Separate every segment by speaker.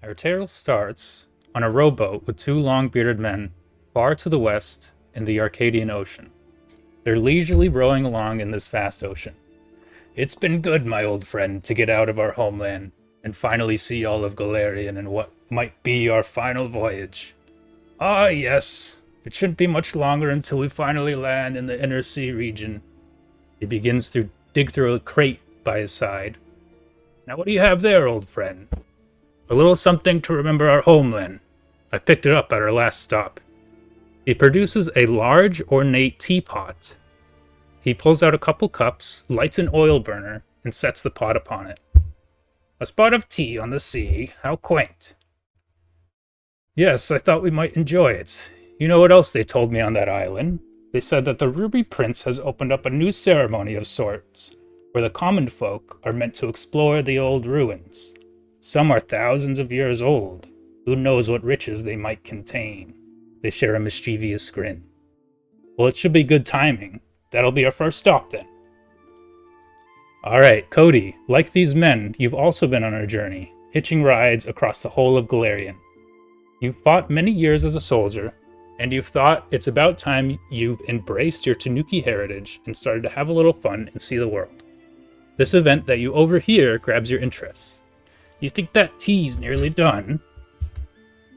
Speaker 1: Our tale starts on a rowboat with two long-bearded men far to the west in the Arcadian Ocean. They're leisurely rowing along in this vast ocean. It's been good, my old friend, to get out of our homeland and finally see all of Galarian and what might be our final voyage. Ah, yes. It shouldn't be much longer until we finally land in the inner sea region. He begins to dig through a crate by his side. Now what do you have there, old friend? A little something to remember our homeland. I picked it up at our last stop. He produces a large, ornate teapot. He pulls out a couple cups, lights an oil burner, and sets the pot upon it. A spot of tea on the sea, how quaint. Yes, I thought we might enjoy it. You know what else they told me on that island? They said that the Ruby Prince has opened up a new ceremony of sorts, where the common folk are meant to explore the old ruins. Some are thousands of years old. Who knows what riches they might contain? They share a mischievous grin. Well, it should be good timing. That'll be our first stop then. Alright, Cody, like these men, you've also been on a journey, hitching rides across the whole of Galarian. You've fought many years as a soldier, and you've thought it's about time you've embraced your Tanuki heritage and started to have a little fun and see the world. This event that you overhear grabs your interest. You think that tea's nearly done?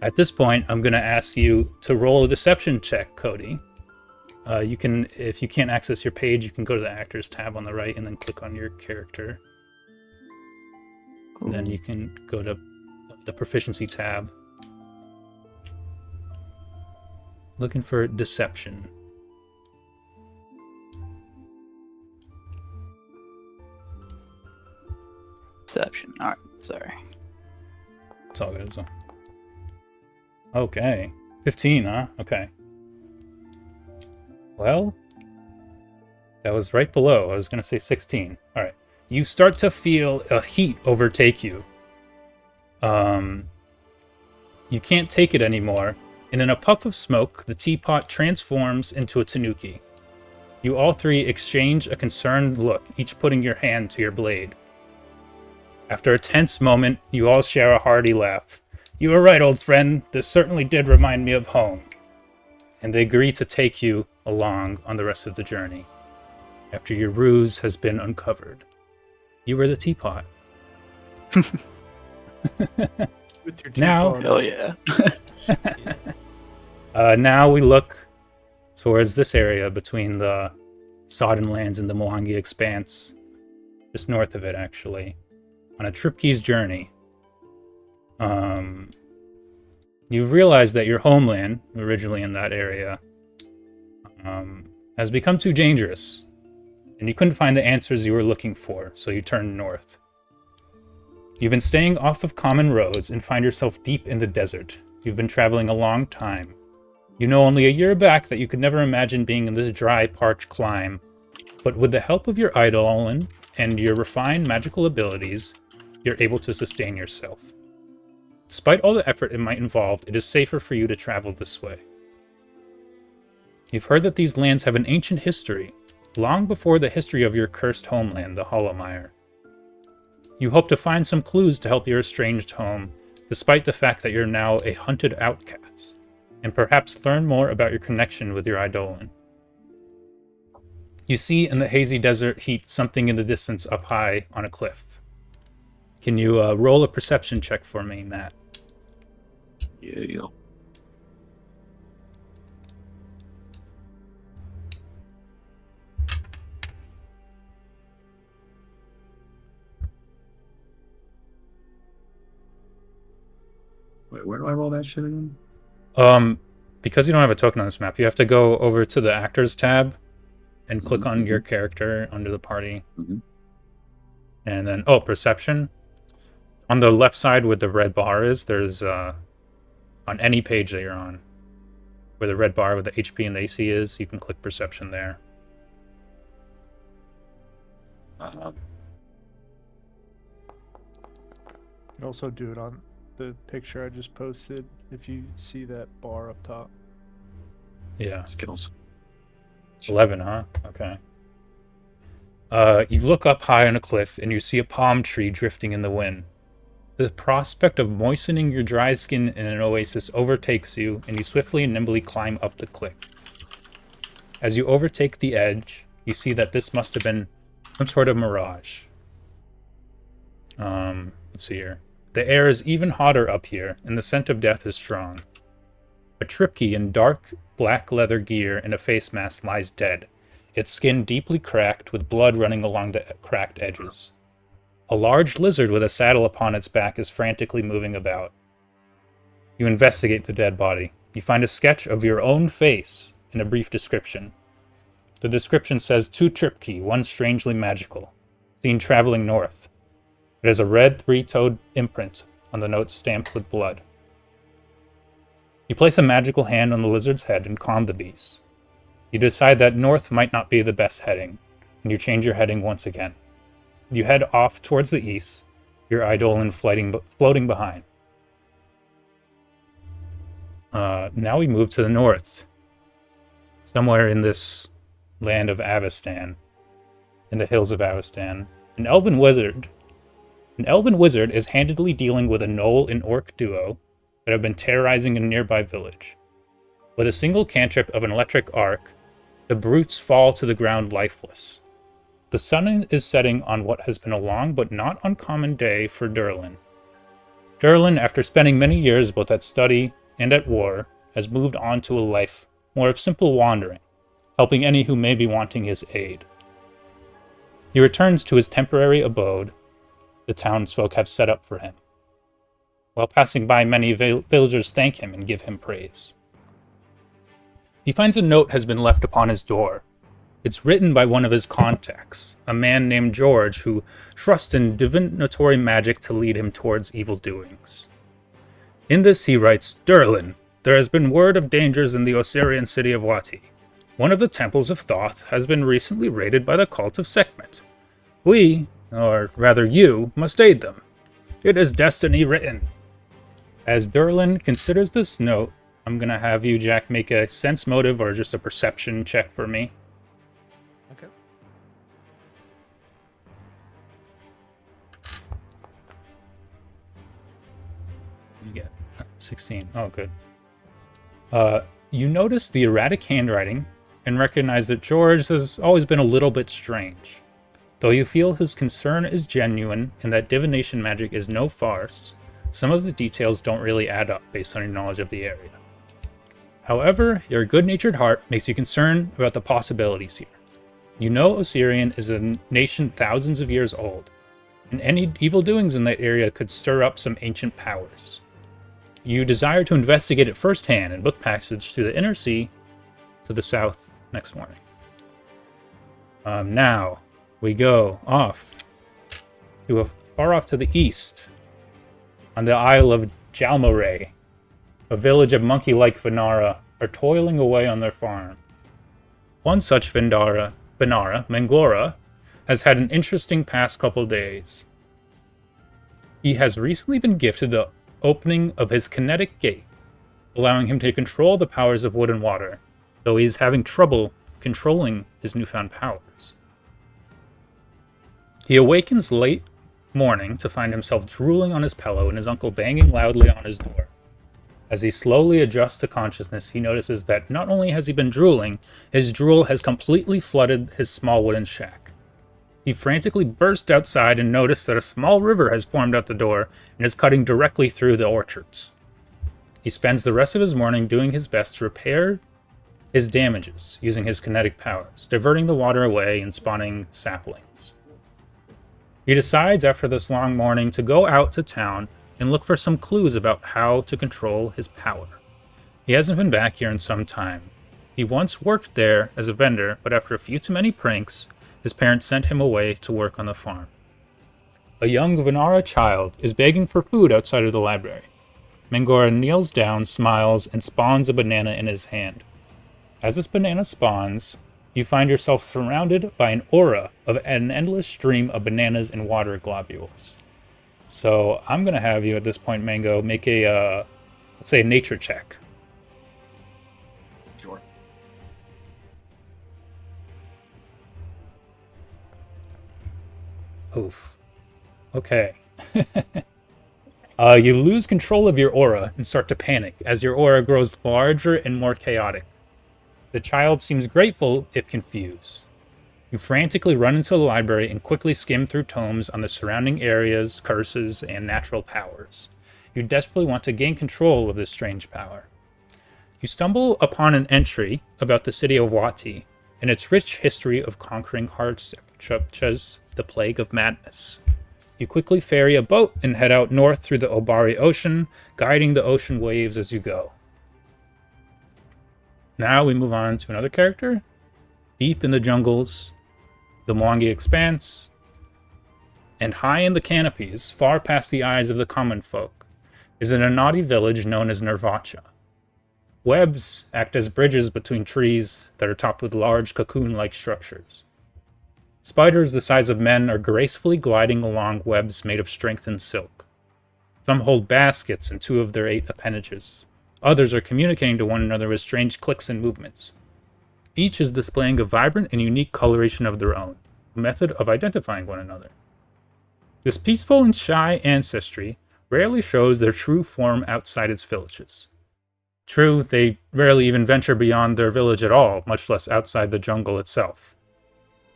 Speaker 1: At this point, I'm going to ask you to roll a deception check, Cody. You can, if you can't access your page, you can go to the Actors tab on the right and then click on your character. Cool. Then you can go to the Proficiency tab. Looking for Deception.
Speaker 2: Deception. Alright, sorry.
Speaker 1: It's all good. Okay. 15, huh? Okay. Well, that was right below. I was going to say 16. All right. You start to feel a heat overtake you. You can't take it anymore, and in a puff of smoke, the teapot transforms into a Tanuki. You all three exchange a concerned look, each putting your hand to your blade. After a tense moment, you all share a hearty laugh. You were right, old friend. This certainly did remind me of home. And they agree to take you along on the rest of the journey. After your ruse has been uncovered. You were the teapot.
Speaker 3: With your
Speaker 1: Now,
Speaker 2: Hell yeah.
Speaker 1: now we look towards this area between the Sodden Lands and the Mwangi Expanse. Just north of it, actually. On a Tripkee's journey. You realize that your homeland, originally in that area, has become too dangerous, and you couldn't find the answers you were looking for, so you turned north. You've been staying off of common roads and find yourself deep in the desert. You've been traveling a long time. You know only a year back that you could never imagine being in this dry, parched clime, but with the help of your Eidolon and your refined magical abilities, you're able to sustain yourself. Despite all the effort it might involve, it is safer for you to travel this way. You've heard that these lands have an ancient history, long before the history of your cursed homeland, the Hollowmire. You hope to find some clues to help your estranged home, despite the fact that you're now a hunted outcast, and perhaps learn more about your connection with your Eidolon. You see in the hazy desert heat something in the distance up high on a cliff. Can you roll a perception check for me, Matt?
Speaker 4: Yeah. Wait, where do I roll that shit again?
Speaker 1: Because you don't have a token on this map, you have to go over to the Actors tab and click on your character under the party.
Speaker 4: Mm-hmm.
Speaker 1: And then, Perception. On the left side where the red bar is, there's, on any page that you're on, where the red bar with the HP and the AC is, you can click Perception there.
Speaker 3: You can also do it on the picture I just posted, if you see that bar up top.
Speaker 1: Yeah.
Speaker 4: Skills.
Speaker 1: 11, huh? Okay. You look up high on a cliff and you see a palm tree drifting in the wind. The prospect of moistening your dry skin in an oasis overtakes you, and you swiftly and nimbly climb up the cliff. As you overtake the edge, you see that this must have been some sort of mirage. Let's see here. The air is even hotter up here, and the scent of death is strong. A Tripkee in dark black leather gear and a face mask lies dead, its skin deeply cracked with blood running along the cracked edges. A large lizard with a saddle upon its back is frantically moving about. You investigate the dead body. You find a sketch of your own face and a brief description. The description says 2 Tripkee, one strangely magical, seen traveling north. It has a red 3-toed imprint on the note stamped with blood. You place a magical hand on the lizard's head and calm the beast. You decide that north might not be the best heading, and you change your heading once again. You head off towards the east, your eidolon floating behind. Now we move to the north. Somewhere in this land of Avestan, in the hills of Avestan, an elven wizard is handedly dealing with a gnoll and orc duo that have been terrorizing a nearby village. With a single cantrip of an electric arc, the brutes fall to the ground lifeless. The sun is setting on what has been a long but not uncommon day for Durlan. Durlan, after spending many years both at study and at war, has moved on to a life more of simple wandering, helping any who may be wanting his aid. He returns to his temporary abode the townsfolk have set up for him. While passing by, many villagers thank him and give him praise. He finds a note has been left upon his door. It's written by one of his contacts, a man named George who trusts in divinatory magic to lead him towards evil doings. In this he writes, Durlan, there has been word of dangers in the Osirian city of Wati. One of the temples of Thoth has been recently raided by the cult of Sekhmet. We, or rather you, must aid them. It is destiny written. As Durlan considers this note, I'm going to have you, Jack, make a sense motive or just a perception check for me.
Speaker 5: Okay.
Speaker 1: You get 16. Oh, good. You notice the erratic handwriting and recognize that George has always been a little bit strange. Though you feel his concern is genuine and that divination magic is no farce, some of the details don't really add up based on your knowledge of the area. However, your good-natured heart makes you concerned about the possibilities here. You know Osirian is a nation thousands of years old, and any evil doings in that area could stir up some ancient powers. You desire to investigate it firsthand and book passage to the inner sea to the south next morning. Now, we go off to far off to the east, on the Isle of Jalmoray. A village of monkey-like Vanara are toiling away on their farm. One such Vanara, Mangora, has had an interesting past couple days. He has recently been gifted the opening of his kinetic gate, allowing him to control the powers of wood and water, though he is having trouble controlling his newfound powers. He awakens late morning to find himself drooling on his pillow and his uncle banging loudly on his door. As he slowly adjusts to consciousness, he notices that not only has he been drooling, his drool has completely flooded his small wooden shack. He frantically bursts outside and notices that a small river has formed out the door and is cutting directly through the orchards. He spends the rest of his morning doing his best to repair his damages using his kinetic powers, diverting the water away and spawning saplings. He decides after this long morning to go out to town and look for some clues about how to control his power. He hasn't been back here in some time. He once worked there as a vendor, but after a few too many pranks, his parents sent him away to work on the farm. A young Vanara child is begging for food outside of the library. Mangora kneels down, smiles, and spawns a banana in his hand. As this banana spawns, you find yourself surrounded by an aura of an endless stream of bananas and water globules. So I'm going to have you at this point, Mango, make a, let's say, a nature check.
Speaker 5: Sure.
Speaker 1: Oof. Okay. You lose control of your aura and start to panic as your aura grows larger and more chaotic. The child seems grateful if confused. You frantically run into the library and quickly skim through tomes on the surrounding areas, curses, and natural powers. You desperately want to gain control of this strange power. You stumble upon an entry about the city of Wati and its rich history of conquering hearts such as the Plague of Madness. You quickly ferry a boat and head out north through the Obari Ocean, guiding the ocean waves as you go. Now we move on to another character. Deep in the jungles, the Mwangi Expanse, and high in the canopies, far past the eyes of the common folk, is an Anadi village known as Nervacha. Webs act as bridges between trees that are topped with large cocoon-like structures. Spiders the size of men are gracefully gliding along webs made of strengthened silk. Some hold baskets in 2 of their 8 appendages. Others are communicating to one another with strange clicks and movements. Each is displaying a vibrant and unique coloration of their own, a method of identifying one another. This peaceful and shy ancestry rarely shows their true form outside its villages. True, they rarely even venture beyond their village at all, much less outside the jungle itself.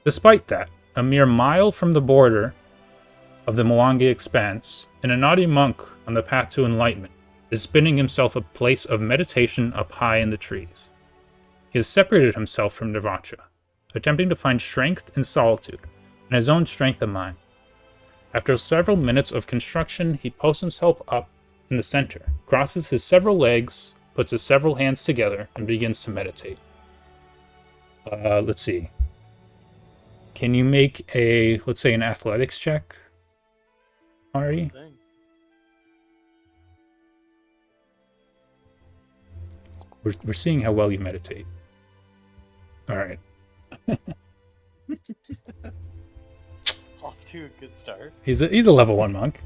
Speaker 1: Despite that, a mere mile from the border of the Mwangi Expanse, an Anadi monk on the path to enlightenment is spinning himself a place of meditation up high in the trees. He has separated himself from Nervacha, attempting to find strength in solitude and his own strength of mind. After several minutes of construction, he posts himself up in the center, crosses his several legs, puts his several hands together, and begins to meditate. Let's see. Can you make a, let's say, an athletics check, Artie? We're seeing how well you meditate. All right.
Speaker 5: Off to a good start.
Speaker 1: He's a level 1 monk.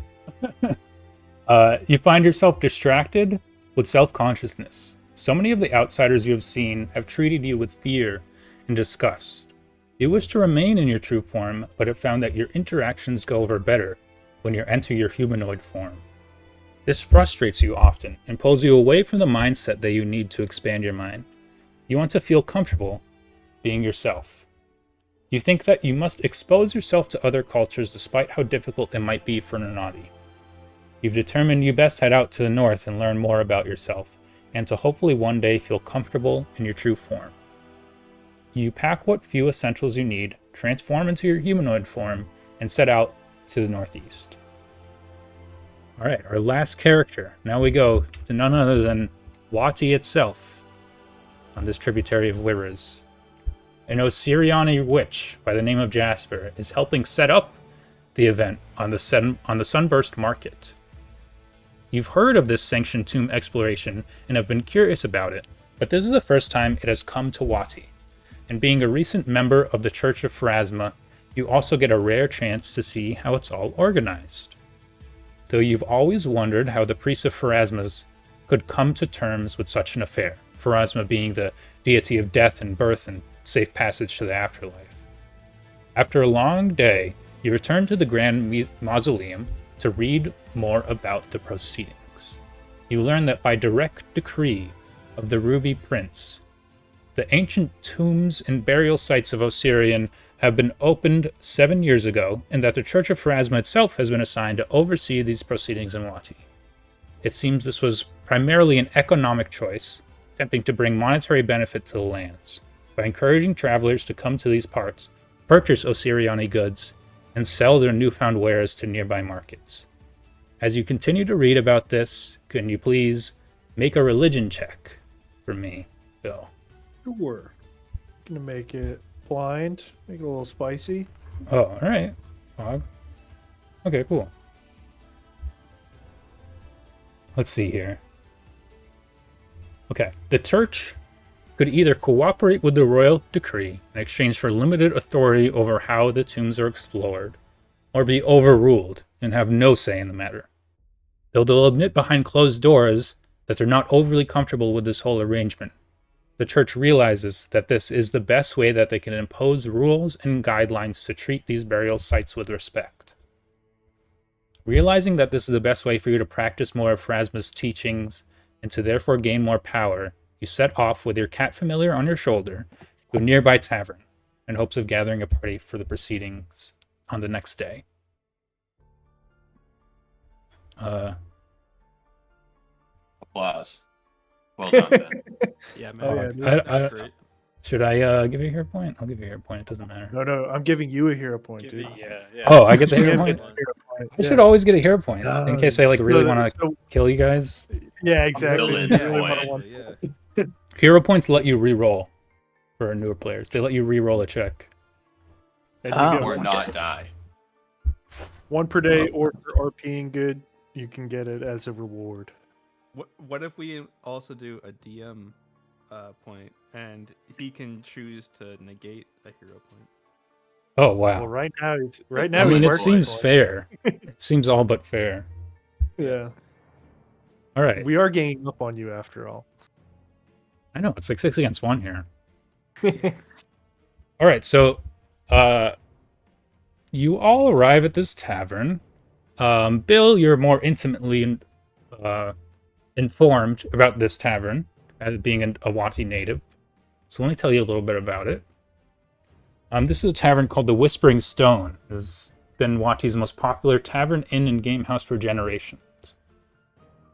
Speaker 1: You find yourself distracted with self-consciousness. So many of the outsiders you have seen have treated you with fear and disgust. You wish to remain in your true form, but have found that your interactions go over better when you enter your humanoid form. This frustrates you often and pulls you away from the mindset that you need to expand your mind. You want to feel comfortable being yourself. You think that you must expose yourself to other cultures despite how difficult it might be for an Anadi. You've determined you best head out to the north and learn more about yourself, and to hopefully one day feel comfortable in your true form. You pack what few essentials you need, transform into your humanoid form, and set out to the northeast. Alright, our last character. Now we go to none other than Wati itself, on this tributary of Wirras. An Osiriani witch by the name of Jasper is helping set up the event on the Sunburst Market. You've heard of this sanctioned tomb exploration and have been curious about it, but this is the first time it has come to Wati. And being a recent member of the Church of Pharasma, you also get a rare chance to see how it's all organized. Though you've always wondered how the priests of Pharasmas could come to terms with such an affair, Pharasma being the deity of death and birth and safe passage to the afterlife. After a long day, you return to the Grand Mausoleum to read more about the proceedings. You learn that by direct decree of the Ruby Prince, the ancient tombs and burial sites of Osirian have been opened 7 years ago, and that the Church of Pharasma itself has been assigned to oversee these proceedings in Wati. It seems this was primarily an economic choice, attempting to bring monetary benefit to the lands, by encouraging travelers to come to these parts, purchase Osiriani goods, and sell their newfound wares to nearby markets. As you continue to read about this, can you please make a religion check for me, Bill?
Speaker 3: Sure. Gonna make it blind, make it a little spicy.
Speaker 1: Oh, alright. Okay, cool. Let's see here. Okay, the church could either cooperate with the royal decree in exchange for limited authority over how the tombs are explored, or be overruled and have no say in the matter. Though they'll admit behind closed doors that they're not overly comfortable with this whole arrangement, the church realizes that this is the best way that they can impose rules and guidelines to treat these burial sites with respect. Realizing that this is the best way for you to practice more of Phrasma's teachings and to therefore gain more power, you set off with your cat familiar on your shoulder to a nearby tavern in hopes of gathering a party for the proceedings on the next day.
Speaker 6: Applause. Well done, Ben.
Speaker 7: Yeah,
Speaker 3: Oh,
Speaker 7: man.
Speaker 3: yeah,
Speaker 7: That's great.
Speaker 1: Should I give you a hero point? I'll give you a hero point. It doesn't matter.
Speaker 3: No, I'm giving you a hero point,
Speaker 5: Give
Speaker 3: dude.
Speaker 5: it, yeah.
Speaker 1: Oh, I get the hero
Speaker 3: Jim
Speaker 1: point?
Speaker 3: gets a hero point.
Speaker 1: I should
Speaker 3: yes.
Speaker 1: always get a hero point in case I really want to
Speaker 3: So,
Speaker 1: kill you guys.
Speaker 3: yeah, exactly.
Speaker 6: Villain's
Speaker 3: You really
Speaker 6: point.
Speaker 3: want
Speaker 7: Yeah.
Speaker 1: Hero points let you re-roll for newer players. They let you re-roll a check.
Speaker 3: and
Speaker 2: Oh.
Speaker 3: you get
Speaker 6: Or not die.
Speaker 3: one per day, or for RPing good, you can get it as a reward.
Speaker 7: What if we also do a DM point, and he can choose to negate a hero point?
Speaker 1: Oh wow!
Speaker 3: Well, right now
Speaker 1: I
Speaker 3: he's
Speaker 1: mean, it
Speaker 3: working
Speaker 1: seems
Speaker 3: for us.
Speaker 1: fair. It seems all but fair.
Speaker 3: Yeah,
Speaker 1: All right,
Speaker 3: we are ganging up on you after all.
Speaker 1: I know it's like 6 against 1 here. All right, so you all arrive at this tavern. Bill, you're more intimately informed about this tavern as being a Wati native. So let me tell you a little bit about it. This is a tavern called the Whispering Stone. It has been Wati's most popular tavern, inn, and game house for generations.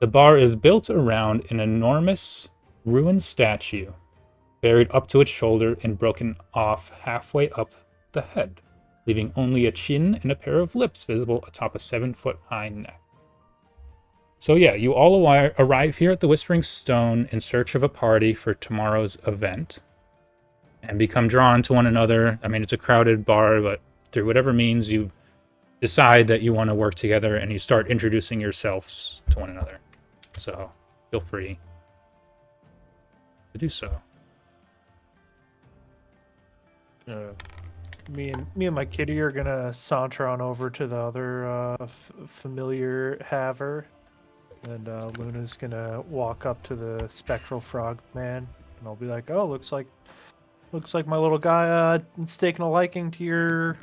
Speaker 1: The bar is built around an enormous ruined statue, buried up to its shoulder and broken off halfway up the head, leaving only a chin and a pair of lips visible atop a 7-foot-high neck. So yeah, you all arrive here at the Whispering Stone in search of a party for tomorrow's event, and become drawn to one another. I mean, it's a crowded bar, but through whatever means, you decide that you want to work together, and you start introducing yourselves to one another. So feel free to do so.
Speaker 3: Me and my kitty are gonna saunter on over to the other familiar haver, and Luna's gonna walk up to the spectral frog man, and I'll be like, "Oh, looks like my little guy is taking a liking to your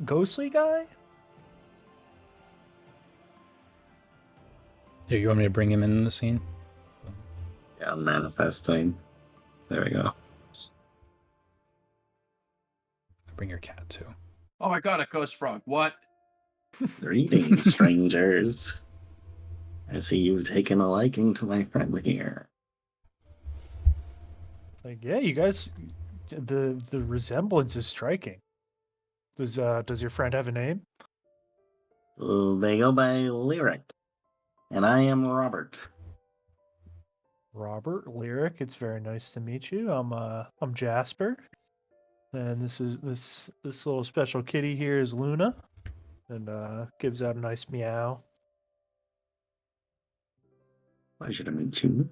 Speaker 3: ghostly guy."
Speaker 1: Here, you want me to bring him in the scene?
Speaker 4: Yeah, I'm manifesting. There we go.
Speaker 1: Bring your cat too.
Speaker 6: Oh my god, a ghost frog. What?
Speaker 4: Greetings, strangers. I see you've taken a liking to my friend here.
Speaker 3: Like, yeah, you guys, the resemblance is striking. Does your friend have a name?
Speaker 4: They go by Lyric, and I am Robbert.
Speaker 3: Robbert, Lyric. It's very nice to meet you. I'm Jasper, and this little special kitty here is Luna, and gives out a nice meow.
Speaker 4: Pleasure to meet you.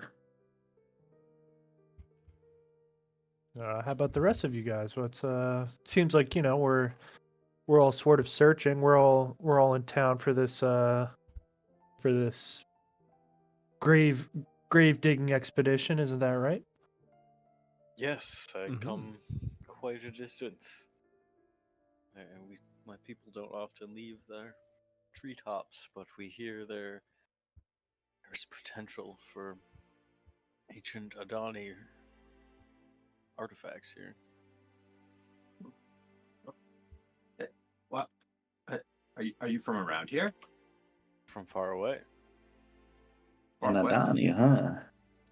Speaker 3: How about the rest of you guys? What's seems like, you know, we're all sort of searching. We're all in town for this grave digging expedition, isn't that right?
Speaker 5: Yes, I
Speaker 7: Mhm.
Speaker 5: come quite a distance. And my people don't often leave their treetops, but we hear there's potential for ancient Adani artifacts here.
Speaker 6: What? Are you from around here?
Speaker 5: From far away.
Speaker 4: And
Speaker 6: Far away?
Speaker 4: Anadi, huh?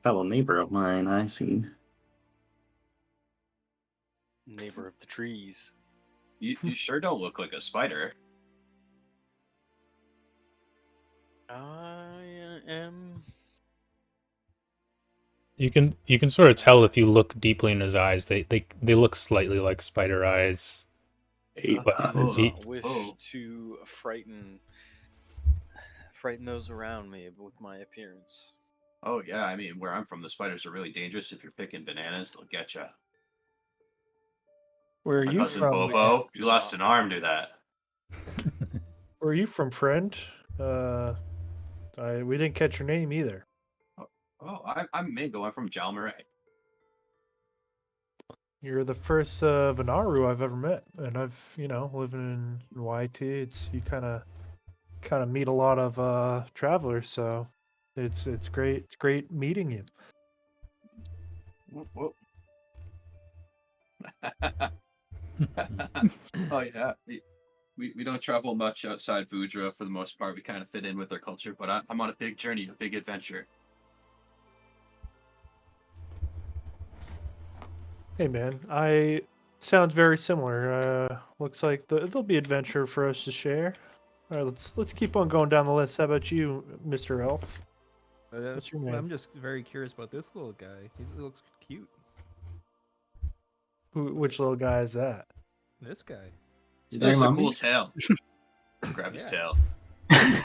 Speaker 4: Fellow neighbor of mine, I see.
Speaker 5: Neighbor of the trees.
Speaker 6: You sure don't look like a spider.
Speaker 5: I am.
Speaker 1: You can sort of tell if you look deeply in his eyes. They look slightly like spider eyes. But
Speaker 5: I do
Speaker 1: he-
Speaker 5: not wish to frighten those around me with my appearance.
Speaker 6: Oh yeah, I mean, where I'm from, the spiders are really dangerous. If you're picking bananas, they'll get you.
Speaker 3: Where are
Speaker 6: My
Speaker 3: you
Speaker 6: cousin
Speaker 3: from?
Speaker 6: Bobo, you lost an arm to that.
Speaker 3: Where are you from, friend? We didn't catch your name either.
Speaker 6: Oh, I'm Mingo. I'm from Jalmaray.
Speaker 3: You're the first Vanaru I've ever met, and I've, living in YT. You kind of kind of meet a lot of travelers, so it's great. It's great meeting you.
Speaker 6: Whoop, whoop. Oh yeah, we don't travel much outside Vudra for the most part. We kind of fit in with their culture, but I'm on a big journey, a big adventure.
Speaker 3: Hey man, I sounds very similar. Looks like there'll be adventure for us to share. All right, let's keep on going down the list. How about you, Mr. Elf? What's your name?
Speaker 7: I'm just very curious about this little guy. He looks cute.
Speaker 3: Which little guy is that?
Speaker 7: This guy.
Speaker 4: You
Speaker 6: That's
Speaker 4: there,
Speaker 6: a cool
Speaker 4: Mommy?
Speaker 6: tail. Grab his
Speaker 7: Yeah.
Speaker 6: tail.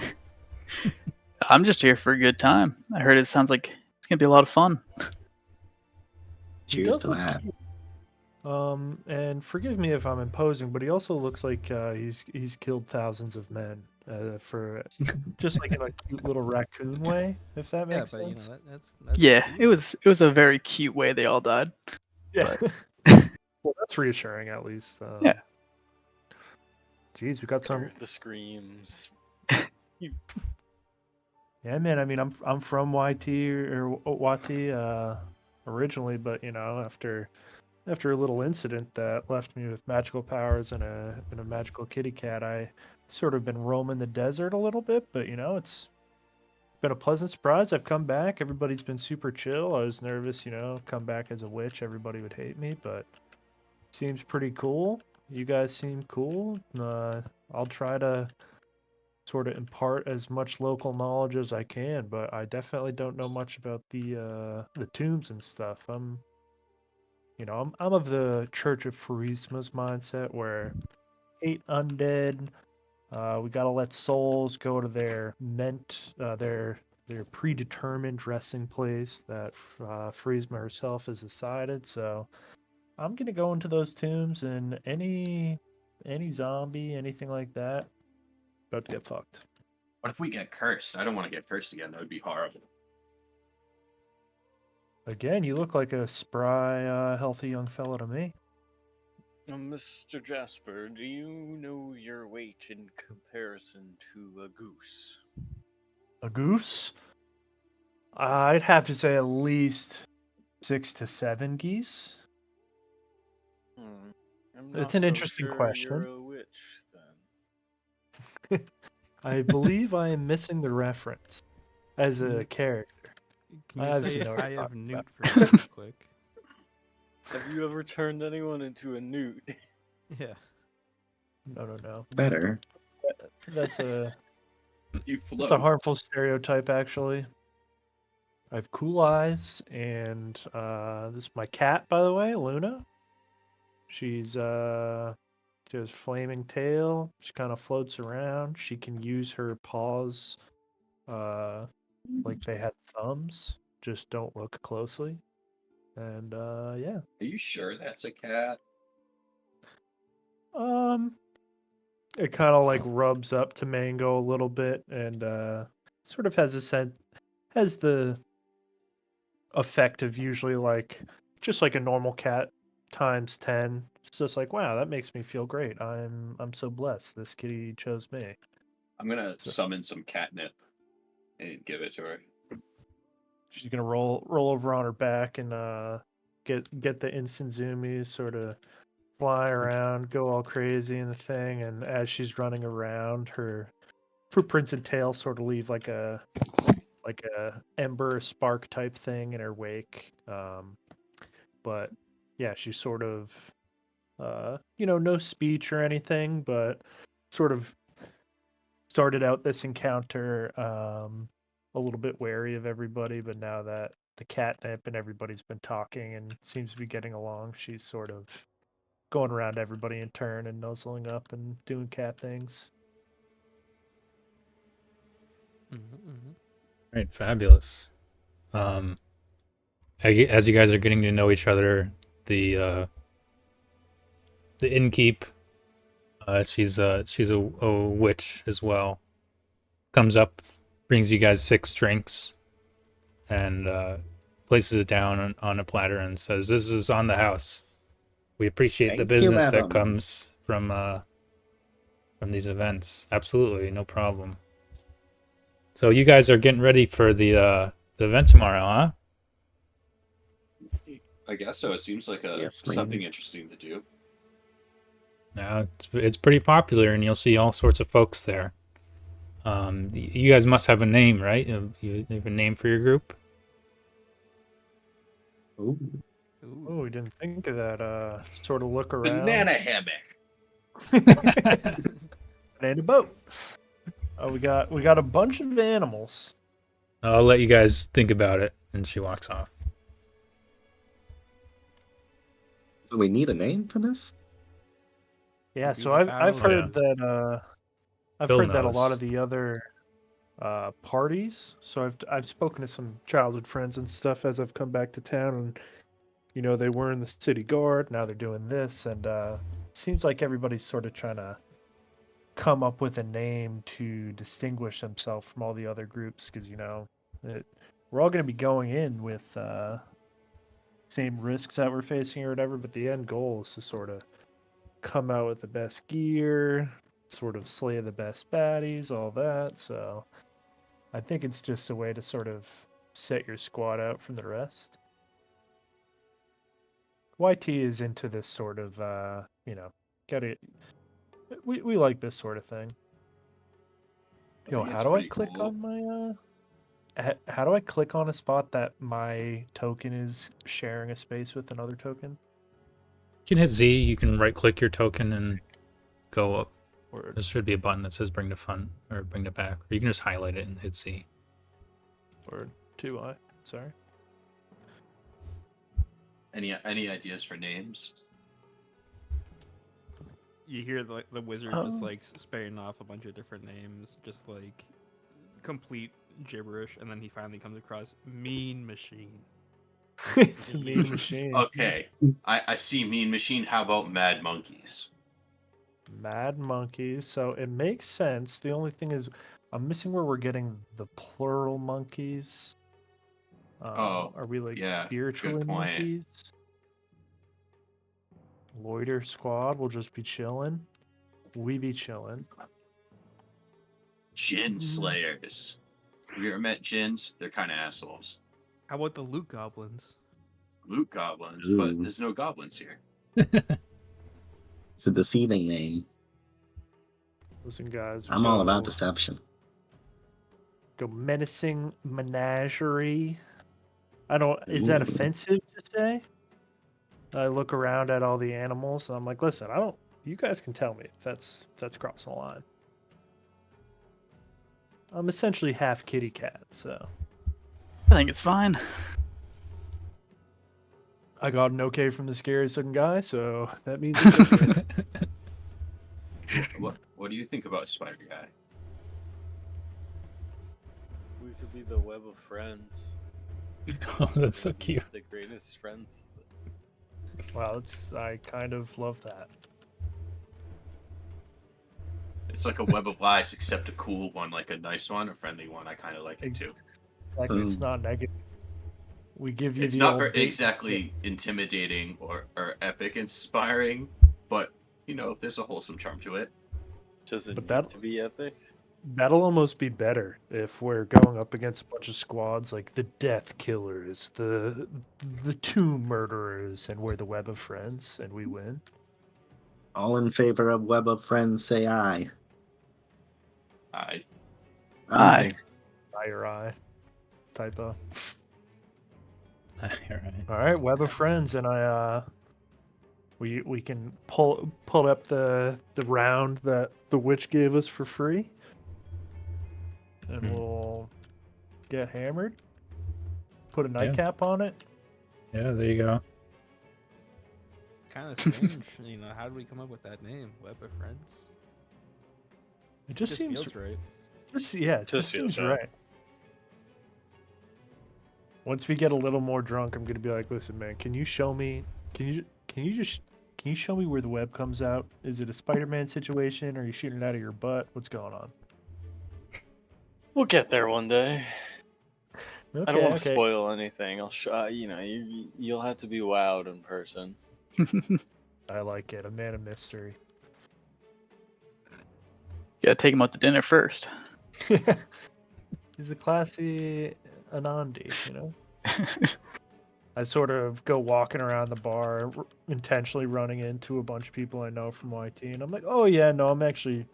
Speaker 2: I'm just here for a good time. I heard it sounds like it's gonna be a lot of fun.
Speaker 3: He
Speaker 4: Cheers
Speaker 3: does
Speaker 4: to
Speaker 3: look
Speaker 4: that.
Speaker 3: cute. And forgive me if I'm imposing, but he also looks like he's killed thousands of men for just like in a cute little raccoon way, if that
Speaker 7: Yeah,
Speaker 3: makes
Speaker 7: but
Speaker 3: sense.
Speaker 7: that's
Speaker 2: Yeah,
Speaker 7: cute.
Speaker 2: it was a very cute way they all died.
Speaker 3: Yeah. Well, that's reassuring at least.
Speaker 2: Yeah.
Speaker 3: Geez, we got some.
Speaker 5: The screams.
Speaker 3: Yeah, man. I mean, I'm from YT or Wati originally, but you know, after a little incident that left me with magical powers and a magical kitty cat, I sort of been roaming the desert a little bit. But you know, it's been a pleasant surprise. I've come back. Everybody's been super chill. I was nervous, you know, come back as a witch, everybody would hate me, but seems pretty cool. You guys seem cool. I'll try to sort of impart as much local knowledge as I can, but I definitely don't know much about the tombs and stuff. I'm of the Church of Pharasma's mindset where hate undead. We gotta let souls go to their their predetermined resting place that Pharasma herself has decided. So I'm gonna go into those tombs, and any zombie, anything like that, about to get fucked.
Speaker 6: What if we get cursed? I don't want to get cursed again. That would be horrible.
Speaker 3: Again, you look like a spry, healthy young fella to me.
Speaker 5: Mr. Jasper, do you know your weight in comparison to a goose?
Speaker 3: A goose? I'd have to say at least 6 to 7 geese.
Speaker 5: I'm
Speaker 3: It's
Speaker 5: not
Speaker 3: an
Speaker 5: so
Speaker 3: interesting
Speaker 5: sure
Speaker 3: question.
Speaker 5: you're a witch, then.
Speaker 3: I believe I am missing the reference as a
Speaker 7: Mm.
Speaker 3: character.
Speaker 7: Can
Speaker 3: I
Speaker 7: you
Speaker 3: obviously
Speaker 7: say
Speaker 3: know what
Speaker 7: I
Speaker 3: you're
Speaker 7: have
Speaker 3: talking
Speaker 7: newt
Speaker 3: about.
Speaker 7: for me real quick?
Speaker 5: Have you ever turned anyone into a newt?
Speaker 7: Yeah.
Speaker 3: No.
Speaker 4: Better.
Speaker 3: That's a
Speaker 6: You
Speaker 3: That's a
Speaker 6: float.
Speaker 3: harmful stereotype, actually. I have cool eyes, and this is my cat, by the way, Luna. She has flaming tail. She kind of floats around. She can use her paws, like they had thumbs. Just don't look closely. And yeah.
Speaker 6: Are you sure that's a cat?
Speaker 3: It kind of like rubs up to Mango a little bit, and sort of has the effect of usually like just like a normal cat times 10. It's just like, wow, that makes me feel great. I'm so blessed. This kitty chose me.
Speaker 6: I'm gonna
Speaker 3: So
Speaker 6: summon some catnip and give it to her.
Speaker 3: she's gonna roll over on her back and get the instant zoomies, sort of fly around, go all crazy in the thing, and as she's running around, her footprints and tail sort of leave like a ember spark type thing in her wake. But yeah, she's sort of no speech or anything, but sort of started out this encounter a little bit wary of everybody, but now that the catnip and everybody's been talking and seems to be getting along, she's sort of going around everybody in turn and nuzzling up and doing cat things.
Speaker 1: Right, fabulous. As you guys are getting to know each other, the innkeep, she's a witch as well, comes up, brings you guys 6 drinks, and places it down on a platter and says, "This is on the house. We appreciate the
Speaker 4: Thank you,
Speaker 1: business that
Speaker 4: madam."
Speaker 1: comes from these events. Absolutely, no problem." So you guys are getting ready for the event tomorrow, huh?
Speaker 6: I guess so. It seems like
Speaker 4: Yes, ma'am.
Speaker 6: something interesting to do.
Speaker 1: Yeah, it's pretty popular, and you'll see all sorts of folks there. You guys must have a name, right? You have a name for your group?
Speaker 4: Ooh.
Speaker 7: Ooh.
Speaker 3: Oh, we didn't think of that. Sort of look around.
Speaker 6: Banana hammock.
Speaker 3: Banana boat. Oh, we got a bunch of animals.
Speaker 1: I'll let you guys think about it, and she walks off.
Speaker 4: So we need a name for this?
Speaker 3: Yeah,
Speaker 7: It'd be
Speaker 3: so
Speaker 7: the
Speaker 3: I've
Speaker 7: Battle
Speaker 3: heard
Speaker 1: of-
Speaker 3: that I've
Speaker 1: Bill
Speaker 3: heard that a lot
Speaker 1: knows.
Speaker 3: of the other parties. So I've spoken to some childhood friends and stuff as I've come back to town, and they were in the city guard. Now they're doing this, and seems like everybody's sort of trying to come up with a name to distinguish themselves from all the other groups, because we're all going to be going in with same risks that we're facing or whatever, but the end goal is to sort of come out with the best gear, sort of slay the best baddies, all that. So I think it's just a way to sort of set your squad out from the rest. YT is into this sort of, gotta. We like this sort of thing.
Speaker 6: I
Speaker 3: Yo,
Speaker 6: think
Speaker 3: how
Speaker 6: it's
Speaker 3: do I
Speaker 6: pretty
Speaker 3: click
Speaker 6: cool.
Speaker 3: on my how do I click on a spot that my token is sharing a space with another token?
Speaker 1: You can hit Z, you can right click your token and go up.
Speaker 3: Or
Speaker 1: There should be a button that says bring to front or bring to back. Or you can just highlight it and hit Z.
Speaker 3: or 2i? Sorry.
Speaker 6: Any ideas for names?
Speaker 7: You hear the wizard
Speaker 3: Oh.
Speaker 7: just like spouting off a bunch of different names, just like complete gibberish, and then he finally comes across Mean Machine.
Speaker 3: Mean Machine.
Speaker 6: Okay, I see Mean Machine. How about Mad Monkeys?
Speaker 3: Mad monkeys. So it makes sense. The only thing is, I'm missing where we're getting the plural monkeys. Are we like
Speaker 6: yeah,
Speaker 3: spiritually
Speaker 6: good point.
Speaker 3: monkeys? Loiter squad will just be chilling. We be chilling.
Speaker 6: Djinn Slayers. Have you ever met Djinns? They're kind of assholes.
Speaker 7: How about the loot goblins?
Speaker 6: Loot goblins,
Speaker 4: Ooh.
Speaker 6: but there's no goblins here.
Speaker 4: It's a deceiving name.
Speaker 3: Listen, guys.
Speaker 4: I'm all about
Speaker 3: go-
Speaker 4: deception.
Speaker 3: Go menacing menagerie. I don't. Is that
Speaker 4: Ooh.
Speaker 3: offensive to say? I look around at all the animals and I'm like, listen, I don't. You guys can tell me if that's crossing the line. I'm essentially half kitty cat, so
Speaker 2: I think it's fine.
Speaker 3: I got an okay from the scariest looking guy, so that means it's okay.
Speaker 6: What do you think about Spider Guy?
Speaker 5: We could be the web of friends.
Speaker 1: Oh, that's so
Speaker 5: We'd be
Speaker 1: cute.
Speaker 5: The greatest friends.
Speaker 3: Wow, I kind of love that.
Speaker 6: It's like a web of lies, except a cool one, like a nice one, a friendly one. I kind of like it too.
Speaker 3: Exactly, it's
Speaker 4: Boom.
Speaker 3: not negative. We give you
Speaker 6: It's
Speaker 3: the
Speaker 6: not
Speaker 3: old
Speaker 6: very
Speaker 3: bait and
Speaker 6: exactly intimidating or epic inspiring, but there's a wholesome charm to it.
Speaker 5: Does it
Speaker 3: But
Speaker 5: need
Speaker 3: that-
Speaker 5: to be epic?
Speaker 3: That'll almost be better if we're going up against a bunch of squads like the Death Killers, the Tomb Murderers, and we're the Web of Friends, and we win.
Speaker 4: All in favor of Web of Friends, say aye.
Speaker 6: I
Speaker 2: Aye.
Speaker 3: Eye or eye. Typo.
Speaker 1: You're right.
Speaker 3: All right, Web of Friends, and we can pull up the round that the witch gave us for free, and we'll get hammered. Put a nightcap on it.
Speaker 1: Yeah, there you go.
Speaker 7: Kind of strange, how did we come up with that name, Web of Friends?
Speaker 3: It just seems
Speaker 7: feels right.
Speaker 3: it
Speaker 5: Just
Speaker 3: just
Speaker 5: feels
Speaker 3: seems
Speaker 5: right.
Speaker 3: right. Once we get a little more drunk, I'm gonna be like, listen, man, can you show me? Can you show me where the web comes out? Is it a Spider-Man situation? Are you shooting it out of your butt? What's going on?
Speaker 5: We'll get there one day.
Speaker 3: Okay,
Speaker 5: I don't want to
Speaker 3: okay.
Speaker 5: spoil anything. I'll show you'll have to be wowed in person.
Speaker 3: I like it. A man of mystery.
Speaker 2: Gotta take him out to dinner first.
Speaker 3: He's a classy Anandi, you know. I sort of go walking around the bar, intentionally running into a bunch of people I know from YT, and I'm like, oh yeah, no, I'm actually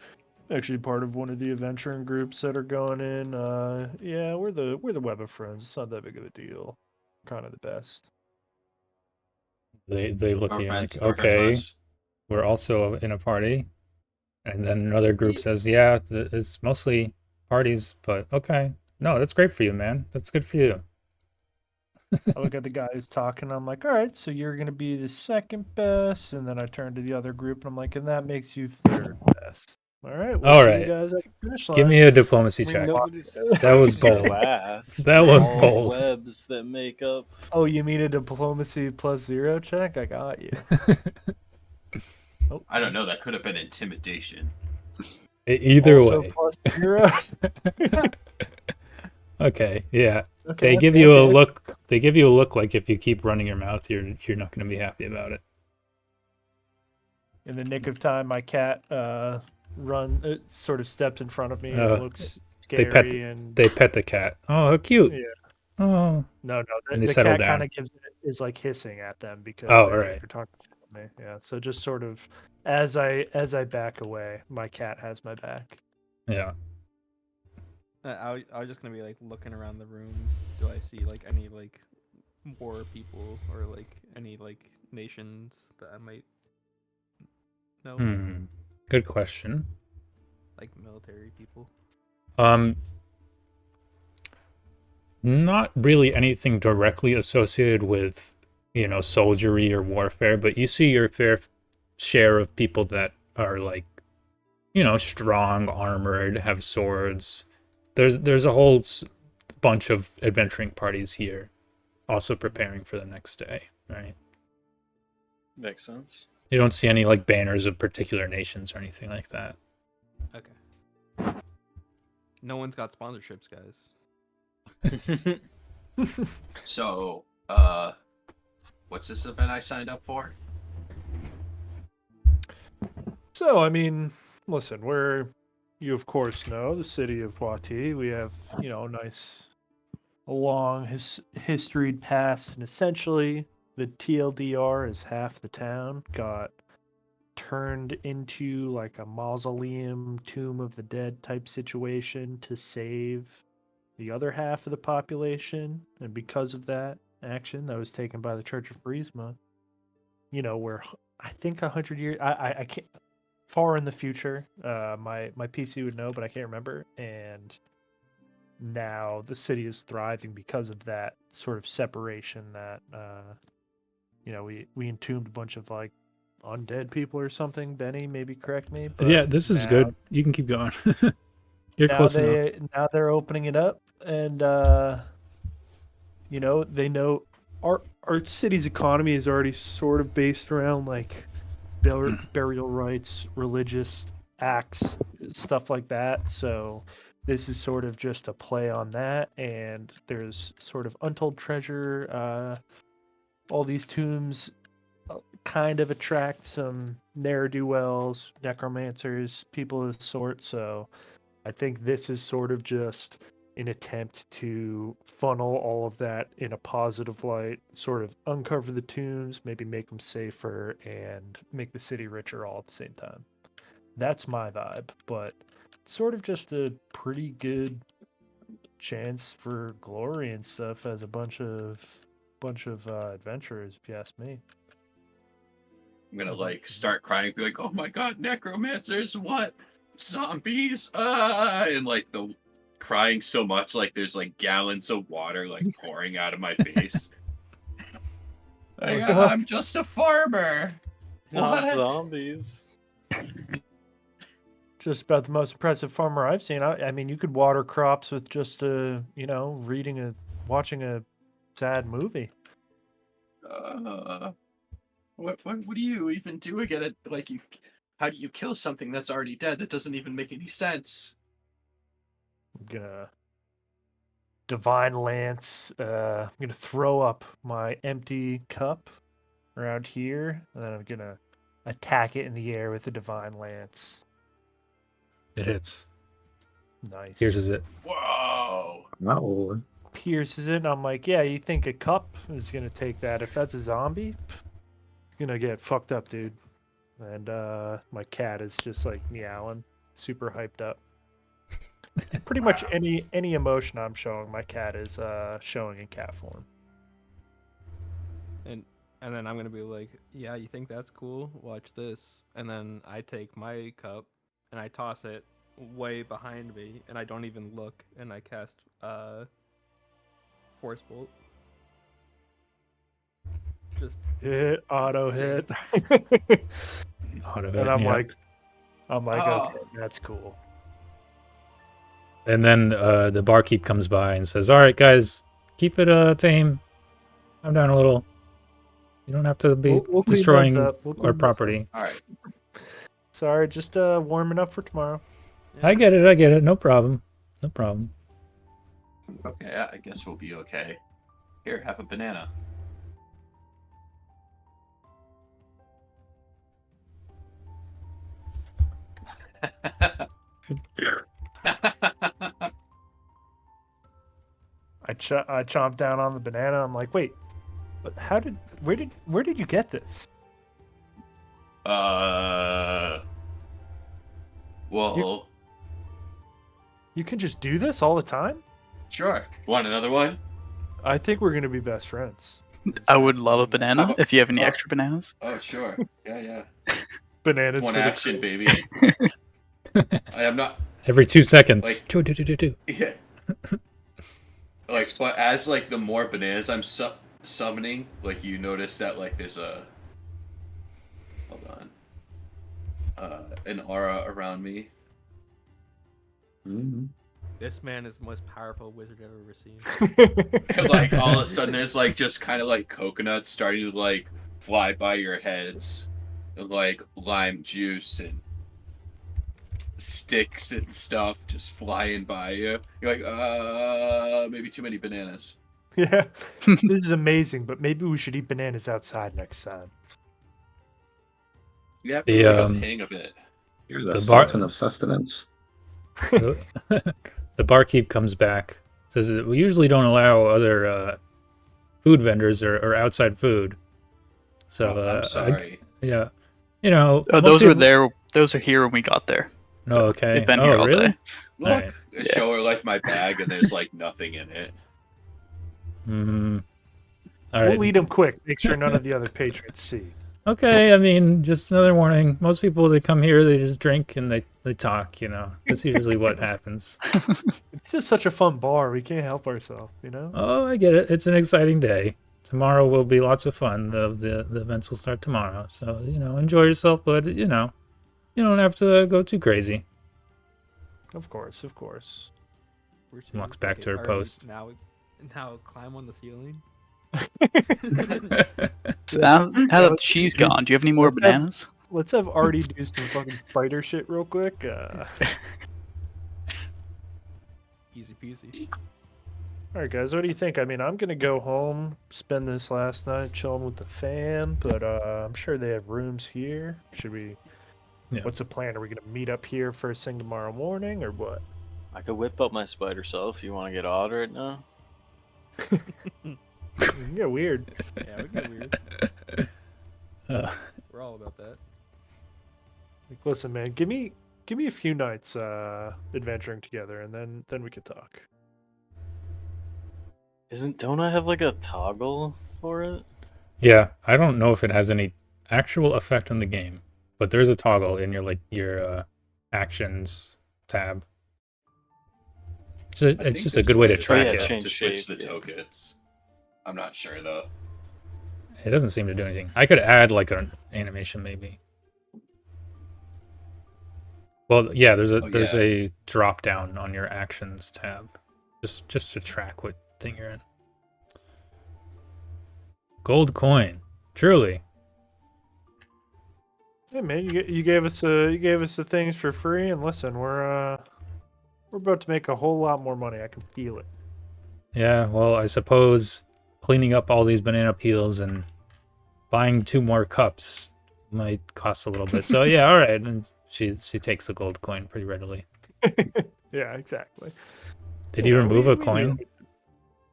Speaker 3: part of one of the adventuring groups that are going in. Yeah, we're the Web of Friends. It's not that big of a deal. Kind of the best.
Speaker 1: They look
Speaker 6: Our
Speaker 1: at you
Speaker 6: friends
Speaker 1: like,
Speaker 6: are very
Speaker 1: okay,
Speaker 6: much.
Speaker 1: we're also in a party. And then another group says, yeah, it's mostly parties, but okay. No, that's great for you, man. That's good for you.
Speaker 3: I look at the guy who's talking. I'm like, all right, so you're gonna be the second best, and then I turn to the other group, and I'm like, and that makes you third best. All right, we'll
Speaker 1: All
Speaker 3: see you
Speaker 1: right.
Speaker 3: guys at the finish line.
Speaker 1: Give me a diplomacy
Speaker 5: I mean,
Speaker 1: check.
Speaker 5: nobody's
Speaker 1: That was
Speaker 5: gonna
Speaker 1: bold.
Speaker 5: last.
Speaker 1: That
Speaker 5: We're
Speaker 1: was
Speaker 5: all
Speaker 1: bold.
Speaker 5: webs that make up.
Speaker 3: Oh, you mean a diplomacy +0 check? I got you. Oh,
Speaker 6: I don't know. That could have been intimidation.
Speaker 1: Either
Speaker 3: also
Speaker 1: way.
Speaker 3: +0.
Speaker 1: Okay, yeah.
Speaker 3: Okay.
Speaker 1: They give
Speaker 3: okay,
Speaker 1: you a
Speaker 3: okay.
Speaker 1: look. They give you a look like if you keep running your mouth, you're not going to be happy about it.
Speaker 3: In the nick of time, my cat sort of steps in front of me and looks
Speaker 1: They
Speaker 3: scary and
Speaker 1: pet the cat. Oh, how cute.
Speaker 3: yeah.
Speaker 1: Oh.
Speaker 3: No,
Speaker 1: And
Speaker 3: the,
Speaker 1: they
Speaker 3: the
Speaker 1: settle
Speaker 3: cat kind
Speaker 1: down.
Speaker 3: of is like hissing at them because
Speaker 1: Oh, all
Speaker 3: they're
Speaker 1: right.
Speaker 3: talking to me. Yeah, so just sort of as I back away, my cat has my back.
Speaker 1: Yeah.
Speaker 7: I was just gonna be like looking around the room. Do I see like any like war people or like any like nations that I might know?
Speaker 1: Good question.
Speaker 7: Like military people.
Speaker 1: Not really anything directly associated with, soldiery or warfare, but you see your fair share of people that are like, strong, armored, have swords. There's a whole bunch of adventuring parties here, also preparing for the next day, right?
Speaker 5: Makes sense.
Speaker 1: You don't see any like banners of particular nations or anything like that.
Speaker 7: Okay. No one's got sponsorships, guys.
Speaker 6: So, what's this event I signed up for?
Speaker 3: So, I mean, listen, you of course know the city of Wati. We have, a long historied past, and essentially the TLDR is half the town got turned into like a mausoleum, tomb of the dead type situation to save the other half of the population, and because of that action that was taken by the Church of Brisma, where I think 100 years, I can't, far in the future, my PC would know, but I can't remember, and now the city is thriving because of that sort of separation that, we entombed a bunch of like undead people or something. Benny, maybe correct me, but
Speaker 1: Yeah, this is
Speaker 3: now,
Speaker 1: good. You can keep going. You're close enough.
Speaker 3: now they're opening it up, and they know our city's economy is already sort of based around like burial rites, religious acts, stuff like that. So this is sort of just a play on that, and there's sort of untold treasure. All these tombs kind of attract some ne'er-do-wells, necromancers, people of the sort. So I think this is sort of just an attempt to funnel all of that in a positive light, sort of uncover the tombs, maybe make them safer, and make the city richer all at the same time. That's my vibe, but sort of just a pretty good chance for glory and stuff as a bunch of adventurers, if you ask me.
Speaker 6: I'm gonna like start crying, be like, "Oh my god, necromancers! What? Zombies! And like the crying so much, like there's like gallons of water like pouring out of my face. Like,
Speaker 3: God.
Speaker 6: I'm just a farmer.
Speaker 5: Not
Speaker 6: What?
Speaker 5: zombies.
Speaker 3: Just about the most impressive farmer I've seen. I mean, you could water crops with just watching a sad movie.
Speaker 6: What do you even do again? Like you, how do you kill something that's already dead? That doesn't even make any sense.
Speaker 3: I'm gonna divine lance. I'm gonna throw up my empty cup around here, and then I'm gonna attack it in the air with the divine lance.
Speaker 1: It hits.
Speaker 3: Nice.
Speaker 1: Pierces it.
Speaker 6: Whoa.
Speaker 4: No.
Speaker 3: Pierces it. I'm like, yeah, you think a cup is gonna take that? If that's a zombie, it's gonna get fucked up, dude. And my cat is just like meowing, super hyped up. Pretty much
Speaker 6: Wow.
Speaker 3: any emotion I'm showing, my cat is showing in cat form.
Speaker 7: And then I'm gonna be like, yeah, you think that's cool? Watch this. And then I take my cup and I toss it way behind me, and I don't even look, and I cast Force Bolt. Just
Speaker 3: Hit, auto hit.
Speaker 1: Auto hit,
Speaker 3: And I'm
Speaker 1: yeah.
Speaker 3: like,
Speaker 6: Oh.
Speaker 3: okay, that's cool.
Speaker 1: And then the barkeep comes by and says, "All right, guys, keep it tame. I'm down a little. You don't have to be
Speaker 3: We'll clean those
Speaker 1: destroying
Speaker 3: up. We'll clean
Speaker 1: our
Speaker 3: those up.
Speaker 1: property."
Speaker 6: All right.
Speaker 3: Sorry, just warming up for tomorrow.
Speaker 1: I get it. No problem. No problem.
Speaker 6: Okay, I guess we'll be okay. Here, have a banana.
Speaker 3: I chomped down on the banana. I'm like, wait, but where did you get this?
Speaker 6: Well,
Speaker 3: You can just do this all the time?
Speaker 6: sure. Want another one?
Speaker 3: I think we're gonna be best friends.
Speaker 2: I would love a banana
Speaker 6: Oh,
Speaker 2: if you have any
Speaker 6: oh.
Speaker 2: extra bananas.
Speaker 6: Oh, sure. Yeah.
Speaker 3: Bananas
Speaker 6: One
Speaker 3: for the
Speaker 6: action,
Speaker 3: crew.
Speaker 6: baby. I am not.
Speaker 1: Every 2 seconds.
Speaker 6: Like-
Speaker 1: Choo.
Speaker 6: Yeah. Like, but as like the more bananas I'm summoning, like you notice that like there's a. Hold on. An aura around me.
Speaker 4: Mm-hmm.
Speaker 7: this man is the most powerful wizard I've ever seen.
Speaker 6: And like all of a sudden there's like just kind of like coconuts starting to like fly by your heads, and like lime juice and sticks and stuff just flying by you. You're like, maybe too many bananas.
Speaker 3: Yeah, this is amazing, but maybe we should eat bananas outside next time.
Speaker 6: You have
Speaker 1: The,
Speaker 6: really got
Speaker 1: um,
Speaker 6: the hang of it.
Speaker 4: You're the
Speaker 1: The bar-
Speaker 4: sultan of sustenance.
Speaker 1: The barkeep comes back, says that we usually don't allow other food vendors or outside food. So
Speaker 6: I'm sorry.
Speaker 1: yeah, you know.
Speaker 2: Oh,
Speaker 1: most
Speaker 2: those were
Speaker 1: people-
Speaker 2: there. Those are here when we got there.
Speaker 1: Oh, okay.
Speaker 2: They've been here all
Speaker 1: really?
Speaker 2: day.
Speaker 6: Look,
Speaker 1: Alright.
Speaker 6: I show her like my bag, and there's like nothing in it.
Speaker 1: Hmm. All
Speaker 3: We'll
Speaker 1: right.
Speaker 3: eat them quick. Make sure none of the other patrons see.
Speaker 1: Okay, I mean, just another warning. Most people that come here, they just drink and they talk. You know, that's usually what happens.
Speaker 3: It's just such a fun bar. We can't help ourselves, you know?
Speaker 1: Oh, I get it. It's an exciting day. Tomorrow will be lots of fun. The events will start tomorrow, so you know, enjoy yourself. But you know, you don't have to go too crazy.
Speaker 3: Of course, of course.
Speaker 7: We're just
Speaker 1: Walks back
Speaker 7: okay,
Speaker 1: to her
Speaker 7: alright,
Speaker 1: post.
Speaker 7: Now climb on the ceiling.
Speaker 2: So now that she's gone, do you have any more
Speaker 3: Let's have-
Speaker 2: bananas?
Speaker 3: Let's have Artie do some fucking spider shit real quick.
Speaker 7: Easy peasy.
Speaker 3: Alright, guys, what do you think? I mean, I'm gonna go home, spend this last night chilling with the fam, but I'm sure they have rooms here. Should we?
Speaker 1: Yeah.
Speaker 3: What's the plan? Are we gonna meet up here first thing tomorrow morning, or what?
Speaker 5: I could whip up my spider self. You want to get odd right now?
Speaker 3: We can get weird.
Speaker 7: Yeah, we get weird.
Speaker 1: Uh,
Speaker 7: We're all about that.
Speaker 3: Like, listen, man, give me a few nights adventuring together, and then we could talk.
Speaker 5: Don't I have like a toggle for it?
Speaker 1: yeah, I don't know if it has any actual effect on the game, but there's a toggle in your actions tab. So
Speaker 6: I
Speaker 1: it's
Speaker 6: think
Speaker 1: just a
Speaker 6: there's
Speaker 1: good way to
Speaker 6: ways
Speaker 1: track
Speaker 5: yeah,
Speaker 1: it.
Speaker 5: change
Speaker 6: to switch
Speaker 5: shape,
Speaker 6: the
Speaker 5: yeah.
Speaker 6: tokens. I'm not sure though.
Speaker 1: It doesn't seem to do anything. I could add like an animation maybe. Well, yeah, there's
Speaker 6: yeah.
Speaker 1: a drop down on your actions tab, just to track what thing you're in. Gold coin, truly.
Speaker 3: Hey, man, you gave us the things for free, and listen, we're about to make a whole lot more money. I can feel it.
Speaker 1: Yeah, well, I suppose cleaning up all these banana peels and buying 2 more cups might cost a little bit. So yeah, all right. And she takes the gold coin pretty readily.
Speaker 3: Yeah, exactly.
Speaker 1: Did
Speaker 3: You
Speaker 1: you
Speaker 3: know,
Speaker 1: remove a
Speaker 3: we knew
Speaker 1: coin?
Speaker 3: it.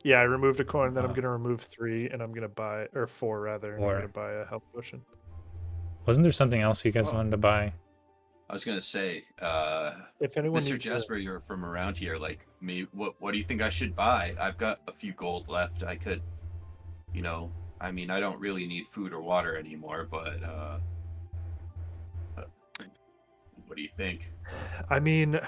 Speaker 3: Yeah, I removed a coin, then I'm
Speaker 1: Uh,
Speaker 3: gonna remove 3, and I'm gonna buy, or 4 rather, and I'm
Speaker 1: Or
Speaker 3: gonna buy a health potion.
Speaker 1: wasn't there something else you guys
Speaker 6: Oh.
Speaker 1: wanted to buy?
Speaker 6: I was gonna say,
Speaker 3: If anyone
Speaker 6: Mr.
Speaker 3: needs
Speaker 6: Jasper, you're from around here. Like, me, what do you think I should buy? I've got a few gold left. I could, I mean, I don't really need food or water anymore, but what do you think?
Speaker 3: I mean,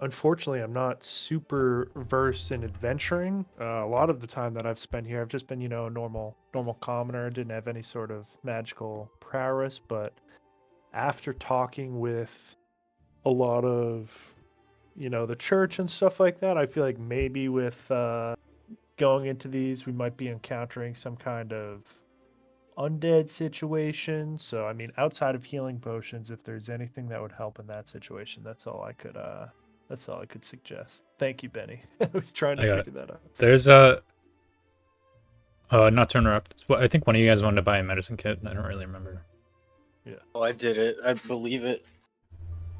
Speaker 3: unfortunately I'm not super versed in adventuring. A lot of the time that I've spent here, I've just been, a normal commoner. Didn't have any sort of magical prowess, but after talking with a lot of, the church and stuff like that, I feel like maybe with going into these, we might be encountering some kind of undead situation. So I mean, outside of healing potions, if there's anything that would help in that situation, that's all I could suggest. Thank you, Benny. I was trying to
Speaker 1: I got it.
Speaker 3: figure that out.
Speaker 1: There's a not to interrupt. Well, I think one of you guys wanted to buy a medicine kit. I don't really remember.
Speaker 5: Oh, I did it. I believe it.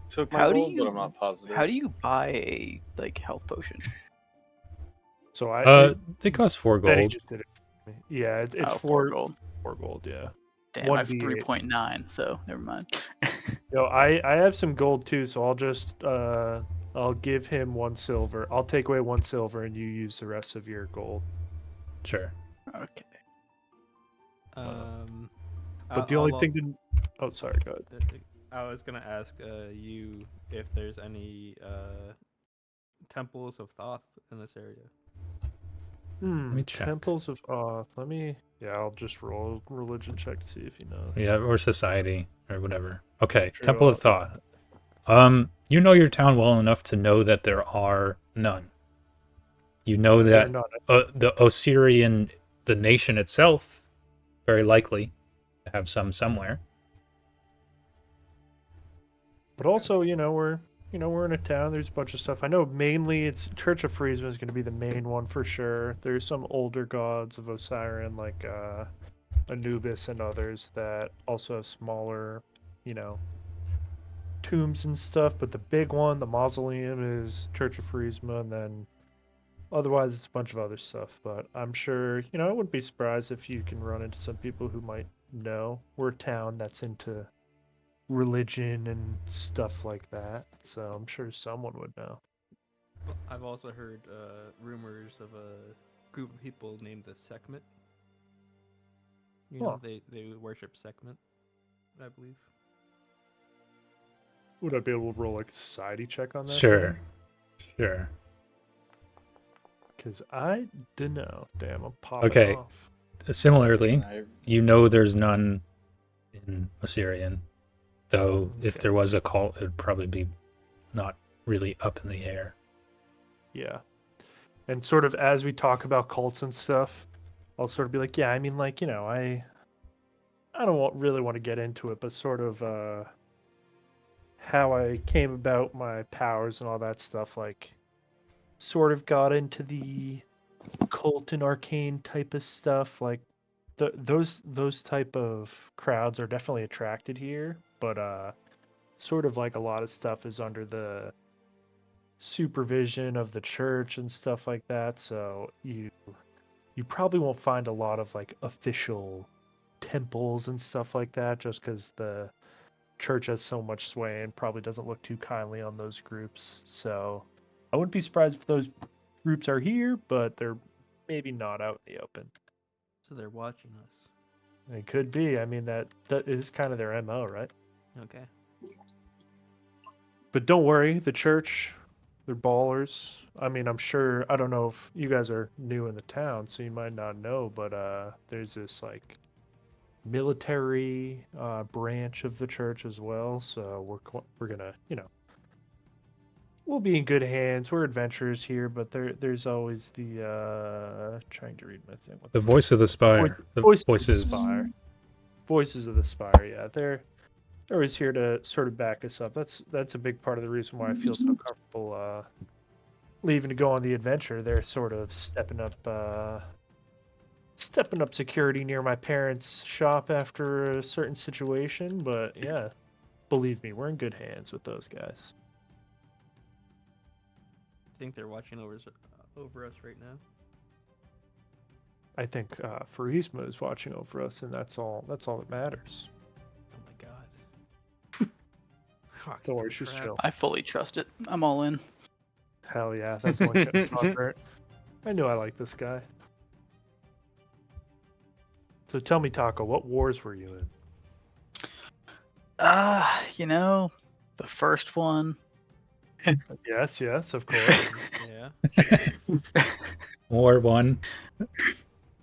Speaker 5: Took my
Speaker 2: How do
Speaker 5: gold, but
Speaker 2: you
Speaker 5: I'm not positive.
Speaker 2: how do you buy a health potion?
Speaker 3: So
Speaker 1: They cost 4
Speaker 3: Benny
Speaker 1: gold.
Speaker 3: just did it for me. Yeah, it's
Speaker 2: Oh,
Speaker 3: 4
Speaker 2: gold.
Speaker 3: 4 gold, yeah.
Speaker 2: Damn, I have
Speaker 3: 1d8.
Speaker 2: 3.9, so never mind.
Speaker 3: I have some gold too, so I'll just I'll give him 1 silver. I'll take away 1 silver and you use the rest of your gold.
Speaker 1: Sure.
Speaker 2: Okay.
Speaker 3: But the only thing to Oh, sorry, go ahead.
Speaker 7: I was gonna ask you if there's any temples of Thoth in this area.
Speaker 1: me check.
Speaker 3: Temples of I'll just roll a religion check to see if he knows.
Speaker 1: Yeah, or society or whatever. Okay,
Speaker 3: True,
Speaker 1: Temple of Thoth. You know your town well enough to know that there are none. You know
Speaker 3: There are
Speaker 1: that
Speaker 3: none.
Speaker 1: the Osirian, the nation itself, very likely to have some somewhere.
Speaker 3: But also, we're in a town. There's a bunch of stuff. I know mainly it's Church of Friesman is going to be the main one for sure. There's some older gods of Osirian like Anubis and others that also have smaller, tombs and stuff. But the big one, the mausoleum, is Church of Friesman. And then otherwise, it's a bunch of other stuff. But I'm sure, I wouldn't be surprised if you can run into some people who might know. We're a town that's into religion and stuff like that, so I'm sure someone would know.
Speaker 7: I've also heard rumors of a group of people named the Sekhmet. They worship Sekhmet, I believe.
Speaker 3: Would I be able to roll like a society check on that?
Speaker 1: Sure.
Speaker 3: Because I don't know. Damn, I'm popping
Speaker 1: Okay.
Speaker 3: off.
Speaker 1: Similarly, you know there's none in Osirian, though if there was a cult, it would probably be not really up in the air.
Speaker 3: Yeah. And sort of as we talk about cults and stuff, I'll sort of be like, yeah, I mean, like, I don't really want to get into it, but sort of how I came about my powers and all that stuff, like, sort of got into the occult and arcane type of stuff. Like, those type of crowds are definitely attracted here, but sort of like a lot of stuff is under the supervision of the church and stuff like that. So you probably won't find a lot of like official temples and stuff like that, just because the church has so much sway and probably doesn't look too kindly on those groups. So I wouldn't be surprised if those groups are here, but they're maybe not out in the open.
Speaker 7: So they're watching us.
Speaker 3: It could be. I mean, that is kind of their MO, right?
Speaker 7: Okay.
Speaker 3: But don't worry, the church, they're ballers. I mean, I'm sure, I don't know if you guys are new in the town, so you might not know, but there's this like military branch of the church as well. So we're gonna, we'll be in good hands. We're adventurers here, but there's always the trying to read my thing. What
Speaker 1: The voice of the spire. The voices.
Speaker 3: Of the spire. Voices of the spire. Yeah, they're always here to sort of back us up. That's a big part of the reason why I feel so comfortable leaving to go on the adventure. They're sort of stepping up security near my parents' shop after a certain situation. But yeah, believe me, we're in good hands with those guys.
Speaker 7: think they're watching over us right now.
Speaker 3: I think Farisma is watching over us, and that's all that matters.
Speaker 7: Oh my god. Fuck,
Speaker 3: Don't worry,
Speaker 7: I'm
Speaker 3: she's
Speaker 7: trapped.
Speaker 3: chill.
Speaker 2: I fully trust it. I'm all in.
Speaker 3: Hell yeah, that's only gonna talk. I knew I liked this guy. So tell me, Taco, what wars were you in?
Speaker 2: The first one.
Speaker 3: Yes, of course.
Speaker 7: Yeah.
Speaker 1: War 1.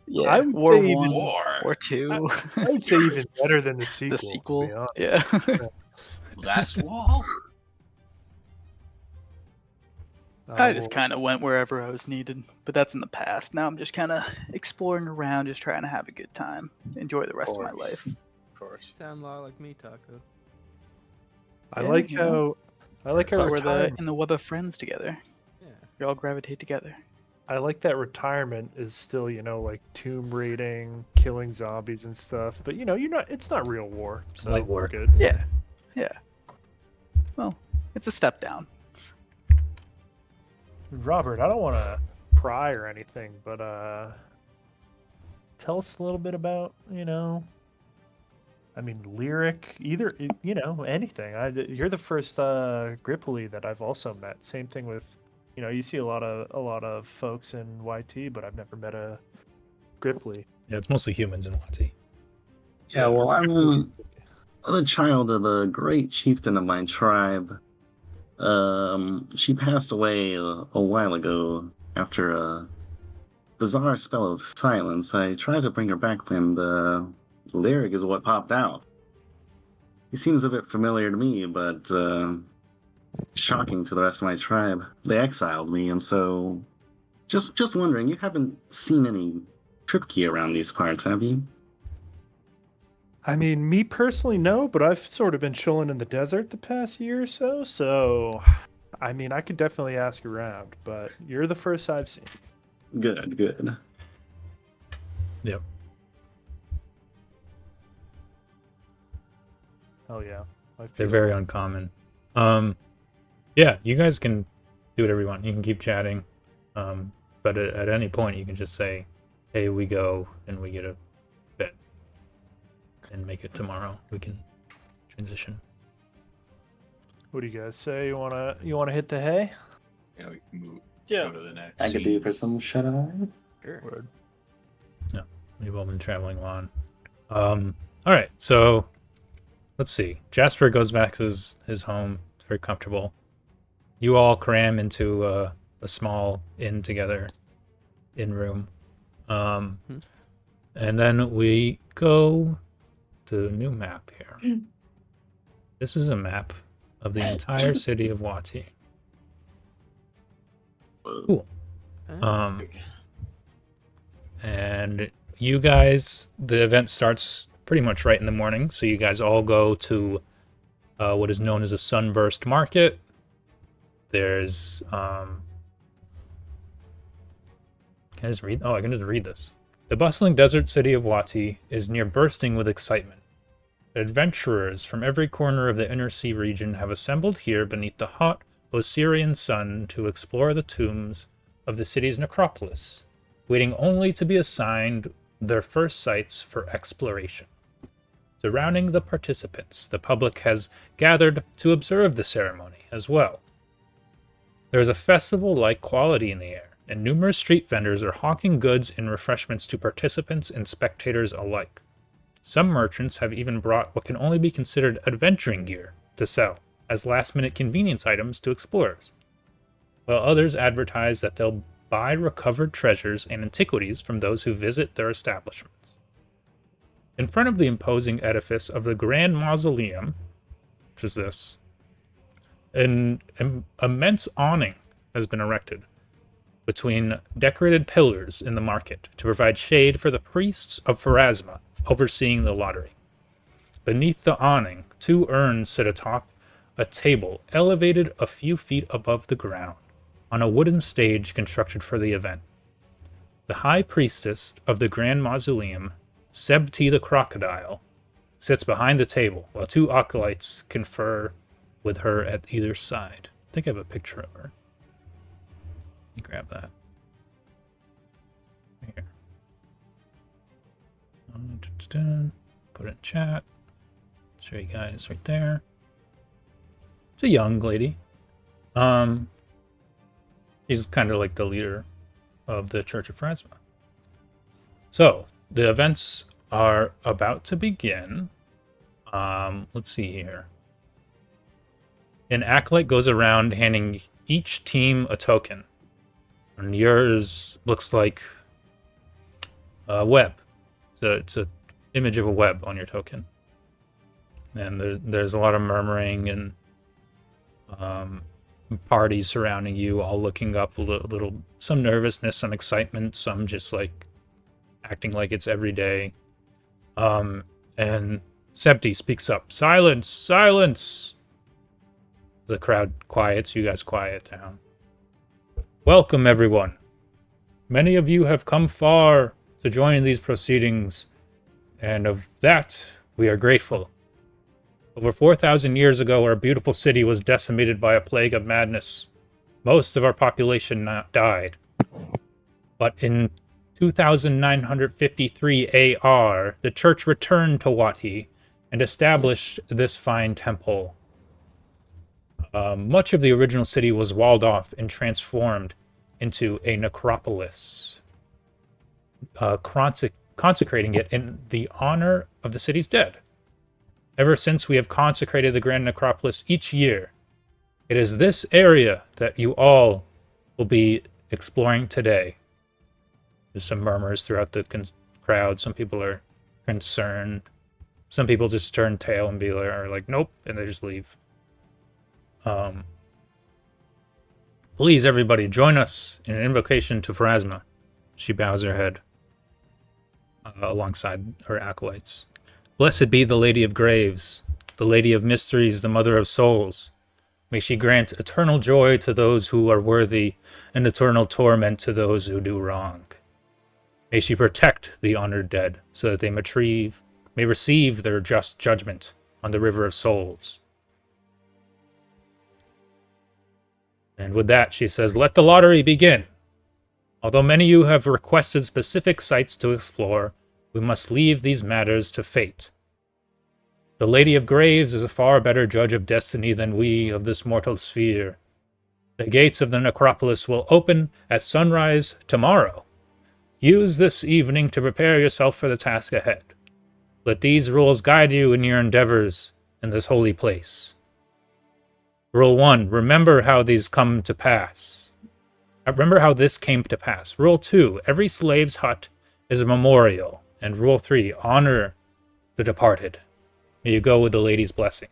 Speaker 2: Yeah,
Speaker 3: I would
Speaker 2: War
Speaker 3: say even-
Speaker 2: 1,
Speaker 6: War.
Speaker 2: War 2.
Speaker 3: I would say even better than the sequel.
Speaker 2: The sequel.
Speaker 3: To be honest.
Speaker 2: Yeah.
Speaker 6: Last wall.
Speaker 2: I just
Speaker 3: Well,
Speaker 2: kind of went wherever I was needed, but that's in the past. Now I'm just kind of exploring around, just trying to have a good time, enjoy the rest of my
Speaker 5: course.
Speaker 2: life.
Speaker 5: Of course.
Speaker 7: Sound a lot like me, Taco.
Speaker 3: I
Speaker 2: Yeah,
Speaker 3: like
Speaker 2: you know.
Speaker 3: how we're
Speaker 2: In the web of friends together.
Speaker 7: Yeah.
Speaker 2: We all gravitate together.
Speaker 3: I like that retirement is still, like tomb raiding, killing zombies and stuff. But it's not real war. So
Speaker 1: Light
Speaker 3: we're
Speaker 1: war.
Speaker 3: good.
Speaker 2: Yeah. Well, it's a step down.
Speaker 3: Robert, I don't want to pry or anything, but tell us a little bit about, lyric, either, anything. You're the first Gripoli that I've also met. Same thing with, you see a lot of folks in YT, but I've never met a Gripoli.
Speaker 1: Yeah, it's mostly humans in Wati.
Speaker 4: Yeah, well, I'm the child of a great chieftain of my tribe. She passed away a while ago after a bizarre spell of silence. I tried to bring her back, and lyric is what popped out. He seems a bit familiar to me, but shocking to the rest of my tribe. They exiled me, and so just wondering, you haven't seen any Tripkee around these parts, have you?
Speaker 3: Me personally, no, but I've sort of been chilling in the desert the past year or so. So, I could definitely ask around, but you're the first I've seen.
Speaker 4: Good.
Speaker 1: Yep.
Speaker 3: Oh yeah,
Speaker 1: They're very uncommon. Yeah, you guys can do whatever you want. You can keep chatting. But at any point, you can just say, hey, we go, and we get a bed. And make it tomorrow. We can transition.
Speaker 3: What do you guys say? You wanna hit the hay?
Speaker 6: Yeah, we can move.
Speaker 5: Yeah.
Speaker 6: Go to the next.
Speaker 4: I could do for some shut-eye.
Speaker 7: Sure.
Speaker 3: Word.
Speaker 1: We've all been traveling along. Alright, so let's see. Jasper goes back to his home. It's very comfortable. You all cram into a small inn together. In room. And then we go to the new map here. This is a map of the entire city of Wati. Cool. And you guys, the event starts pretty much right in the morning, so you guys all go to what is known as a sunburst market. There's can I just read? Oh, I can just read this. The bustling desert city of Wati is near bursting with excitement. Adventurers from every corner of the inner sea region have assembled here beneath the hot Osirian sun to explore the tombs of the city's necropolis, waiting only to be assigned their first sites for exploration. Surrounding the participants, the public has gathered to observe the ceremony as well. There is a festival-like quality in the air, and numerous street vendors are hawking goods and refreshments to participants and spectators alike. Some merchants have even brought what can only be considered adventuring gear to sell as last-minute convenience items to explorers, while others advertise that they'll buy recovered treasures and antiquities from those who visit their establishments. In front of the imposing edifice of the Grand Mausoleum, which is this, an immense awning has been erected between decorated pillars in the market to provide shade for the priests of Pharasma overseeing the lottery. Beneath the awning, 2 urns sit atop a table elevated a few feet above the ground on a wooden stage constructed for the event. The high priestess of the Grand Mausoleum, Sebti the Crocodile, sits behind the table while 2 acolytes confer with her at either side. I think I have a picture of her. me grab that. Here. Put it in chat. Show you guys right there. It's a young lady. He's kind of like the leader of the Church of Pharasma. So, the events are about to begin. Let's see here. An acolyte goes around handing each team a token. And yours looks like a web. It's a image of a web on your token. And there's a lot of murmuring and parties surrounding you, all looking up a little, some nervousness, some excitement, some just like acting like it's every day. And Septi speaks up. Silence! Silence! The crowd quiets. You guys quiet down. Welcome, everyone. Many of you have come far to join in these proceedings, and of that we are grateful. Over 4,000 years ago, our beautiful city was decimated by a plague of madness. Most of our population died. But in 2953 AR, the church returned to Wati and established this fine temple. Much of the original city was walled off and transformed into a necropolis, consecrating it in the honor of the city's dead. Ever since we have consecrated the Grand Necropolis each year, it is this area that you all will be exploring today. There's some murmurs throughout the crowd. Some people are concerned. Some people just turn tail and are like, nope, and they just leave. Please, everybody, join us in an invocation to Pharasma. She bows her head alongside her acolytes. Blessed be the Lady of Graves, the Lady of Mysteries, the Mother of Souls. May she grant eternal joy to those who are worthy and eternal torment to those who do wrong. May she protect the honored dead so that they may receive their just judgment on the River of Souls. And with that, she says, let the lottery begin. Although many of you have requested specific sites to explore, we must leave these matters to fate. The Lady of Graves is a far better judge of destiny than we of this mortal sphere. The gates of the necropolis will open at sunrise tomorrow. Use this evening to prepare yourself for the task ahead. Let these rules guide you in your endeavors in this holy place. Rule 1, remember how these come to pass. Remember how this came to pass. Rule 2, every slave's hut is a memorial. And Rule 3, honor the departed. May you go with the lady's blessing.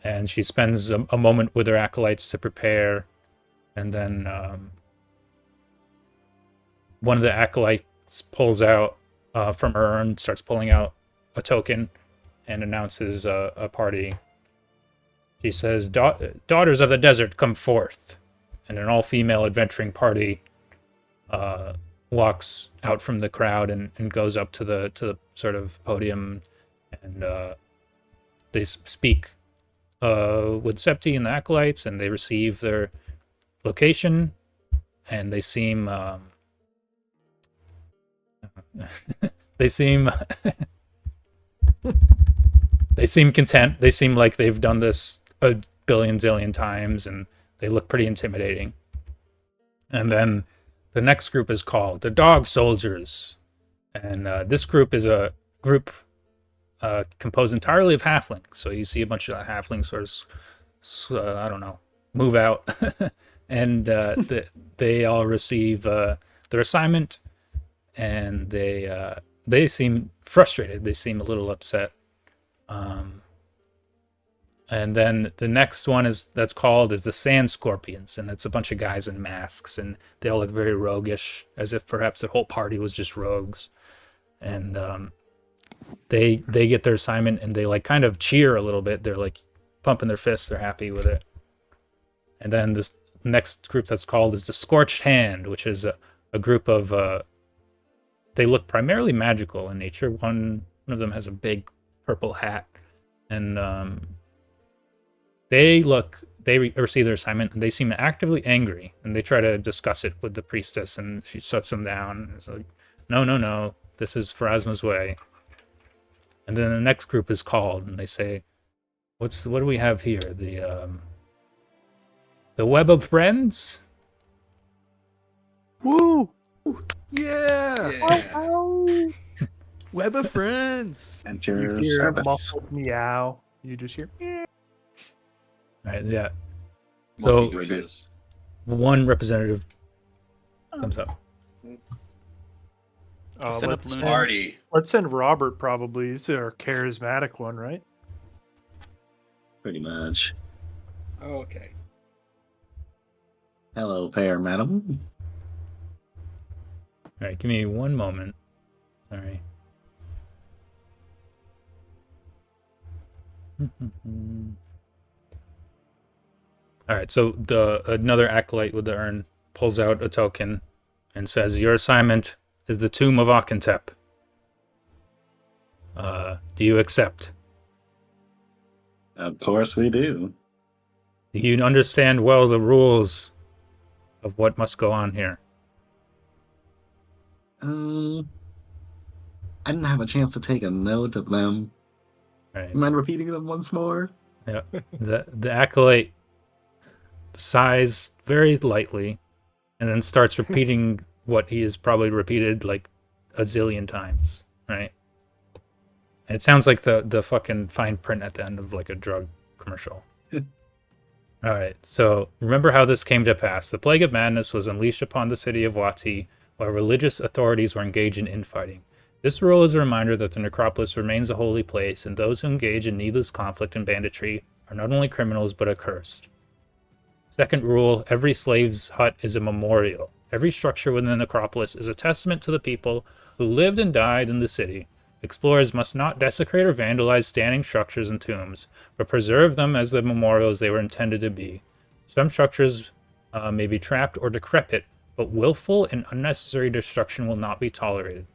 Speaker 1: And she spends a moment with her acolytes to prepare. And then one of the acolytes pulls out from her urn, starts pulling out a token, and announces a party. She says, Daughters of the Desert, come forth. And an all-female adventuring party walks out from the crowd and goes up to the sort of podium, and they speak with Septi and the acolytes, and they receive their location, and they seem they seem content. They seem like they've done this a billion zillion times, and they look pretty intimidating. And then the next group is called the Dog Soldiers. And this group is a group composed entirely of halflings. So you see a bunch of halflings sort of, I don't know, move out. And they all receive their assignment. And they seem frustrated. They seem a little upset. And then the next one that's called the Sand Scorpions, and it's a bunch of guys in masks, and they all look very roguish, as if perhaps the whole party was just rogues. And they get their assignment, and they like kind of cheer a little bit. They're like pumping their fists. They're happy with it. And then this next group that's called is the Scorched Hand, which is a group of they look primarily magical in nature. One of them has a big purple hat, and they they receive their assignment, and they seem actively angry, and they try to discuss it with the priestess, and she shuts them down. It's like, no, this is Pharasma's way. And then the next group is called, and they say, what do we have here? The web of friends?
Speaker 7: Woo! Yeah!
Speaker 5: Yeah.
Speaker 7: Web of friends!
Speaker 4: And
Speaker 3: You
Speaker 4: your
Speaker 3: hear a
Speaker 4: service.
Speaker 3: muffled meow. You just hear.
Speaker 1: Right, yeah. So
Speaker 6: Monkey noises.
Speaker 1: one representative comes up.
Speaker 2: Send up Luna.
Speaker 6: Artie.
Speaker 3: Let's send Robbert. Probably he's our charismatic one, right?
Speaker 4: Pretty much.
Speaker 6: Okay.
Speaker 4: Hello, fair madam.
Speaker 1: All right, give me one moment. Sorry. All right, so another acolyte with the urn pulls out a token and says, "Your assignment is the tomb of Akintep. Do you accept?
Speaker 4: Of course we do.
Speaker 1: Do you understand well the rules of what must go on here?"
Speaker 4: I didn't have a chance to take a note of them.
Speaker 1: Right.
Speaker 4: Mind repeating them once more?
Speaker 1: Yeah. The acolyte sighs very lightly and then starts repeating what he has probably repeated like a zillion times, right? And it sounds like the fucking fine print at the end of like a drug commercial. All right, so remember how this came to pass. The plague of madness was unleashed upon the city of Wati while religious authorities were engaged in infighting. This rule is a reminder that the necropolis remains a holy place, and those who engage in needless conflict and banditry are not only criminals but accursed. Second rule, every slave's hut is a memorial. Every structure within the necropolis is a testament to the people who lived and died in the city. Explorers must not desecrate or vandalize standing structures and tombs, but preserve them as the memorials they were intended to be. Some structures may be trapped or decrepit, but willful and unnecessary destruction will not be tolerated.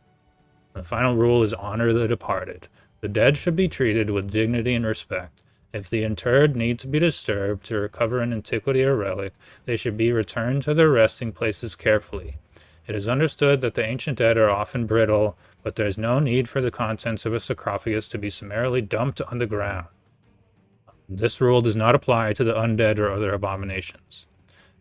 Speaker 1: The final rule is honor the departed. The dead should be treated with dignity and respect. If the interred need to be disturbed to recover an antiquity or relic, they should be returned to their resting places carefully. It is understood that the ancient dead are often brittle, but there is no need for the contents of a sarcophagus to be summarily dumped on the ground. This rule does not apply to the undead or other abominations.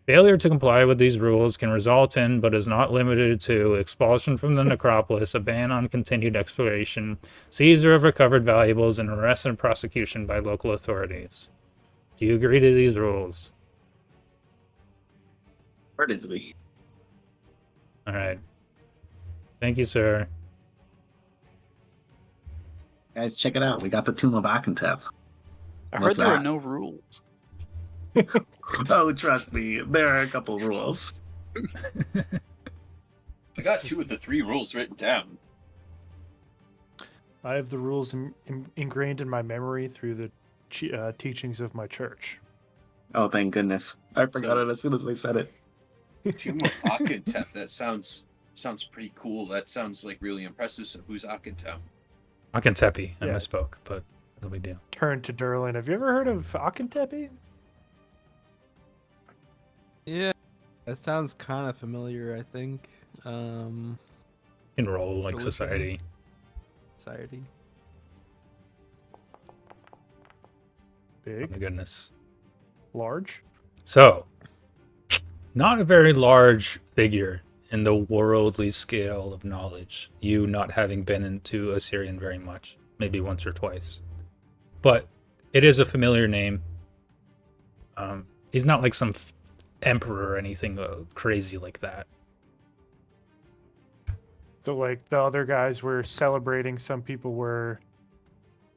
Speaker 1: Failure to comply with these rules can result in, but is not limited to, expulsion from the necropolis, a ban on continued exploration, seizure of recovered valuables, and arrest and prosecution by local authorities. Do you agree to these rules?
Speaker 4: Heartedly.
Speaker 1: All right. Thank you, sir.
Speaker 4: Guys, check it out. We got the Tomb of Akintep.
Speaker 2: I
Speaker 4: What's
Speaker 2: heard there are
Speaker 4: that?
Speaker 2: no rules.
Speaker 4: Oh, trust me, there are a couple rules.
Speaker 6: I got 2 of the 3 rules written down.
Speaker 3: I have the rules ingrained in my memory through the teachings of my church.
Speaker 4: Oh, thank goodness. I forgot it as soon as they said it.
Speaker 6: Tomb of Akintep. That sounds pretty cool. That sounds like really impressive. So who's Akintep?
Speaker 1: Akintepi. I
Speaker 3: Yeah.
Speaker 1: misspoke, but no big deal.
Speaker 3: Turn to Durlan. Have you ever heard of Akintepi?
Speaker 7: Yeah, that sounds kind of familiar, I think.
Speaker 1: In role like
Speaker 7: Religion.
Speaker 1: society.
Speaker 7: Society.
Speaker 1: Oh my
Speaker 3: Big?
Speaker 1: goodness.
Speaker 3: Large?
Speaker 1: So, not a very large figure in the worldly scale of knowledge, you not having been into Assyrian very much, maybe once or twice. But it is a familiar name. He's not like some emperor or anything crazy like that.
Speaker 3: So, like, the other guys were celebrating, some people were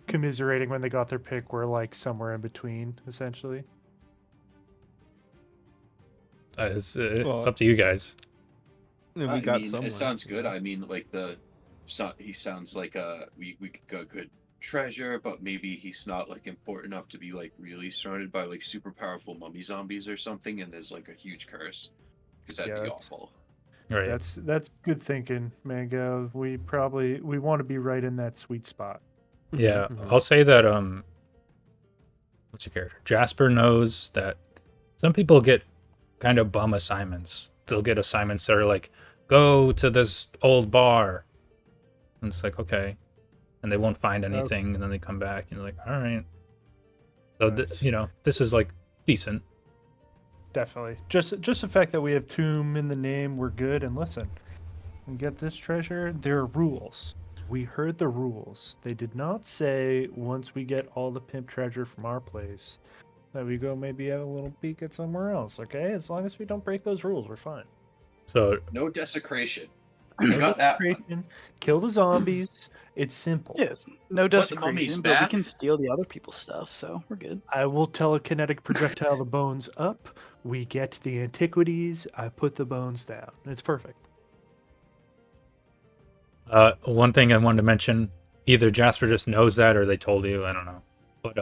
Speaker 3: commiserating when they got their pick, we're like somewhere in between, essentially.
Speaker 1: It's
Speaker 7: Well,
Speaker 1: up to you guys.
Speaker 7: We
Speaker 6: I
Speaker 7: got
Speaker 6: mean,
Speaker 7: someone.
Speaker 6: it sounds good. I mean, like he sounds like we could go good treasure, but maybe he's not like important enough to be like really surrounded by like super powerful mummy zombies or something, and there's like a huge curse, because that'd
Speaker 3: Yeah,
Speaker 6: be
Speaker 3: that's-
Speaker 6: awful.
Speaker 1: Right.
Speaker 3: That's good thinking, Mango. We want to be right in that sweet spot.
Speaker 1: Yeah,
Speaker 7: Mhm.
Speaker 1: I'll say that what's your character? Jasper knows that Some people get kind of bum assignments. They'll get assignments that are like, go to this old bar. And it's like, okay. And they won't find anything, and then they come back, and you're like, all right. So,
Speaker 3: Nice.
Speaker 1: this is like decent.
Speaker 3: Definitely. Just the fact that we have tomb in the name, we're good. And listen, we get this treasure. There are rules. We heard the rules. They did not say once we get all the pimp treasure from our place that we go maybe have a little peek at somewhere else. Okay, as long as we don't break those rules, we're fine.
Speaker 1: So
Speaker 6: No desecration. You got that one.
Speaker 3: Desecration, kill the zombies. It's simple.
Speaker 2: Yes, no
Speaker 6: Put the mummies
Speaker 2: desecration, but we
Speaker 6: back.
Speaker 2: can steal the other people's stuff, so we're good.
Speaker 3: I will telekinetic projectile the bones up. We get the antiquities. I put the bones down. It's perfect.
Speaker 1: one thing I wanted to mention, either Jasper just knows that or they told you, I don't know. But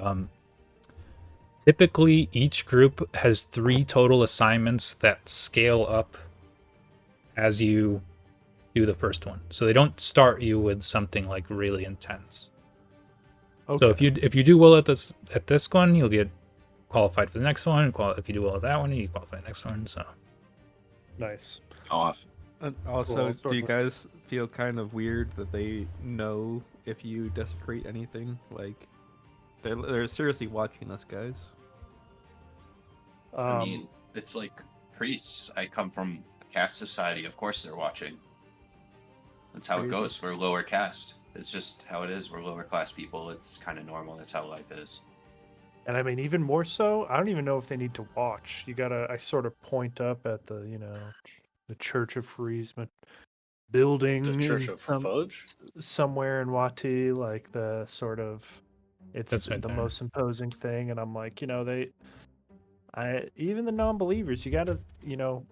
Speaker 1: typically each group has 3 total assignments that scale up as you do the first one. So they don't start you with something like really intense.
Speaker 3: Okay.
Speaker 1: So if you do well at this one, you'll get qualified for the next one. If you do well at that one, you qualify the next one. So
Speaker 3: Nice.
Speaker 4: Awesome.
Speaker 7: And also,
Speaker 3: Cool.
Speaker 7: do you guys feel kind of weird that they know if you desecrate anything? Like, they're seriously watching us, guys.
Speaker 6: I mean, it's like priests. I come from a caste society. Of course they're watching. That's how it
Speaker 7: Crazy.
Speaker 6: goes. We're lower caste. It's just how it is. We're lower class people. It's kind of normal. That's how life is.
Speaker 3: And I mean, even more so, I don't even know if they need to watch. I sort of point up at the, the Church of Friesman building.
Speaker 5: The Church
Speaker 3: in
Speaker 5: of Fudge?
Speaker 3: somewhere in Wati, like the sort of, it's
Speaker 1: That's right
Speaker 3: the
Speaker 1: there.
Speaker 3: most imposing thing. And I'm like, even the non-believers, you gotta,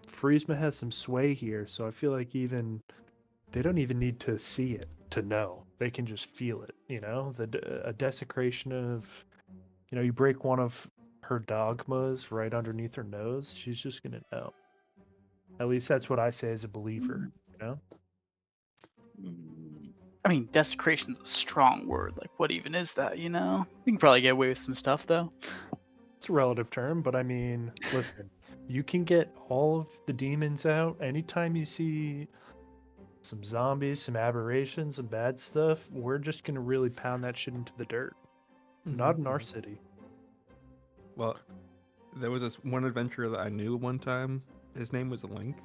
Speaker 3: Friesman has some sway here. So I feel like they don't even need to see it to know. They can just feel it, a desecration of, you break one of her dogmas right underneath her nose, she's just going to know. At least that's what I say as a believer,
Speaker 2: I mean, desecration's a strong word. Like, what even is that, We can probably get away with some stuff, though.
Speaker 3: It's a relative term, but I mean, listen, you can get all of the demons out anytime you see some zombies, some aberrations, some bad stuff. We're just going to really pound that shit into the dirt. Not in our city.
Speaker 7: Well, there was this one adventurer that I knew one time. His name was Link,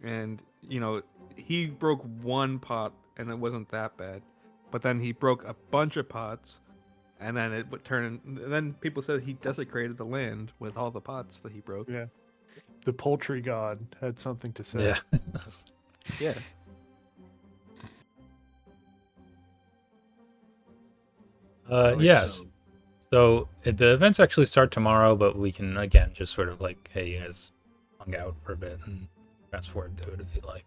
Speaker 7: and he broke one pot, and it wasn't that bad. But then he broke a bunch of pots, and then it would turn. Then people said he desecrated the land with all the pots that he broke.
Speaker 3: Yeah. The poultry god had something to say.
Speaker 1: yeah.
Speaker 7: Yeah.
Speaker 6: Alright,
Speaker 1: Yes. So the events actually start tomorrow, but we can again just sort of like, hey, you guys hung out for a bit and fast forward to it if you like.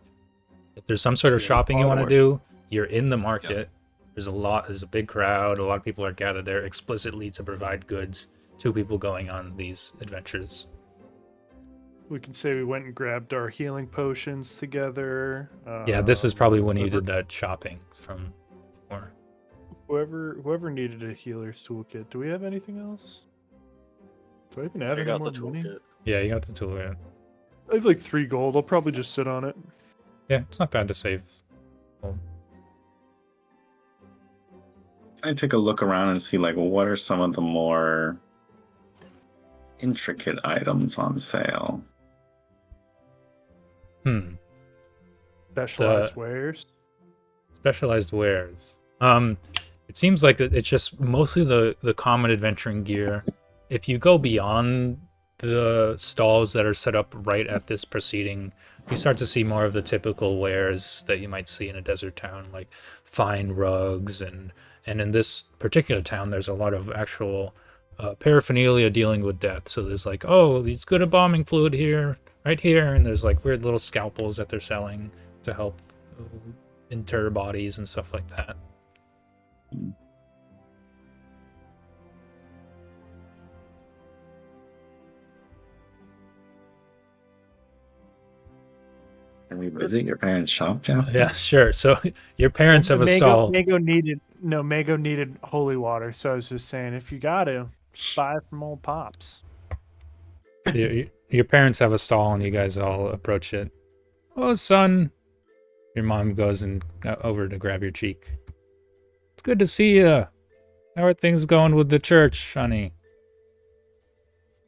Speaker 1: If there's some sort of shopping you want to do, you're in the market. There's a big crowd. A lot of people are gathered there explicitly to provide goods to people going on these adventures.
Speaker 3: We can say we went and grabbed our healing potions together.
Speaker 1: Yeah, this is probably when you
Speaker 3: whoever-
Speaker 1: did that shopping from before.
Speaker 3: Whoever needed a healer's toolkit. Do we have anything else? Do I even have
Speaker 5: I
Speaker 3: any
Speaker 5: got
Speaker 3: more
Speaker 5: the
Speaker 3: money?
Speaker 5: toolkit.
Speaker 1: Yeah, you got the tool. Yeah.
Speaker 3: I have like 3 gold. I'll probably just sit on it.
Speaker 1: Yeah, it's not bad to save. Well,
Speaker 4: I take a look around and see what are some of the more intricate items on sale.
Speaker 3: Specialized wares.
Speaker 1: Specialized wares. It seems like it's just mostly the common adventuring gear. If you go beyond the stalls that are set up right at this proceeding, you start to see more of the typical wares that you might see in a desert town, like fine rugs, and in this particular town, there's a lot of actual paraphernalia dealing with death. So there's like, oh, there's good embalming fluid here, right here, and there's like weird little scalpels that they're selling to help inter bodies and stuff like that.
Speaker 4: Can we visit your parents' shop, Jasper?
Speaker 1: Yeah, sure. So your parents have a stall.
Speaker 3: Mago needed holy water, so I was just saying, if you got to, buy it from old Pops.
Speaker 1: Your parents have a stall, and you guys all approach it. Oh, son. Your mom goes over to grab your cheek. It's good to see you. How are things going with the church, honey?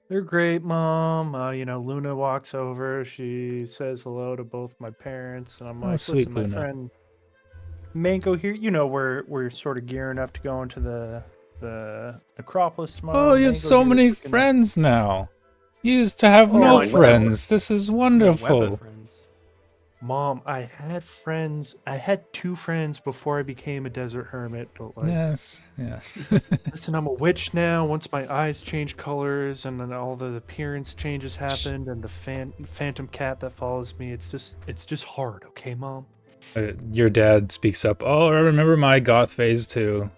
Speaker 3: They're great, Mom. Luna walks over. She says hello to both my parents, and I'm
Speaker 1: Oh,
Speaker 3: like,
Speaker 1: sweet
Speaker 3: "Listen, my
Speaker 1: Luna.
Speaker 3: friend Mango here. We're sort of gearing up to go into the necropolis tomorrow.
Speaker 1: Oh, you have
Speaker 3: Mango
Speaker 1: so
Speaker 3: here is
Speaker 1: many
Speaker 3: looking at-
Speaker 1: friends now. You used to have
Speaker 3: Oh,
Speaker 1: no
Speaker 3: my God.
Speaker 1: friends. This is
Speaker 7: Web
Speaker 1: wonderful.
Speaker 7: of friends.
Speaker 3: Mom, I had friends. I had 2 friends before I became a desert hermit. But like,
Speaker 1: Yes.
Speaker 3: listen, I'm a witch now. Once my eyes change colors, and then all the appearance changes happened, and the phantom cat that follows me, it's just hard. Okay, Mom.
Speaker 1: Your dad speaks up. Oh, I remember my goth phase too.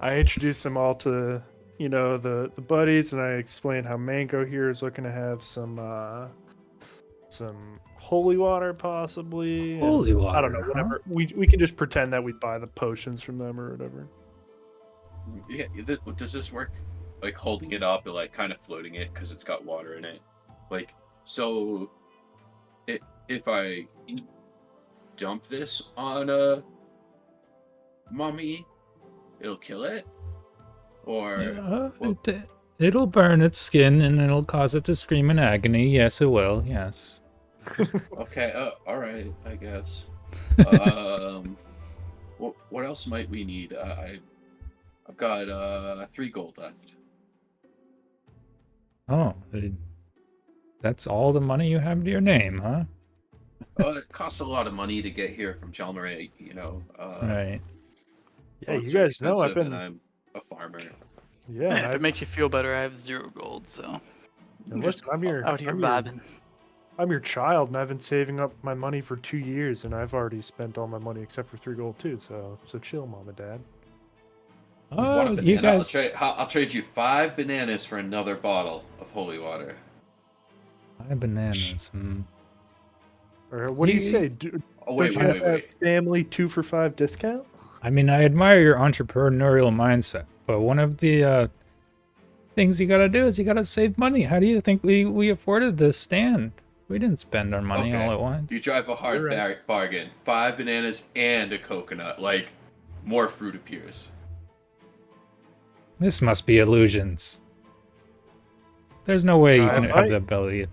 Speaker 3: I introduced them all to the buddies, and I explained how Mango here is looking to have some holy water possibly.
Speaker 1: Holy
Speaker 3: and
Speaker 1: water,
Speaker 3: I don't know,
Speaker 1: huh?
Speaker 3: whatever. We can just pretend that we buy the potions from them or whatever.
Speaker 6: Yeah, does this work? Like holding it up and like kind of floating it because it's got water in it. Like, so if I dump this on a mummy, it'll kill it? Or
Speaker 1: Yeah,
Speaker 6: well,
Speaker 1: it'll burn its skin and it'll cause it to scream in agony. Yes, it will. Yes.
Speaker 6: okay, all right, I guess. What else might we need? I've got 3 gold left.
Speaker 1: Oh, that's all the money you have to your name, huh?
Speaker 6: It costs a lot of money to get here from Chalmeray,
Speaker 1: Right.
Speaker 3: Yeah,
Speaker 6: roads
Speaker 3: you
Speaker 6: are
Speaker 3: guys know I've
Speaker 6: expensive,
Speaker 3: been.
Speaker 6: and I'm a farmer.
Speaker 3: Yeah,
Speaker 2: If it makes you feel better, I have 0 gold, so I'm just
Speaker 3: listen, I'm your
Speaker 2: out here
Speaker 3: I'm your,
Speaker 2: vibing.
Speaker 3: I'm your child, and I've been saving up my money for 2 years, and I've already spent all my money except for 3 gold too. So chill, Mom and Dad.
Speaker 6: Want a
Speaker 1: Oh,
Speaker 6: banana?
Speaker 1: you guys.
Speaker 6: I'll trade you 5 bananas for another bottle of holy water.
Speaker 1: 5 bananas.
Speaker 3: Or what do you say?
Speaker 6: Oh wait,
Speaker 3: Don't you have
Speaker 6: wait.
Speaker 3: that family 2 for 5 discount?
Speaker 1: I mean, I admire your entrepreneurial mindset, but one of the things you gotta do is you gotta save money. How do you think we afforded this stand? We didn't spend our money all at once.
Speaker 6: You drive a hard
Speaker 3: You're right.
Speaker 6: bargain. 5 bananas and a coconut. Like, more fruit appears.
Speaker 1: This must be illusions. There's no way you
Speaker 3: Try
Speaker 1: can
Speaker 3: a
Speaker 1: have
Speaker 3: bite.
Speaker 1: the ability.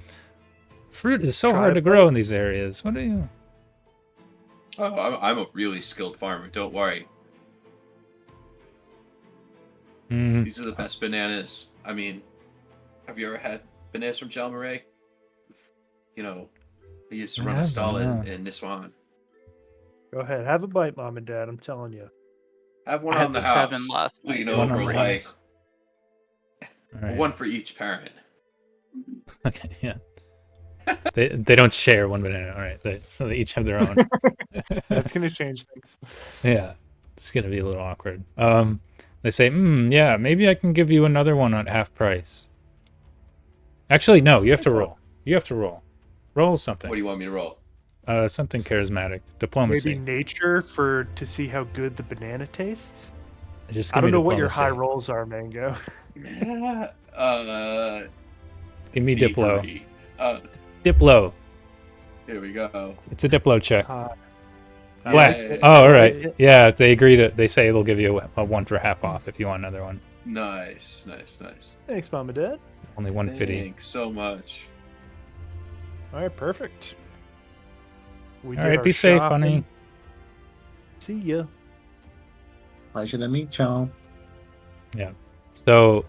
Speaker 1: Fruit is so
Speaker 3: Try
Speaker 1: hard
Speaker 3: a
Speaker 1: to grow in these areas. What are you?
Speaker 6: Oh, I'm a really skilled farmer. Don't worry.
Speaker 1: Mm,
Speaker 6: These are the best bananas. I mean, have you ever had bananas from Jalmaray? They used to
Speaker 1: I
Speaker 6: run a
Speaker 1: haven't,
Speaker 6: stall
Speaker 1: no.
Speaker 6: in Niswan.
Speaker 3: Go ahead, have a bite, Mom and Dad. I'm telling you.
Speaker 6: Have one
Speaker 2: I had
Speaker 6: on the
Speaker 2: 7
Speaker 6: house.
Speaker 2: last night.
Speaker 6: Lean
Speaker 1: One
Speaker 6: over
Speaker 1: on the
Speaker 6: like
Speaker 1: house. All right.
Speaker 6: one for each parent.
Speaker 1: Okay, yeah. They don't share one banana. All right, so they each have their own.
Speaker 3: That's gonna change things.
Speaker 1: Yeah, it's gonna be a little awkward. They say, yeah, maybe I can give you another one at half price. Actually, no, you have to roll. You have to roll. Roll something.
Speaker 6: What do you want me to roll?
Speaker 1: Something charismatic. Diplomacy.
Speaker 3: Maybe nature to see how good the banana tastes.
Speaker 1: Just
Speaker 3: I
Speaker 1: give
Speaker 3: don't
Speaker 1: me
Speaker 3: know what your high
Speaker 1: diplomacy.
Speaker 3: rolls are, Mango.
Speaker 1: Give me Diplo.
Speaker 6: thievery.
Speaker 1: Diplo.
Speaker 6: Here we go.
Speaker 1: It's a Diplo check.
Speaker 6: Black.
Speaker 1: Oh, all right. Yeah, they agree to. They say they'll give you a 1 for half off if you want another one.
Speaker 6: Nice.
Speaker 3: Thanks, Mom and Dad.
Speaker 1: Only 150.
Speaker 6: Thanks so much.
Speaker 3: All right, perfect. We
Speaker 1: All
Speaker 3: did
Speaker 1: right,
Speaker 3: our
Speaker 1: be safe,
Speaker 3: shopping.
Speaker 1: honey.
Speaker 3: See ya.
Speaker 4: Pleasure to meet y'all.
Speaker 1: Yeah. So,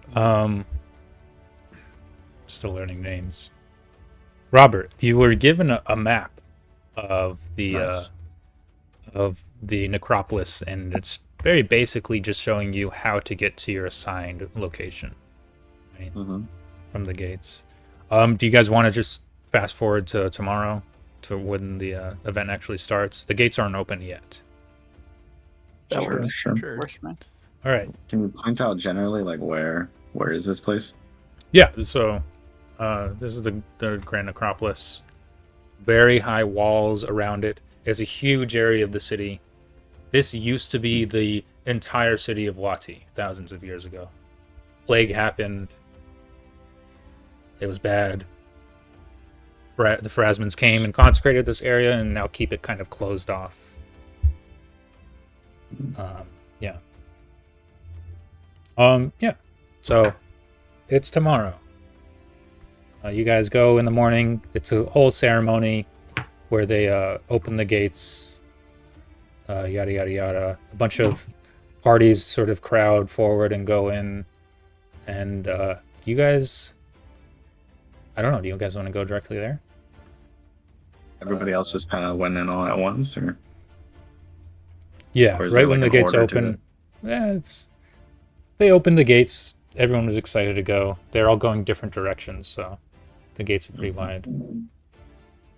Speaker 1: still learning names. Robbert, you were given a map of the
Speaker 4: Nice.
Speaker 1: necropolis, and it's very basically just showing you how to get to your assigned location, right,
Speaker 4: Mm-hmm.
Speaker 1: from the gates. Do you guys want to just fast forward to tomorrow, to when the event actually starts? The gates aren't open yet.
Speaker 2: That
Speaker 4: Sure,
Speaker 2: works.
Speaker 4: sure.
Speaker 7: Sure.
Speaker 2: Works for me.
Speaker 1: All right.
Speaker 4: Can you point out generally like where is this place?
Speaker 1: Yeah, so this is the Grand Necropolis. Very high walls around it. It's a huge area of the city. This used to be the entire city of Wati thousands of years ago. Plague happened. it was bad. The Pharasmans came and consecrated this area and now keep it kind of closed off. Yeah. Yeah. So it's tomorrow. You guys go in the morning. It's a whole ceremony where they open the gates. Yada yada yada. A bunch of parties sort of crowd forward and go in. And you guys, I don't know. Do you guys want to go directly there?
Speaker 4: Everybody else just kind of went in all at once, or
Speaker 1: Yeah,
Speaker 4: Or is
Speaker 1: right
Speaker 4: there,
Speaker 1: when
Speaker 4: like,
Speaker 1: the
Speaker 4: an
Speaker 1: gates
Speaker 4: order to
Speaker 1: open. Yeah, they opened the gates. Everyone was excited to go. They're all going different directions, so the gates are pretty wide.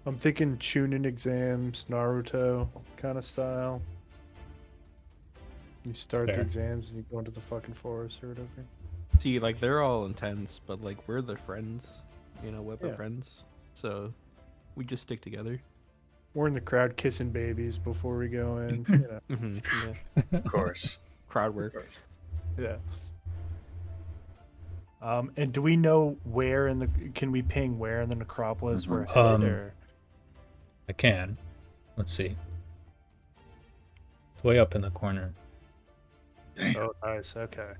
Speaker 3: I'm thinking Chunin exams, Naruto kind of style. You start the
Speaker 1: fair.
Speaker 3: exams and you go into the fucking forest or whatever.
Speaker 7: See, like they're all intense, but like we're their friends. You know, we're their
Speaker 3: Yeah.
Speaker 7: friends. So we just stick together.
Speaker 3: We're in the crowd kissing babies before we go in. You know.
Speaker 7: Yeah.
Speaker 6: Of course.
Speaker 7: Crowd work.
Speaker 3: Yeah. And do we know where in the? Can we ping where in the necropolis we're headed? Or
Speaker 1: I can. Let's see. It's way up in the corner.
Speaker 3: oh, nice. Okay.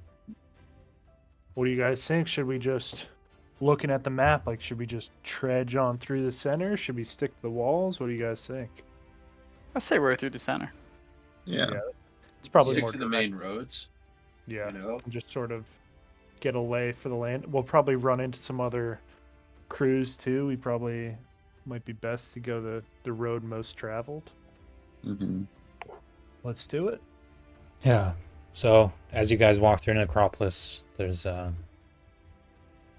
Speaker 3: What do you guys think? Should we just looking at the map? Like, should we just trudge on through the center? Should we stick to the walls? What do you guys think?
Speaker 2: I say right through the center.
Speaker 4: yeah.
Speaker 3: It's probably
Speaker 6: Stick
Speaker 3: more
Speaker 6: to the
Speaker 3: direct.
Speaker 6: main roads.
Speaker 3: Yeah.
Speaker 6: You know.
Speaker 3: And just sort of get a lay for the land. We'll probably run into some other crews too. We probably might be best to go the road most traveled.
Speaker 4: Mm-hmm.
Speaker 3: Let's do it.
Speaker 1: Yeah. So as you guys walk through Necropolis, there's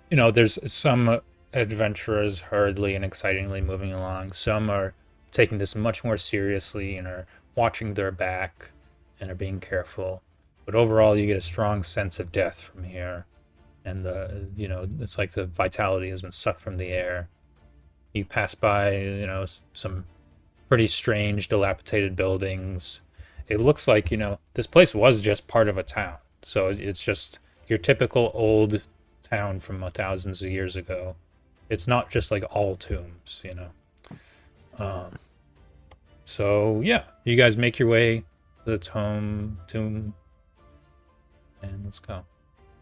Speaker 1: there's some adventurers hurriedly and excitingly moving along. Some are taking this much more seriously and are watching their back and are being careful. But overall, you get a strong sense of death from here, and it's like the vitality has been sucked from the air. You pass by, some pretty strange, dilapidated buildings. It looks like, this place was just part of a town. So it's just your typical old town from thousands of years ago. It's not just like all tombs, So yeah, you guys make your way to the tomb, and let's go.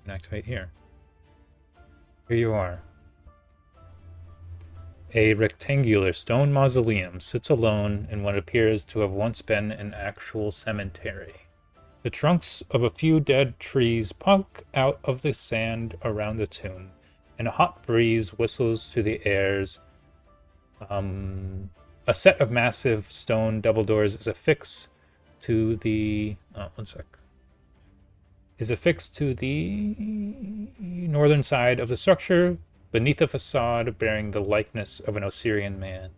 Speaker 1: And activate here. Here you are. A rectangular stone mausoleum sits alone in what appears to have once been an actual cemetery. The trunks of a few dead trees poke out of the sand around the tomb, and a hot breeze whistles through the airs. A set of massive stone double doors is affixed to the northern side of the structure, beneath a facade bearing the likeness of an Osirian man.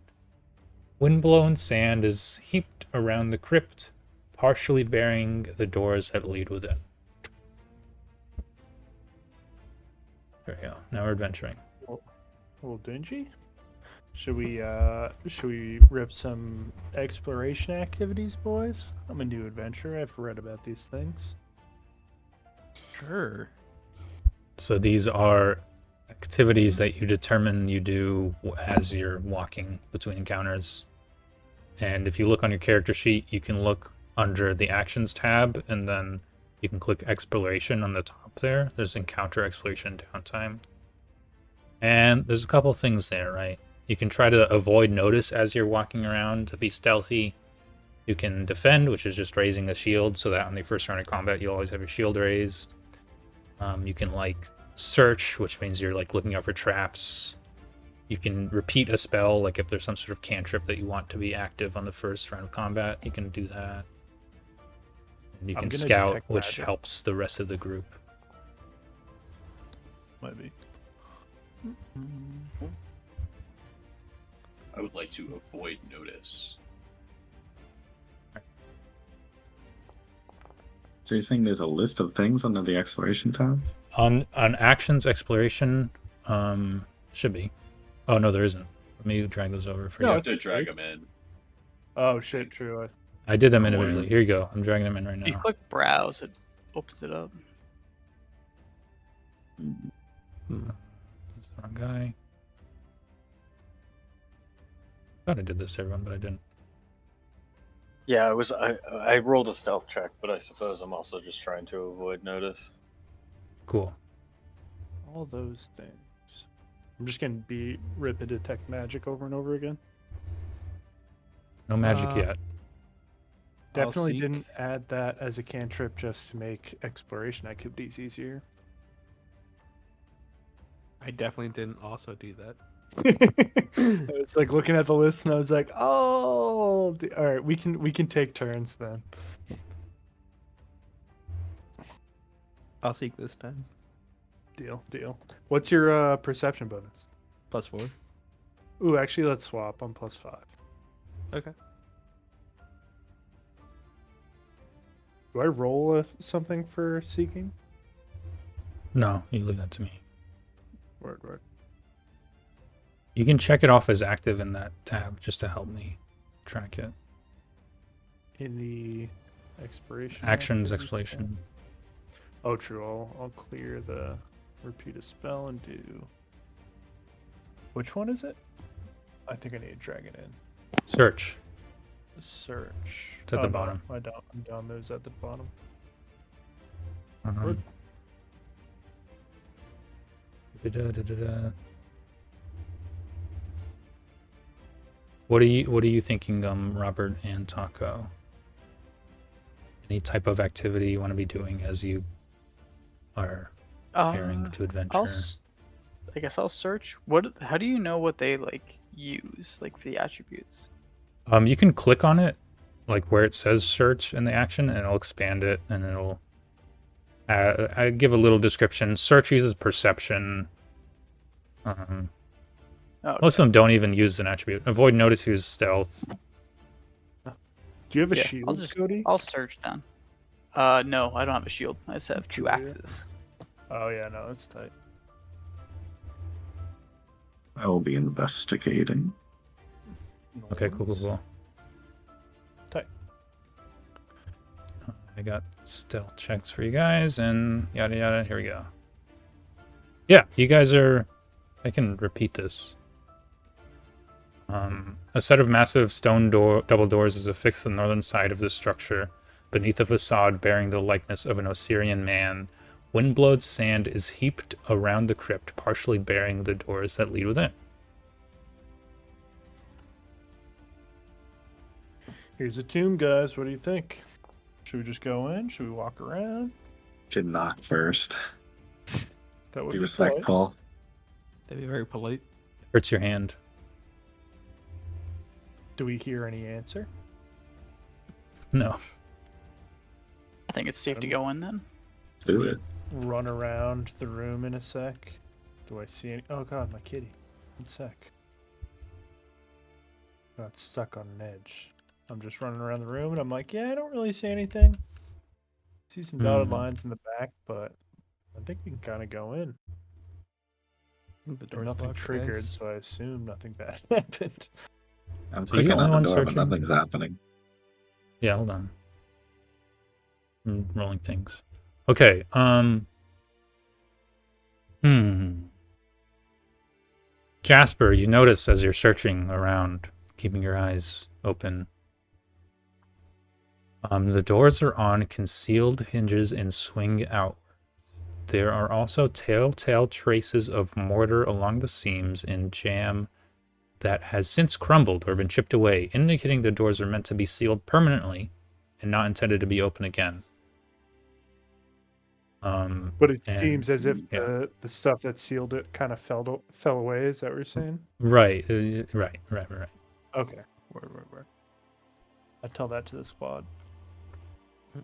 Speaker 1: Windblown sand is heaped around the crypt, partially bearing the doors that lead within. There we go. Now we're adventuring.
Speaker 3: A little dingy. Should we rip some exploration activities, boys? I'm a new adventurer. I've read about these things.
Speaker 7: Sure.
Speaker 1: So these are activities that you determine you do as you're walking between encounters. And if you look on your character sheet, you can look under the actions tab, and then you can click exploration on the top there. There's encounter, exploration, downtime. And there's a couple things there, right? You can try to avoid notice as you're walking around to be stealthy. You can defend, which is just raising a shield so that on the first round of combat, you'll always have your shield raised. You can search, which means you're looking out for traps. You can repeat a spell, like if there's some sort of cantrip that you want to be active on the first round of combat, you can do that. And you can scout,
Speaker 3: detect
Speaker 1: which
Speaker 3: magic.
Speaker 1: helps the rest of the group.
Speaker 3: Maybe.
Speaker 6: I would like to avoid notice.
Speaker 4: So you're saying there's a list of things under the exploration tab?
Speaker 1: On actions, exploration, should be. Oh no, there isn't. Let me drag those over for
Speaker 6: You
Speaker 1: you.
Speaker 6: have to drag them in.
Speaker 3: Oh shit! True.
Speaker 1: I did them individually. Here you go. I'm dragging them in right
Speaker 2: If you
Speaker 1: now.
Speaker 2: click browse, it opens it up.
Speaker 4: Mhm.
Speaker 1: Wrong guy. Thought I did this to everyone, but I didn't.
Speaker 5: Yeah, I rolled a stealth check, but I suppose I'm also just trying to avoid notice.
Speaker 1: Cool.
Speaker 3: All those things. I'm just gonna be rip and detect magic over and over again.
Speaker 1: No magic yet.
Speaker 7: I'll
Speaker 3: Definitely
Speaker 7: seek.
Speaker 3: didn't add that as a cantrip just to make exploration activities easier.
Speaker 7: I definitely didn't also do that.
Speaker 3: I was like looking at the list and I was like, oh, all right, we can take turns then.
Speaker 7: I'll seek this time.
Speaker 3: Deal. What's your perception bonus?
Speaker 7: +4.
Speaker 3: Ooh, actually, let's swap. I'm +5.
Speaker 7: Okay.
Speaker 3: Do I roll something for seeking?
Speaker 1: No, you leave that to me.
Speaker 3: Word.
Speaker 1: You can check it off as active in that tab just to help me track it.
Speaker 3: In the exploration.
Speaker 1: Actions,
Speaker 3: activity?
Speaker 1: exploration.
Speaker 3: Oh, true. I'll clear the repeat a spell and do. Which one is it? I think I need to drag it in.
Speaker 1: Search.
Speaker 3: Search.
Speaker 1: It's at the bottom.
Speaker 3: My down move's at the bottom.
Speaker 1: Da-da-da-da. What are you thinking, Robbert and Taco? Any type of activity you want to be doing as you are preparing to adventure?
Speaker 2: I guess I'll search. How do you know what they like use, like the attributes?
Speaker 1: You can click on it, like where it says search in the action, and it'll expand it, and it'll I give a little description. Search uses perception.
Speaker 2: Okay.
Speaker 1: Most of them don't even use an attribute. Avoid notice use stealth.
Speaker 3: Do you have a
Speaker 2: Yeah,
Speaker 3: shield, Cody?
Speaker 2: I'll search then. No, I don't have a shield. I just have 2 axes.
Speaker 3: Oh yeah, no, it's tight.
Speaker 4: I will be investigating.
Speaker 1: Okay, cool.
Speaker 3: Tight.
Speaker 1: I got stealth checks for you guys, and yada yada. Here we go. Yeah, you guys are. I can repeat this. A set of massive stone double doors is affixed to the northern side of this structure, beneath a facade bearing the likeness of an Osirian man. Windblowed sand is heaped around the crypt, partially bearing the doors that lead within.
Speaker 3: Here's a tomb, guys. What do you think? Should we just go in? Should we walk around?
Speaker 4: Should knock first.
Speaker 3: That would
Speaker 4: Be
Speaker 3: be polite.
Speaker 4: respectful.
Speaker 7: That'd be very polite.
Speaker 1: Hurts your hand.
Speaker 3: Do we hear any answer?
Speaker 1: No.
Speaker 2: I think it's safe to go in then.
Speaker 4: Do it.
Speaker 3: Run around the room in a sec. Do I see any? Oh god, my kitty. 1 sec. Got stuck on an edge. I'm just running around the room and I'm like, yeah, I don't really see anything. See some dotted lines in the back, but I think we can kind of go in.
Speaker 7: The door's
Speaker 3: Nothing
Speaker 7: locked,
Speaker 3: triggered,
Speaker 7: guys.
Speaker 3: so I assume nothing bad happened.
Speaker 4: I'm
Speaker 1: So you
Speaker 4: clicking
Speaker 1: only
Speaker 4: on the
Speaker 1: one
Speaker 4: door,
Speaker 1: searching?
Speaker 4: but nothing's happening.
Speaker 1: Yeah, hold on. I'm rolling things. Okay, Jasper, you notice as you're searching around, keeping your eyes open. The doors are on concealed hinges and swing outwards. There are also telltale traces of mortar along the seams and jam that has since crumbled or been chipped away, indicating the doors are meant to be sealed permanently and not intended to be open again.
Speaker 3: But it
Speaker 1: And-
Speaker 3: seems as if
Speaker 1: yeah.
Speaker 3: the stuff that sealed it kind of fell away. Is that what you're saying?
Speaker 1: Right.
Speaker 3: Okay. Word. I tell that to the squad.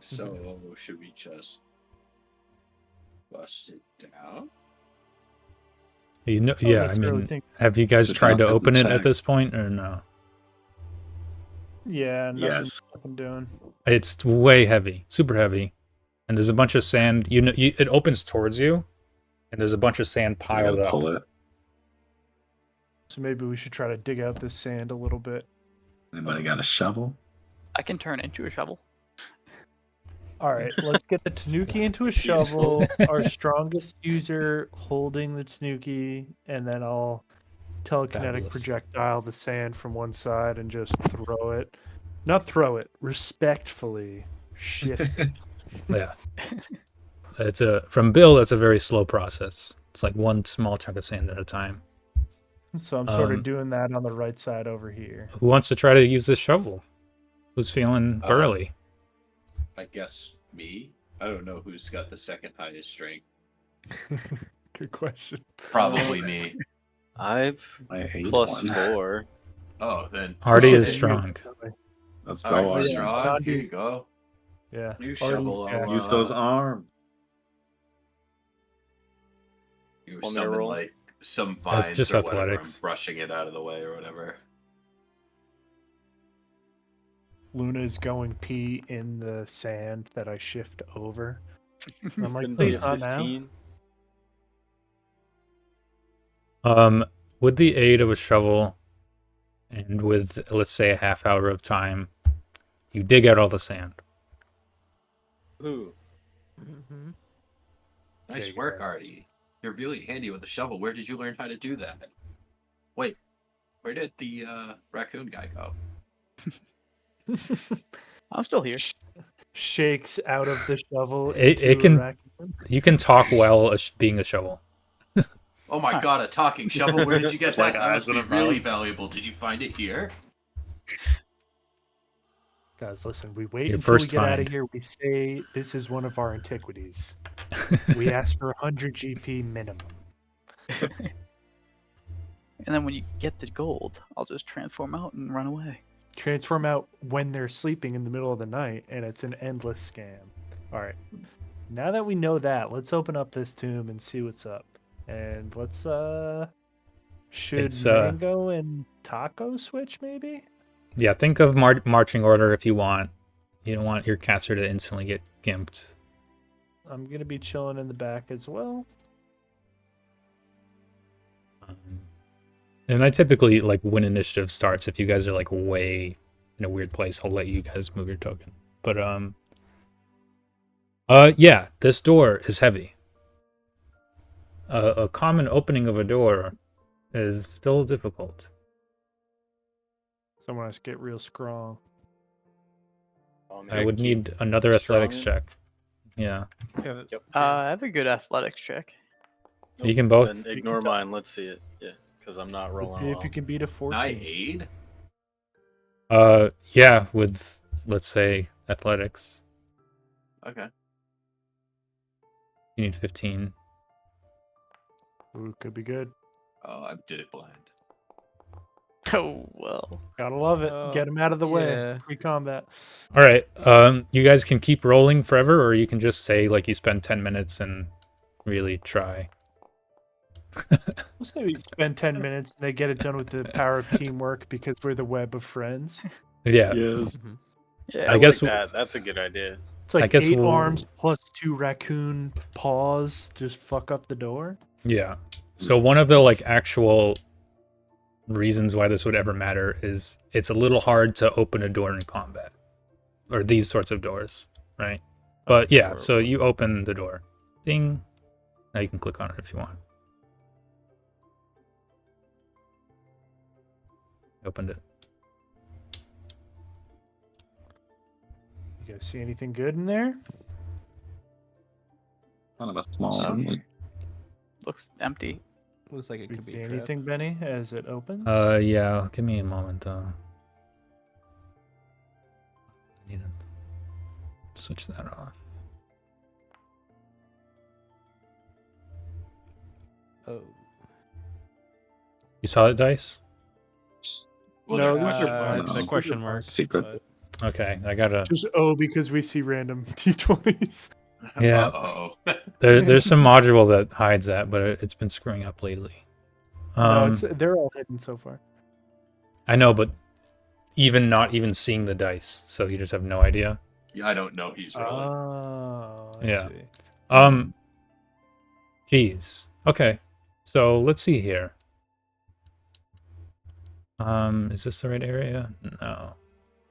Speaker 6: So should we just bust it down?
Speaker 1: You know,
Speaker 3: I don't
Speaker 1: yeah. I
Speaker 3: necessarily
Speaker 1: mean,
Speaker 3: think-
Speaker 1: have you guys
Speaker 4: Just
Speaker 1: tried to
Speaker 4: not at the
Speaker 1: open it at
Speaker 4: check.
Speaker 1: this point or no?
Speaker 3: Yeah, nothing
Speaker 4: Yes.
Speaker 3: I'm doing.
Speaker 1: It's way heavy, super heavy, and there's a bunch of sand. It opens towards you, and there's a bunch of sand
Speaker 4: So I gotta
Speaker 1: piled up.
Speaker 4: pull it.
Speaker 3: So maybe we should try to dig out this sand a little bit.
Speaker 4: Anybody got a shovel?
Speaker 2: I can turn into a shovel.
Speaker 3: All right, let's get the Tanuki into a shovel. Our strongest user holding the Tanuki, and then I'll telekinetic
Speaker 1: Fabulous.
Speaker 3: projectile the sand from one side and just throw it. Not throw it, respectfully shift it.
Speaker 1: Yeah. From Bill, that's a very slow process. It's like one small chunk of sand at a time.
Speaker 3: So I'm sort
Speaker 1: Um,
Speaker 3: of doing that on the right side over here.
Speaker 1: Who wants to try to use this shovel? Who's feeling burly?
Speaker 6: I guess me. I don't know who's got the second highest strength.
Speaker 3: Good question.
Speaker 6: Probably me.
Speaker 5: I've
Speaker 4: I ate
Speaker 5: plus
Speaker 4: one.
Speaker 5: 4.
Speaker 6: Oh, then.
Speaker 1: Artie
Speaker 6: oh,
Speaker 1: is
Speaker 6: then-
Speaker 1: strong.
Speaker 4: Let's
Speaker 6: All right,
Speaker 4: go,
Speaker 6: we're
Speaker 4: Artie.
Speaker 6: strong. Here you go.
Speaker 3: Yeah.
Speaker 6: New
Speaker 3: Artie's
Speaker 6: shovel.
Speaker 3: jacked.
Speaker 6: I'll,
Speaker 4: Use those arms.
Speaker 6: You
Speaker 5: Want me to
Speaker 6: summon
Speaker 5: roll?
Speaker 6: like some vines
Speaker 1: just
Speaker 6: or whatever.
Speaker 1: athletics.
Speaker 6: I'm brushing it out of the way or whatever.
Speaker 3: Luna's going pee in the sand that I shift over. I'm like,
Speaker 5: Couldn't be
Speaker 3: please,
Speaker 5: a
Speaker 3: not now.
Speaker 5: 15.
Speaker 1: With the aid of a shovel and with, let's say, a half hour of time, you dig out all the sand.
Speaker 5: Ooh.
Speaker 3: Mm-hmm.
Speaker 6: Nice
Speaker 3: Okay,
Speaker 6: work,
Speaker 3: guys.
Speaker 6: Artie. You're really handy with the shovel. Where did you learn how to do that? Wait, where did the raccoon guy go?
Speaker 2: I'm still here.
Speaker 3: Shakes out of the shovel
Speaker 1: It
Speaker 3: into
Speaker 1: can-
Speaker 3: a raccoon.
Speaker 1: You can talk while being a shovel.
Speaker 6: Oh my
Speaker 2: Huh.
Speaker 6: god, a talking shovel. Where did you get
Speaker 4: Like
Speaker 6: that? That
Speaker 4: eyes
Speaker 6: must be
Speaker 4: with a
Speaker 6: really
Speaker 4: mouth.
Speaker 6: valuable. Did you find it here?
Speaker 3: Guys, listen, we wait
Speaker 1: Your
Speaker 3: until we
Speaker 1: first
Speaker 3: get out
Speaker 1: find.
Speaker 3: of here. We say this is one of our antiquities. We ask for 100 GP minimum.
Speaker 2: And then when you get the gold, I'll just transform out and run away.
Speaker 3: Transform out when they're sleeping in the middle of the night, and it's an endless scam. All right. Now that we know that, let's open up this tomb and see what's up. And let's should
Speaker 1: It's,
Speaker 3: Mango and Taco switch maybe?
Speaker 1: Yeah, think of marching order if you want. You don't want your caster to instantly get gimped.
Speaker 3: I'm gonna be chilling in the back as well.
Speaker 1: And I typically, like, when initiative starts, if you guys are, like, way in a weird place, I'll let you guys move your token. But, yeah, this door is heavy. A common opening of a door is still difficult.
Speaker 3: Someone has to get real strong.
Speaker 1: I would need another athletics check. Yeah.
Speaker 7: Yeah,
Speaker 5: Yep.
Speaker 2: I have a good athletics check.
Speaker 1: You can both.
Speaker 5: Then ignore mine. Let's see it. Yeah, because I'm not
Speaker 3: Let's
Speaker 5: rolling
Speaker 3: see
Speaker 5: well.
Speaker 3: if you can beat a
Speaker 6: Can I
Speaker 3: 14.
Speaker 6: aid?
Speaker 1: Yeah, with, let's say, athletics.
Speaker 6: Okay.
Speaker 1: You need 15.
Speaker 3: Ooh, could be good.
Speaker 6: Oh, I did it blind.
Speaker 2: Oh, well.
Speaker 3: Gotta love it. Get him out of the way.
Speaker 7: yeah.
Speaker 3: Pre-combat.
Speaker 1: All right. You guys can keep rolling forever, or you can just say, like, you spend 10 minutes and really try.
Speaker 3: We'll say we spend 10 minutes and they get it done with the power of teamwork because we're the web of friends.
Speaker 1: Yeah.
Speaker 4: Yes.
Speaker 2: Yeah.
Speaker 1: I guess
Speaker 5: that. That's a good idea.
Speaker 3: It's like
Speaker 1: I guess
Speaker 3: 8
Speaker 1: we'll-
Speaker 3: arms plus 2 raccoon paws just fuck up the door.
Speaker 1: Yeah. So one of the, like, actual reasons why this would ever matter is it's a little hard to open a door in combat, or these sorts of doors, right? But yeah, so you open the door. Ding. Now you can click on it if you want. Opened it.
Speaker 3: You guys see anything good in there?
Speaker 4: Kind of a small room.
Speaker 2: Looks empty.
Speaker 7: Looks like it
Speaker 3: Do you
Speaker 7: could be
Speaker 3: see
Speaker 7: a trap.
Speaker 3: anything, Benny, as it opens?
Speaker 1: Yeah, give me a moment. I need to switch that off.
Speaker 7: Oh.
Speaker 1: You saw it, Dice?
Speaker 6: Well,
Speaker 3: No,
Speaker 6: they're
Speaker 3: these
Speaker 6: question
Speaker 3: are
Speaker 6: marks.
Speaker 7: The question mark.
Speaker 4: Secret.
Speaker 1: Okay, I gotta.
Speaker 3: Just because we see random T20s.
Speaker 1: Yeah.
Speaker 6: Uh-oh.
Speaker 1: There's some module that hides that, but it's been screwing up lately.
Speaker 3: No, they're all hidden so far.
Speaker 1: I know, but not even seeing the dice, so you just have no idea.
Speaker 6: Yeah, I don't know he's rolling.
Speaker 3: Oh, I
Speaker 1: Yeah.
Speaker 3: see.
Speaker 1: Geez. Okay. So let's see here. Is this the right area? No.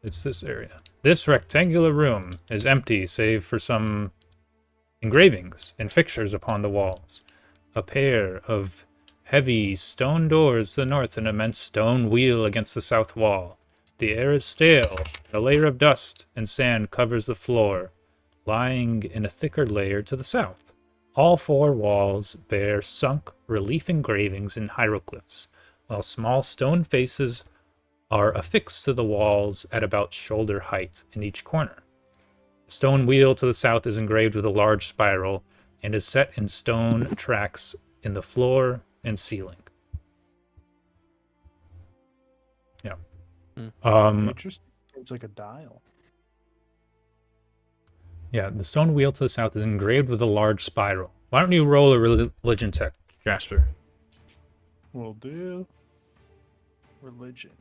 Speaker 1: It's this area. This rectangular room is empty save for some engravings and fixtures upon the walls. A pair of heavy stone doors to the north and an immense stone wheel against the south wall. The air is stale. A layer of dust and sand covers the floor, lying in a thicker layer to the south. All four walls bear sunk relief engravings and hieroglyphs, while small stone faces are affixed to the walls at about shoulder height in each corner. The stone wheel to the south is engraved with a large spiral and is set in stone tracks in the floor and ceiling. Yeah.
Speaker 3: Interesting. It's like a dial.
Speaker 1: Yeah, the stone wheel to the south is engraved with a large spiral. Why don't you roll a religion check, Jasper?
Speaker 3: Will do. Religion.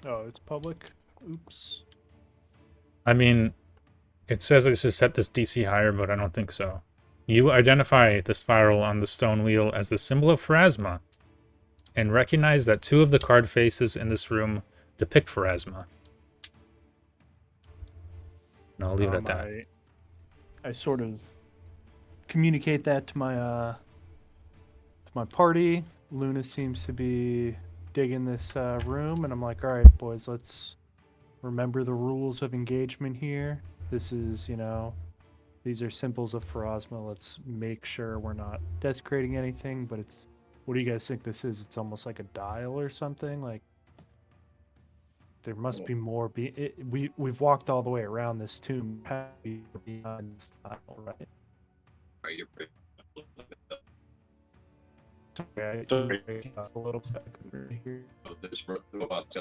Speaker 3: Oh, it's public. Oops.
Speaker 1: I mean, it says this is set this DC higher, but I don't think so. You identify the spiral on the stone wheel as the symbol of Pharasma, and recognize that 2 of the card faces in this room depict Pharasma. And I'll leave it at that.
Speaker 3: I sort of communicate that to my party. Luna seems to be digging this room, and I'm like, all right, boys, let's remember the rules of engagement here. This is, these are symbols of Pharasma. Let's make sure we're not desecrating anything, but it's, what do you guys think this is? It's almost like a dial or something? Like, there must be more. We've walked all the way around this tomb. Beyond this dial, right?
Speaker 6: Are you
Speaker 3: Okay, a little bit here.
Speaker 6: this robot?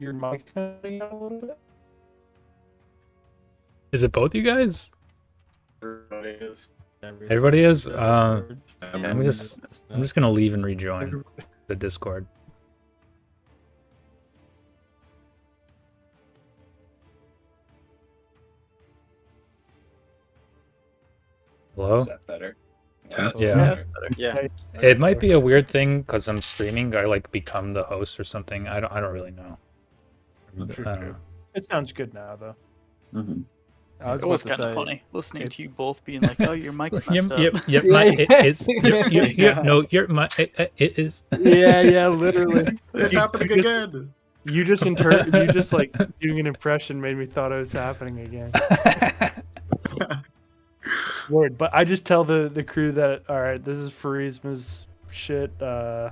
Speaker 3: Your mic's cutting out a little bit.
Speaker 1: Is it both you guys?
Speaker 5: Everybody is.
Speaker 1: Everybody is? I'm just gonna leave and rejoin the Discord. Hello?
Speaker 6: Is that better?
Speaker 4: Test.
Speaker 1: Yeah.
Speaker 5: Yeah.
Speaker 1: It might be a weird thing because I'm streaming. I like become the host or something. I don't really know. I don't know.
Speaker 3: It sounds good now, though.
Speaker 4: Mm-hmm.
Speaker 7: I was
Speaker 2: It was
Speaker 7: about to
Speaker 2: kind of
Speaker 7: say,
Speaker 2: funny listening to you both being like, "Oh, your mic's messed up."
Speaker 1: Yep, it is. No, it is.
Speaker 3: Yeah, literally.
Speaker 4: It's happening again.
Speaker 3: You just like doing an impression made me thought it was happening again. Word, but I just tell the crew that, all right, this is Pharasma's shit. I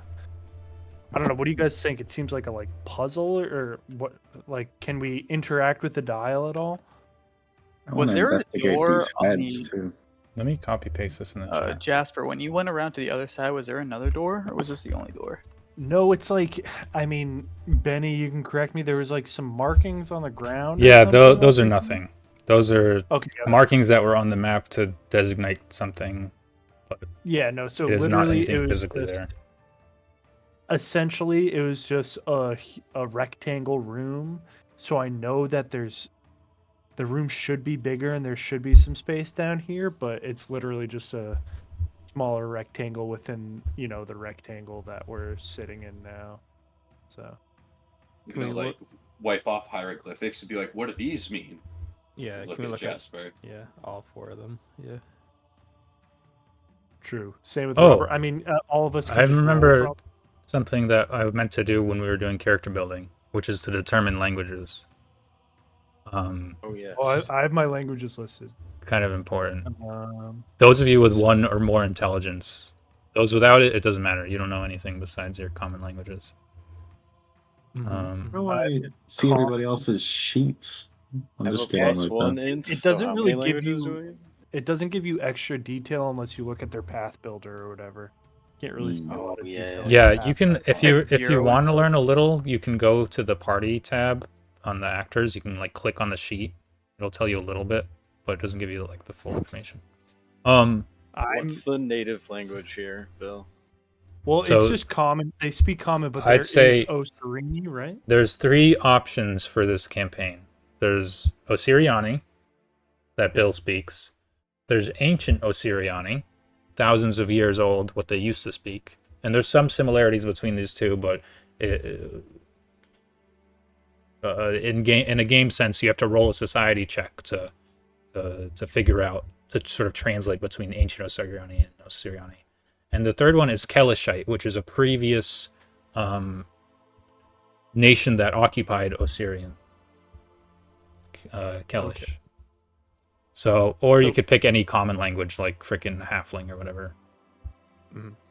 Speaker 3: don't know. What do you guys think? It seems like a puzzle or what? Like, can we interact with the dial at all?
Speaker 4: I
Speaker 2: Was
Speaker 4: wanna
Speaker 2: there a
Speaker 4: investigate
Speaker 2: door
Speaker 4: these
Speaker 2: on
Speaker 4: heads,
Speaker 2: the-
Speaker 4: too.
Speaker 1: Let me copy paste this in the chat.
Speaker 2: Jasper, when you went around to the other side, was there another door, or was this the only door?
Speaker 3: No, it's like, I mean, Benny, you can correct me. There was some markings on the ground.
Speaker 1: Yeah,
Speaker 3: or something
Speaker 1: those are
Speaker 3: like that?
Speaker 1: nothing. Those are
Speaker 3: Okay.
Speaker 1: markings that were on the map to designate something.
Speaker 3: Yeah, no. So
Speaker 1: It is not
Speaker 3: literally,
Speaker 1: anything
Speaker 3: it was
Speaker 1: physically
Speaker 3: just,
Speaker 1: there.
Speaker 3: essentially, it was just a rectangle room. So I know that the room should be bigger and there should be some space down here, but it's literally just a smaller rectangle within, the rectangle that we're sitting in now. So
Speaker 6: I'm
Speaker 7: Can we
Speaker 6: gonna wipe off hieroglyphics and be like, what do these mean?
Speaker 7: yeah,
Speaker 6: Look
Speaker 7: can we
Speaker 6: at
Speaker 7: look
Speaker 6: Jasper.
Speaker 7: yeah, all 4 of them. Yeah.
Speaker 3: true. Same with
Speaker 1: Oh.
Speaker 3: Robert. I mean, all of us. Can
Speaker 1: I
Speaker 3: just roll,
Speaker 1: remember
Speaker 3: probably.
Speaker 1: something that I meant to do when we were doing character building, which is to determine languages.
Speaker 5: Oh yes.
Speaker 3: Oh, I have my languages listed.
Speaker 1: Kind of important.
Speaker 3: Um,
Speaker 1: Those of you with 1 or more intelligence. Those without it, it doesn't matter. You don't know anything besides your common languages.
Speaker 7: Mhm.
Speaker 4: How do I see everybody else's sheets? I'm
Speaker 5: Have
Speaker 4: just
Speaker 5: a
Speaker 4: getting
Speaker 5: plus
Speaker 4: like
Speaker 5: 1
Speaker 4: that.
Speaker 5: int.
Speaker 3: It
Speaker 5: so
Speaker 3: doesn't
Speaker 5: how
Speaker 3: really
Speaker 5: many
Speaker 3: give
Speaker 5: languages
Speaker 3: you-
Speaker 5: do we get?
Speaker 3: It doesn't give you extra detail unless you look at their path builder or whatever. Can't really see a lot of
Speaker 5: yeah.
Speaker 3: detail. in
Speaker 1: Yeah,
Speaker 3: the
Speaker 1: you
Speaker 3: path
Speaker 1: can
Speaker 3: builder.
Speaker 1: if you
Speaker 2: Zero
Speaker 1: want to
Speaker 2: info.
Speaker 1: learn a little, you can go to the party tab on the actors. You can click on the sheet. It'll tell you a little bit, but it doesn't give you the full information.
Speaker 5: What's the native language here, Bill?
Speaker 3: Well,
Speaker 1: So-
Speaker 3: it's just common. They speak common, but
Speaker 1: I'd
Speaker 3: there
Speaker 1: say-
Speaker 3: is Oserini, right?
Speaker 1: There's 3 options for this campaign. There's Osiriani, that Bill speaks. There's ancient Osiriani, thousands of years old, what they used to speak. And there's some similarities between these two, but in a game sense, you have to roll a society check to figure out, to sort of translate between ancient Osiriani and Osiriani. And the third one is Kelishite, which is a previous nation that occupied Osirian. Kelish.
Speaker 3: Okay.
Speaker 1: So you could pick any common language like frickin' Halfling or whatever.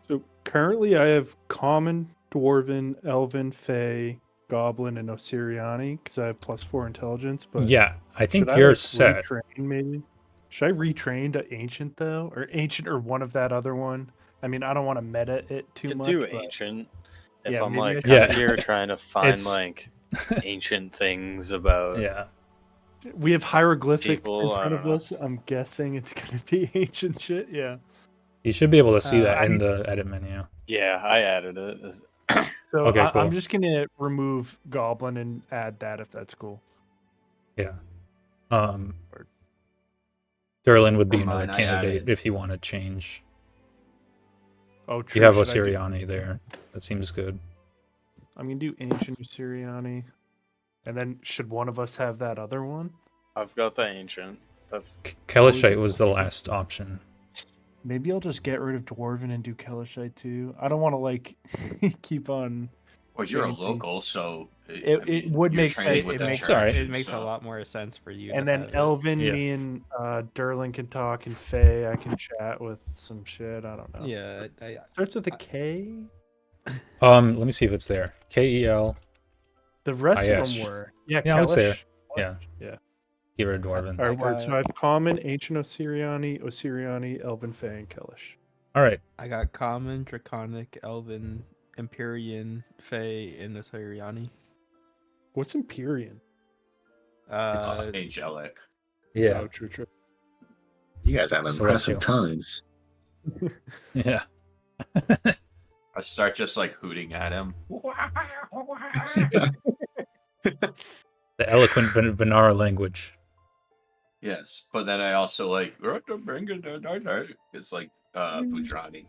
Speaker 3: So currently I have Common, Dwarven, Elven, Fey, Goblin, and Osiriani because I have +4 intelligence. But
Speaker 1: Yeah, I think
Speaker 3: should
Speaker 1: you're
Speaker 3: like,
Speaker 1: set.
Speaker 3: retrain maybe? Should I retrain to Ancient though, or Ancient, or one of that other one? I mean, I don't want to meta it too
Speaker 5: Could
Speaker 3: much.
Speaker 5: do
Speaker 3: but
Speaker 5: ancient. If
Speaker 3: yeah,
Speaker 5: I'm
Speaker 3: maybe I
Speaker 5: like
Speaker 3: should-
Speaker 1: Yeah.
Speaker 5: out here trying to find
Speaker 1: It's-
Speaker 5: like ancient things about
Speaker 1: Yeah.
Speaker 3: we have hieroglyphics
Speaker 5: People,
Speaker 3: in
Speaker 5: I
Speaker 3: front
Speaker 5: don't
Speaker 3: of
Speaker 5: know.
Speaker 3: us. I'm guessing it's gonna be Ancient shit. Yeah.
Speaker 1: You should be able to see that
Speaker 3: I
Speaker 1: in
Speaker 3: mean-
Speaker 1: the edit menu.
Speaker 5: Yeah, I added it.
Speaker 3: So
Speaker 1: Okay, cool.
Speaker 3: I'm just gonna remove Goblin and add that if that's cool.
Speaker 1: Yeah. Durlan would be
Speaker 6: For
Speaker 1: another
Speaker 6: mine, I
Speaker 1: candidate
Speaker 6: added-
Speaker 1: if you want to change.
Speaker 3: Oh, true.
Speaker 1: You have
Speaker 3: should I do-
Speaker 1: Osiriani there. That seems good.
Speaker 3: I'm gonna do Ancient Osiriani, and then should one of us have that other one?
Speaker 5: I've got the ancient. That's
Speaker 1: Kelishite
Speaker 3: it?
Speaker 1: was the last option.
Speaker 3: Maybe I'll just get rid of Dwarven and do Kelishite too. I don't want to like keep on.
Speaker 6: Well, you're a
Speaker 3: Anything.
Speaker 6: local, so
Speaker 3: It would
Speaker 6: you're
Speaker 3: make
Speaker 6: training
Speaker 3: sense.
Speaker 6: with
Speaker 7: It
Speaker 6: the
Speaker 7: makes
Speaker 6: church
Speaker 1: alright.
Speaker 7: it
Speaker 6: and
Speaker 7: makes a
Speaker 6: stuff.
Speaker 7: lot more sense for you.
Speaker 3: And
Speaker 7: to
Speaker 3: then
Speaker 7: have it.
Speaker 3: Elvin,
Speaker 1: Yeah.
Speaker 3: me and Durlan can talk, and Faye, I can chat with some shit. I don't know.
Speaker 7: Yeah, I
Speaker 3: Starts with a K.
Speaker 1: Let me see if it's there. Kel.
Speaker 3: The rest of
Speaker 1: Yes.
Speaker 3: them were. Yeah,
Speaker 1: Yeah, it's there.
Speaker 3: Kelish.
Speaker 1: Yeah.
Speaker 3: Yeah.
Speaker 1: Get rid of Dwarven.
Speaker 3: All right,
Speaker 7: got-
Speaker 3: so I have Common, Ancient Osiriani, Elven, Fae, and Kelish.
Speaker 1: All right.
Speaker 7: I got Common, Draconic, Elven, Empyrean, Fey, and Osiriani.
Speaker 3: What's Empyrean?
Speaker 6: It's angelic.
Speaker 1: Yeah.
Speaker 3: Oh, true.
Speaker 4: You guys have
Speaker 1: Celestial.
Speaker 4: impressive tongues.
Speaker 1: Yeah.
Speaker 6: I start just like hooting at him.
Speaker 1: The eloquent Vanara language.
Speaker 6: Yes, but then I also like it's like Fujrani.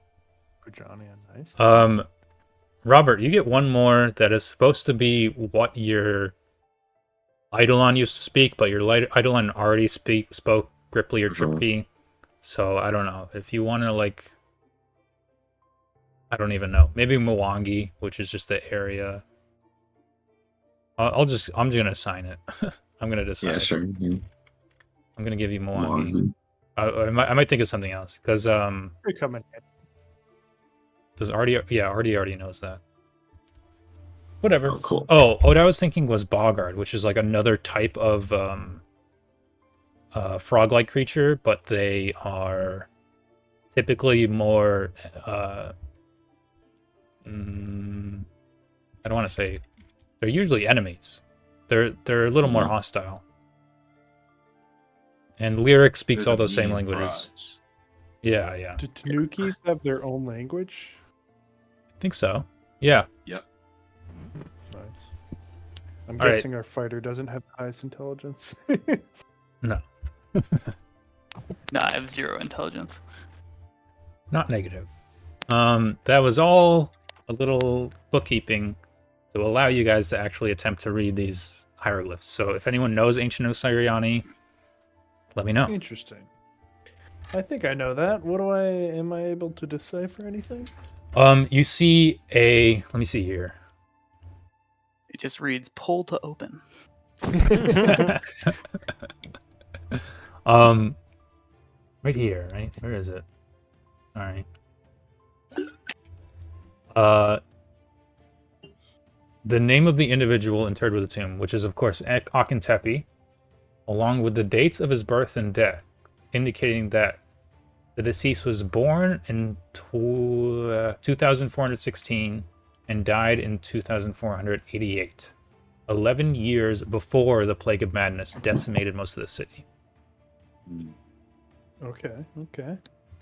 Speaker 3: Johnny, nice.
Speaker 1: Robbert, you get one more that is supposed to be what your Eidolon used to speak, but your Eidolon already spoke Gripply or Tripkee. So I don't know if you want to like. I don't even know. Maybe Mwangi, which is just the area. I'm just gonna assign it. I'm gonna decide.
Speaker 4: Yeah, sure.
Speaker 1: I'm gonna give you Mwangi. I might think of something else because
Speaker 3: You're coming in.
Speaker 1: does Artie? Yeah, Artie already knows that. Whatever.
Speaker 4: Oh, cool.
Speaker 1: Oh, what I was thinking was Boggart, which is like another type of frog-like creature, but they are typically more. I don't want to say. They're usually enemies. They're a little more hostile. And Lyric speaks
Speaker 6: They're
Speaker 1: all
Speaker 6: the
Speaker 1: those same
Speaker 6: mean
Speaker 1: languages.
Speaker 6: frogs.
Speaker 1: Yeah.
Speaker 3: Do Tanukis have their own language?
Speaker 1: I think so. Yeah.
Speaker 6: Yep.
Speaker 3: Nice. I'm
Speaker 1: All right.
Speaker 3: guessing our fighter doesn't have the highest intelligence.
Speaker 1: No.
Speaker 2: No, I have 0 intelligence.
Speaker 1: Not negative. That was all a little bookkeeping to allow you guys to actually attempt to read these hieroglyphs. So if anyone knows Ancient Osiriani, let me know.
Speaker 3: Interesting. I think I know that. Am I able to decipher anything?
Speaker 1: You see let me see here.
Speaker 2: It just reads pull to open.
Speaker 1: Right here, right? Where is it? All right. The name of the individual interred with the tomb, which is of course Akentepe, along with the dates of his birth and death, indicating that the deceased was born in 2416 and died in 2488, 11 years before the Plague of Madness decimated most of the city.
Speaker 3: Okay.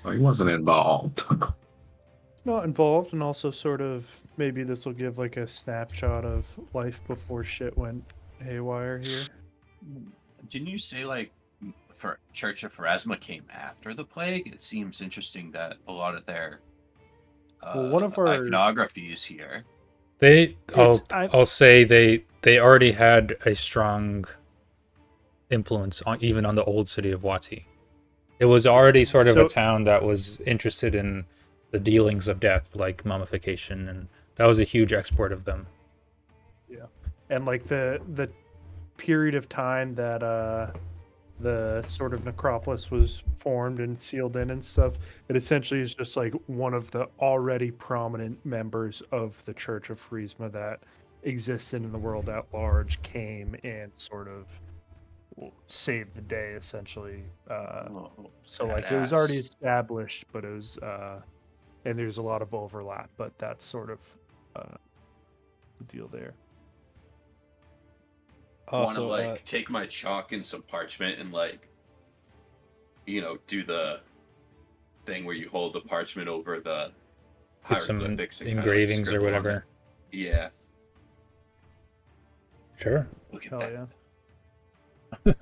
Speaker 4: So he wasn't involved.
Speaker 3: Not involved, and also sort of maybe this will give like a snapshot of life before shit went haywire here.
Speaker 6: Didn't you say like for Church of Pharasma came after the plague? It seems interesting that a lot of their
Speaker 3: Well, one of our-
Speaker 6: iconography is here.
Speaker 1: I'll say they already had a strong influence on even on the old city of Wati. It was already sort of a town that was interested in the dealings of death, like mummification, and that was a huge export of them.
Speaker 3: Yeah, and like the period of time that the sort of necropolis was formed and sealed in and stuff, it essentially is just like one of the already prominent members of the Church of Friesma that existed in the world at large came and sort of saved the day, essentially. So like it was already established, but it was and there's a lot of overlap, but that's sort of the deal there.
Speaker 6: Want to like take my chalk and some parchment and like, you know, do the thing where you hold the parchment over the hieroglyphics and
Speaker 1: engravings or whatever.
Speaker 6: Yeah.
Speaker 1: Sure.
Speaker 6: Look at
Speaker 3: Hell
Speaker 6: that.
Speaker 3: yeah.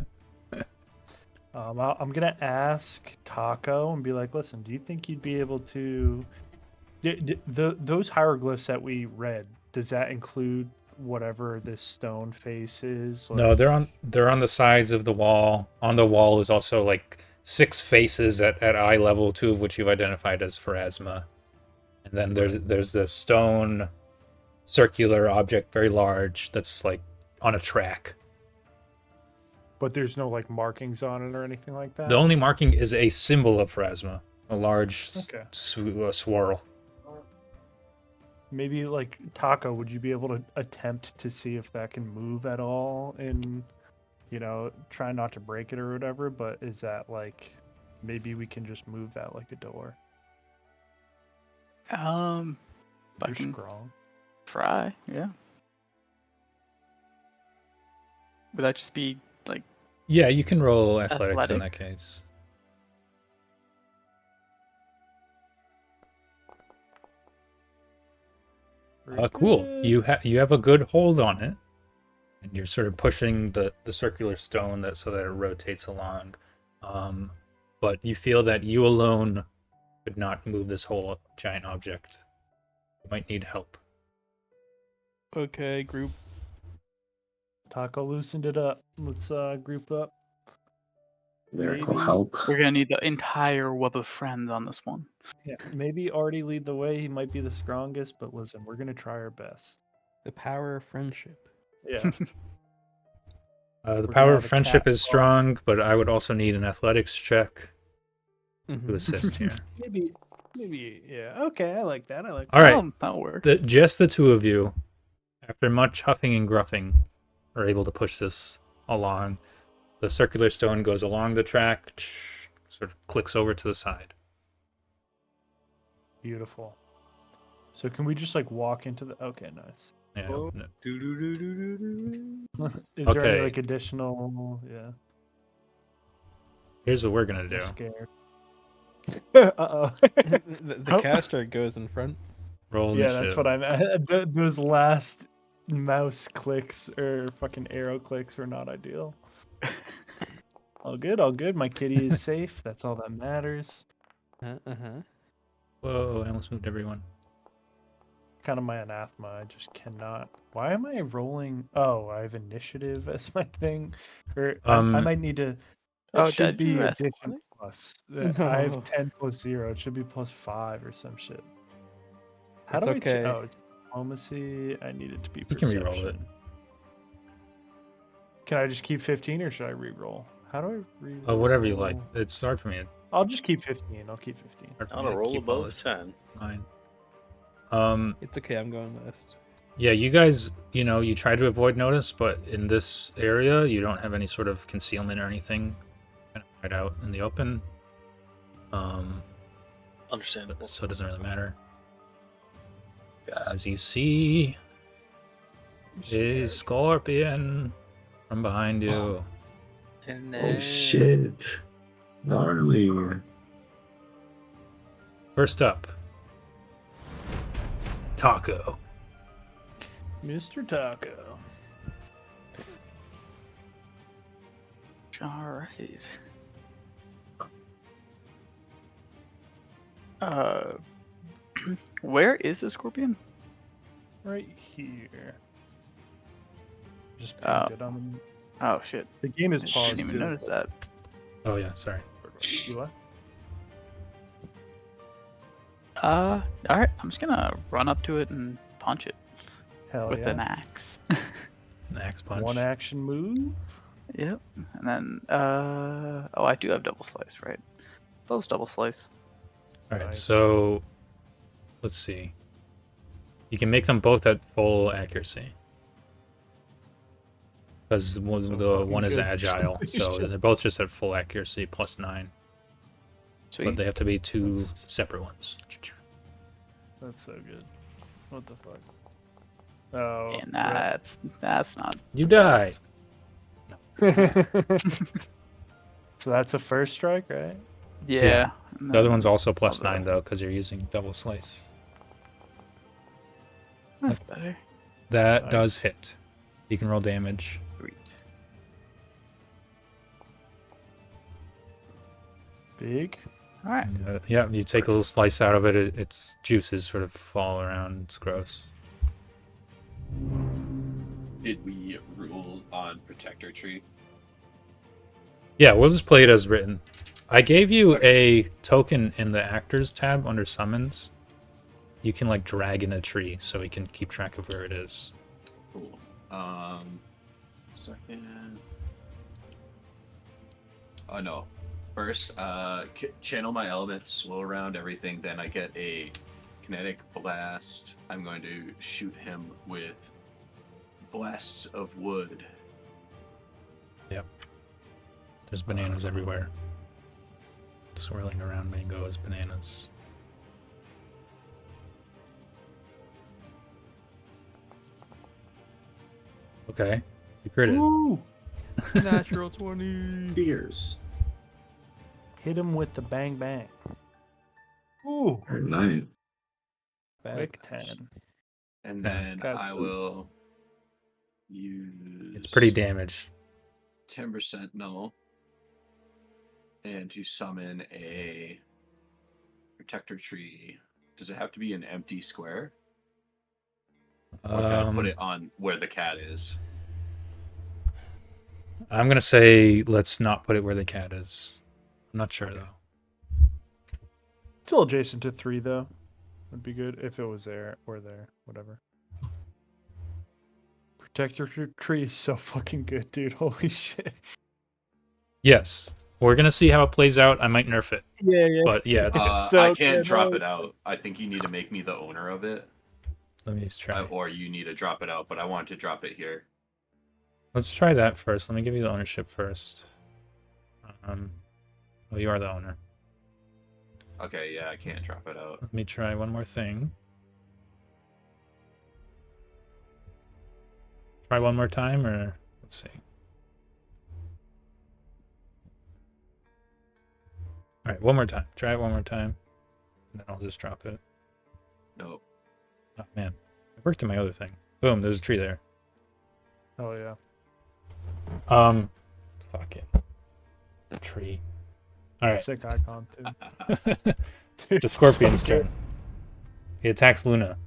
Speaker 3: I'm gonna ask Taco and be like, listen, do you think you'd be able to those hieroglyphs that we read, does that include whatever this stone face is? Like...
Speaker 1: No, they're on the sides of the wall. On the wall is also like 6 faces at eye level, 2 of which you've identified as Pharasma. And then there's this stone circular object, very large, that's like on a track.
Speaker 3: But there's no like markings on it or anything like that?
Speaker 1: The only marking is a symbol of Pharasma, a large swirl.
Speaker 3: Maybe like Taco, would you be able to attempt to see if that can move at all and, you know, try not to break it or whatever, but is that like maybe we can just move that like a door?
Speaker 2: You're
Speaker 3: strong.
Speaker 2: Try, yeah. Would that just be like...
Speaker 1: Yeah, you can roll athletics in that case. Cool. You have a good hold on it, and you're sort of pushing the circular stone so that it rotates along. But you feel that you alone could not move this whole giant object. You might need help.
Speaker 7: Okay, group.
Speaker 3: Taco loosened it up. Let's group up.
Speaker 4: Miracle help.
Speaker 2: We're gonna need the entire web of friends on this one.
Speaker 3: Yeah, maybe Artie lead the way. He might be the strongest, but listen, we're gonna try our best.
Speaker 7: The power of friendship.
Speaker 3: Yeah.
Speaker 1: The power of friendship is strong, but I would also need an athletics check to assist here.
Speaker 3: Maybe, yeah. Okay, I like that.
Speaker 1: All right,
Speaker 2: that'll work.
Speaker 1: Just the 2 of you, after much huffing and gruffing, are able to push this along. The circular stone goes along the track, sort of clicks over to the side.
Speaker 3: Beautiful. So can we just like walk into the... Okay, nice.
Speaker 1: Yeah.
Speaker 6: Oh.
Speaker 1: No.
Speaker 3: Is there any like additional... Yeah.
Speaker 1: Here's what we're gonna do.
Speaker 3: I'm scared.
Speaker 7: Uh-oh. the caster goes in front.
Speaker 1: Roll initiative.
Speaker 3: Yeah, that's what I meant. Those last mouse clicks or fucking arrow clicks were not ideal. All good. My kitty is safe. That's all that matters.
Speaker 1: Whoa, I almost moved everyone.
Speaker 3: Kind of my anathema. I just cannot. Why am I rolling? Oh, I have initiative as my thing. Or I might need to... It should be addition plus. I have 10 plus 0. It should be plus 5 or some shit. How do I... Oh, it's diplomacy. I need it to be perception.
Speaker 1: You can reroll it.
Speaker 3: Can I just keep 15 or should I reroll? How do I reroll?
Speaker 1: Oh, whatever you like. It's hard for me.
Speaker 3: I'll just keep 15. I'll keep 15.
Speaker 5: On a roll above 10.
Speaker 1: Fine.
Speaker 7: It's okay, I'm going last.
Speaker 1: Yeah, you guys, you try to avoid notice, but in this area, you don't have any sort of concealment or anything right out in the open.
Speaker 5: Understandable.
Speaker 1: So it doesn't really matter. As you see, a scorpion from behind you.
Speaker 4: Oh shit. Gnarly.
Speaker 1: First up, Taco.
Speaker 3: Mr. Taco.
Speaker 2: All right. Where is the scorpion?
Speaker 3: right here. Just
Speaker 2: Oh.
Speaker 3: pinned it on
Speaker 2: Oh shit!
Speaker 3: the game is
Speaker 2: I
Speaker 3: paused.
Speaker 2: didn't even
Speaker 3: too.
Speaker 2: notice that.
Speaker 1: Oh yeah, sorry.
Speaker 3: You what?
Speaker 2: All right. I'm just gonna run up to it and punch it
Speaker 3: Hell
Speaker 2: with
Speaker 3: yeah.
Speaker 2: an axe.
Speaker 1: An axe punch.
Speaker 3: One action move.
Speaker 2: Yep. And then, oh, I do have double slice, right? Those double slice.
Speaker 1: All right,
Speaker 3: Nice.
Speaker 1: so let's see. You can make them both at full accuracy. Because the
Speaker 3: fucking
Speaker 1: one is
Speaker 3: good.
Speaker 1: agile, so they're both just at full accuracy plus 9.
Speaker 2: Sweet.
Speaker 1: But they have to be two
Speaker 3: That's-
Speaker 1: separate ones.
Speaker 3: That's so good. What the fuck? Oh.
Speaker 2: And that's not.
Speaker 1: You die.
Speaker 3: rip. So that's a first strike, right?
Speaker 2: Yeah. and
Speaker 1: The other
Speaker 2: then
Speaker 1: one's also plus
Speaker 2: other-
Speaker 1: 9 though, because you're using double slice.
Speaker 2: That's better.
Speaker 1: That
Speaker 3: Nice.
Speaker 1: does hit. You can roll damage.
Speaker 2: Sweet.
Speaker 3: Big.
Speaker 2: All right.
Speaker 1: Yeah, you take a little slice out of it. Its juices sort of fall around. It's gross.
Speaker 6: Did we rule on Protector Tree?
Speaker 1: Yeah, we'll just play it as written. I gave you a token in the Actors tab under Summons. You can like drag in a tree so we can keep track of where it is.
Speaker 6: Cool. Second. Oh no. First, channel my elements, slow around everything. Then I get a kinetic blast. I'm going to shoot him with blasts of wood.
Speaker 1: There's bananas everywhere. Swirling around mango as bananas. Okay, you critted.
Speaker 3: Woo!
Speaker 7: Natural 20.
Speaker 4: Beers.
Speaker 3: Hit him with the bang bang. Ooh.
Speaker 4: Very nice.
Speaker 3: Quick 10.
Speaker 6: And
Speaker 1: Yeah.
Speaker 6: then
Speaker 3: Guys,
Speaker 6: I will use
Speaker 1: It's pretty damaged.
Speaker 6: 10% null. And to summon a Protector Tree. Does it have to be an empty square? Or can I put it on where the cat is?
Speaker 1: I'm gonna say let's not put it where the cat is. I'm not sure though.
Speaker 3: Still adjacent to 3 though. Would be good if it was there or there. Whatever. Protector tree is so fucking good, dude. Holy shit.
Speaker 1: Yes, we're gonna see how it plays out. I might nerf it,
Speaker 3: Yeah, yeah.
Speaker 1: but yeah, it's,
Speaker 3: so
Speaker 6: I can't
Speaker 3: good,
Speaker 6: drop
Speaker 3: oh.
Speaker 6: it out. I think you need to make me the owner of it.
Speaker 1: let me just try.
Speaker 6: Or you need to drop it out, but I want to drop it here.
Speaker 1: Let's try that first. Let me give you the ownership first. Oh, you are the owner.
Speaker 6: Okay, yeah, I can't drop it out.
Speaker 1: Let me try one more thing. Try one more time, or let's see. All right, one more time. Try it one more time, and then I'll just drop it.
Speaker 6: Nope.
Speaker 1: Oh man, it worked in my other thing. Boom, there's a tree there.
Speaker 3: Oh yeah.
Speaker 1: Fuck it. The tree. All right.
Speaker 3: Sick icon too. Dude,
Speaker 1: The scorpion's
Speaker 3: so good.
Speaker 1: turn. He attacks Luna.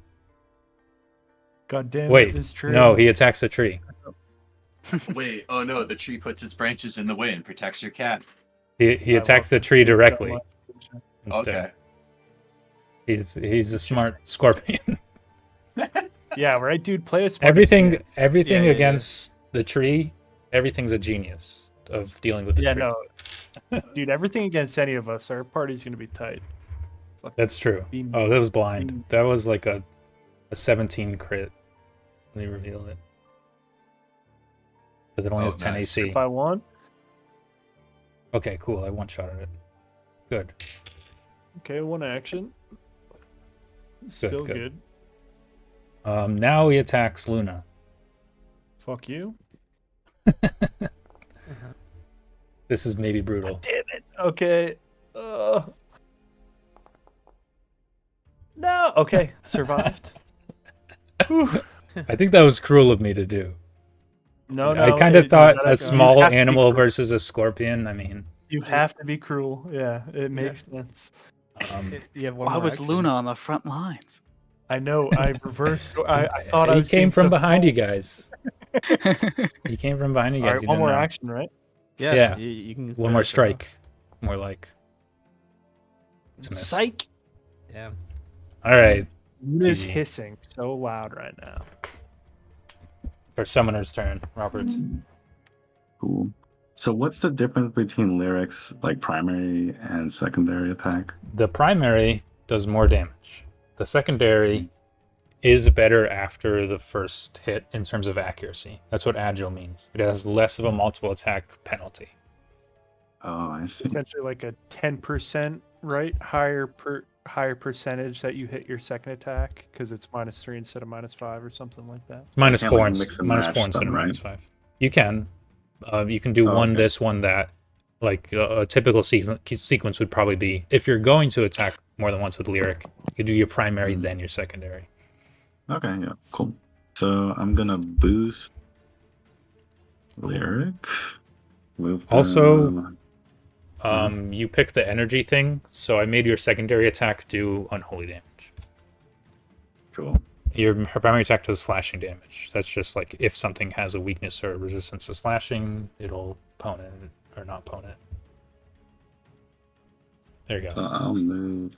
Speaker 3: God damn
Speaker 1: Wait,
Speaker 3: it, this tree.
Speaker 1: no, he attacks the tree.
Speaker 6: Wait, oh no, the tree puts its branches in the way and protects your cat.
Speaker 1: He
Speaker 3: I
Speaker 1: attacks
Speaker 3: love
Speaker 1: the tree directly
Speaker 3: so
Speaker 1: instead.
Speaker 6: Okay.
Speaker 1: He's a smart scorpion.
Speaker 3: Yeah, right, dude. Play a smart
Speaker 1: everything
Speaker 7: Yeah, yeah.
Speaker 1: against the tree, everything's a genius of dealing with the
Speaker 3: Yeah,
Speaker 1: tree.
Speaker 3: no. Dude, everything against any of us, our party's gonna be tight.
Speaker 1: That's true.
Speaker 3: Beam-
Speaker 1: Oh, that was blind.
Speaker 3: beam-
Speaker 1: That was like a 17 crit. Let me reveal it. Because it only
Speaker 6: Oh,
Speaker 1: has 10
Speaker 6: nice.
Speaker 1: AC.
Speaker 3: If I won,
Speaker 1: Okay, cool. I one-shotted it. Good.
Speaker 3: okay, one action. Still
Speaker 1: good.
Speaker 3: good.
Speaker 1: Now he attacks Luna.
Speaker 3: Fuck you.
Speaker 1: This is maybe brutal.
Speaker 3: Damn it. Okay. No. Okay. Survived. Whew.
Speaker 1: I think that was cruel of me to do.
Speaker 3: No, no.
Speaker 1: I kind of thought
Speaker 3: you
Speaker 1: a small
Speaker 3: have to be
Speaker 1: animal
Speaker 3: cruel.
Speaker 1: versus a scorpion. I mean,
Speaker 3: You have to be cruel. Yeah, it makes sense.
Speaker 1: um,
Speaker 7: You have one
Speaker 2: Why
Speaker 7: more
Speaker 2: was
Speaker 7: action.
Speaker 2: Luna on the front lines?
Speaker 3: I know. I reversed. I thought I
Speaker 1: He
Speaker 3: was
Speaker 1: came
Speaker 3: being
Speaker 1: from
Speaker 3: so
Speaker 1: behind you
Speaker 3: cool.
Speaker 1: guys. He came from behind you
Speaker 3: All
Speaker 1: guys.
Speaker 3: right,
Speaker 1: You
Speaker 3: one
Speaker 1: didn't
Speaker 3: more
Speaker 1: know.
Speaker 3: action, right?
Speaker 7: Yeah.
Speaker 1: Yeah.
Speaker 7: You can.
Speaker 1: One more
Speaker 7: finish it off.
Speaker 1: strike. More like. It's a miss.
Speaker 3: Psych.
Speaker 7: Yeah.
Speaker 1: All right.
Speaker 3: Luna's
Speaker 1: GG.
Speaker 3: hissing so loud right now.
Speaker 1: Our summoner's turn. Robert.
Speaker 4: Cool. So what's the difference between lyrics, like primary and secondary attack?
Speaker 1: The primary does more damage. The secondary is better after the first hit in terms of accuracy. That's what agile means. It has less of a multiple attack penalty.
Speaker 4: Oh, I see.
Speaker 3: Essentially, like a 10%, right? Higher percentage that you hit your second attack because it's -3 instead of -5 or something like that.
Speaker 1: It's minus
Speaker 4: can't,
Speaker 1: four,
Speaker 4: like,
Speaker 1: and,
Speaker 4: mix and
Speaker 1: minus
Speaker 4: match
Speaker 1: 4 instead
Speaker 4: them,
Speaker 1: of
Speaker 4: right?
Speaker 1: -5. You can. You can do
Speaker 4: Oh,
Speaker 1: one
Speaker 4: okay.
Speaker 1: this, one that. Like a typical sequence would probably be, if you're going to attack more than once with lyric, you could do your primary, then your secondary.
Speaker 4: Okay, yeah, cool. So I'm gonna boost lyric. Move
Speaker 1: Also,
Speaker 4: them.
Speaker 1: you pick the energy thing, so I made your secondary attack do unholy damage.
Speaker 4: Cool.
Speaker 1: Your primary attack does slashing damage. That's just like if something has a weakness or a resistance to slashing, it'll pwn it or not pwn it. There you
Speaker 4: So
Speaker 1: go.
Speaker 4: I'll move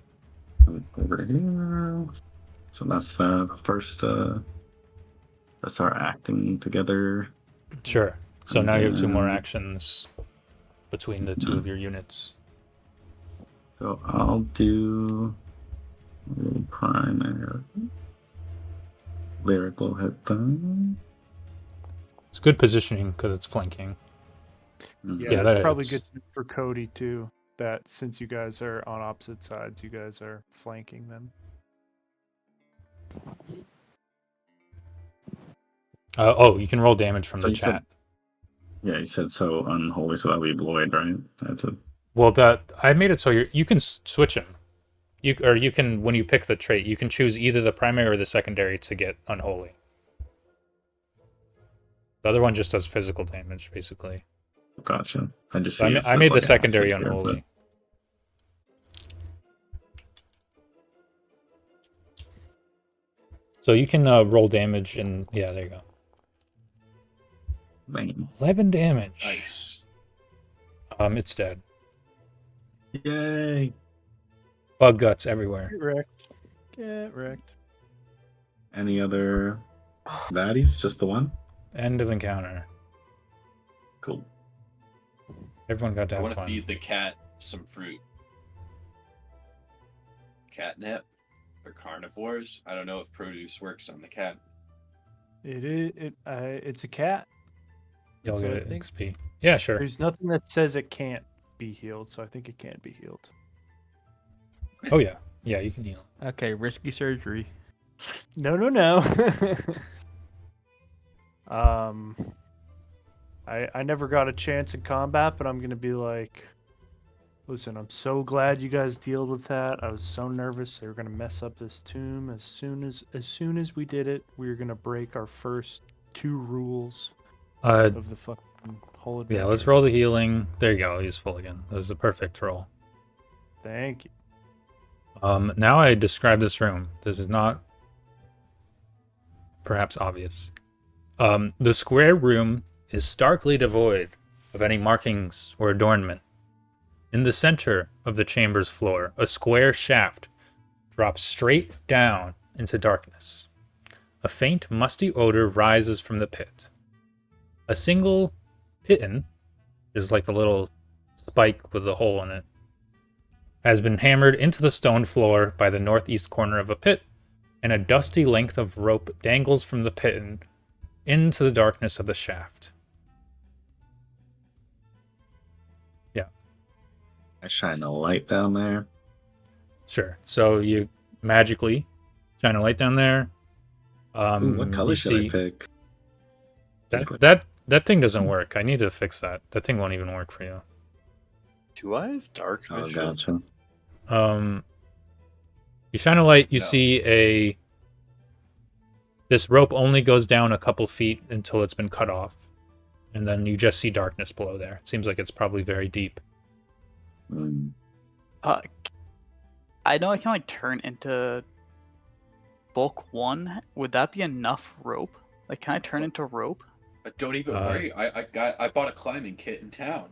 Speaker 4: over here. So that's the first. Let's start acting together.
Speaker 1: Sure. So
Speaker 4: And
Speaker 1: now you have 2 more
Speaker 4: then-
Speaker 1: actions between the 2 of your units.
Speaker 4: So I'll do primary. Lyric will hit them.
Speaker 1: It's good positioning because it's flanking.
Speaker 3: Yeah,
Speaker 1: Yeah,
Speaker 3: that's
Speaker 1: that
Speaker 3: probably
Speaker 1: hits.
Speaker 3: good for Cody too. That since you guys are on opposite sides, you guys are flanking them.
Speaker 1: You can roll damage from
Speaker 4: So
Speaker 1: the
Speaker 4: you said-
Speaker 1: chat.
Speaker 4: Yeah, you said so unholy, so that'll be void, right? That's a
Speaker 1: Well, that I made it so you can switch them. You can, when you pick the trait, you can choose either the primary or the secondary to get unholy. The other one just does physical damage, basically.
Speaker 4: gotcha. I just
Speaker 1: So
Speaker 4: see
Speaker 1: I
Speaker 4: it
Speaker 1: made
Speaker 4: says,
Speaker 1: the
Speaker 4: like,
Speaker 1: secondary
Speaker 4: acid here, but-
Speaker 1: unholy. So you can roll damage, and yeah, there you go.
Speaker 4: Man.
Speaker 1: 11 damage.
Speaker 6: Nice.
Speaker 1: It's dead.
Speaker 4: Yay!
Speaker 1: Bug guts everywhere.
Speaker 3: Get wrecked. Get wrecked.
Speaker 4: Any other baddies? Just the one?
Speaker 1: End of encounter.
Speaker 4: Cool.
Speaker 1: Everyone got to
Speaker 6: I
Speaker 1: have
Speaker 6: want to
Speaker 1: fun.
Speaker 6: feed the cat some fruit. Catnip for carnivores. I don't know if produce works on the cat.
Speaker 3: It's a cat.
Speaker 1: You'll
Speaker 3: That's
Speaker 1: get
Speaker 3: what I
Speaker 1: it
Speaker 3: think.
Speaker 1: XP. Yeah, sure.
Speaker 3: There's nothing that says it can't be healed, so I think it can be healed.
Speaker 1: Oh yeah, yeah, you can heal.
Speaker 7: Okay, risky surgery.
Speaker 3: No. I never got a chance in combat, but I'm gonna be like, listen, I'm so glad you guys dealt with that. I was so nervous they were gonna mess up this tomb. As soon as we did it, we were gonna break our first 2 rules of the fucking whole adventure.
Speaker 1: Yeah, let's roll the healing. There you go. He's full again. That was a perfect roll.
Speaker 3: Thank you.
Speaker 1: Now I describe this room. This is not perhaps obvious. The square room is starkly devoid of any markings or adornment. In the center of the chamber's floor, a square shaft drops straight down into darkness. A faint, musty odor rises from the pit. A single piton, is like a little spike with a hole in it, has been hammered into the stone floor by the northeast corner of a pit, and a dusty length of rope dangles from the piton into the darkness of the shaft. Yeah,
Speaker 4: I shine a light down there.
Speaker 1: sure. So you magically shine a light down there.
Speaker 4: Ooh, what color
Speaker 1: you
Speaker 4: should I
Speaker 1: see
Speaker 4: pick? Just like-
Speaker 1: that thing doesn't work. I need to fix that. That thing won't even work for you.
Speaker 5: Do I have dark
Speaker 4: Oh,
Speaker 5: vision?
Speaker 4: gotcha.
Speaker 1: You shine a light, you
Speaker 6: No.
Speaker 1: see this rope only goes down a couple feet until it's been cut off. And then you just see darkness below there. It seems like it's probably very deep.
Speaker 2: I know I can like turn into bulk 1, would that be enough rope? Like, can I turn into rope?
Speaker 6: Don't even worry. I bought a climbing kit in town.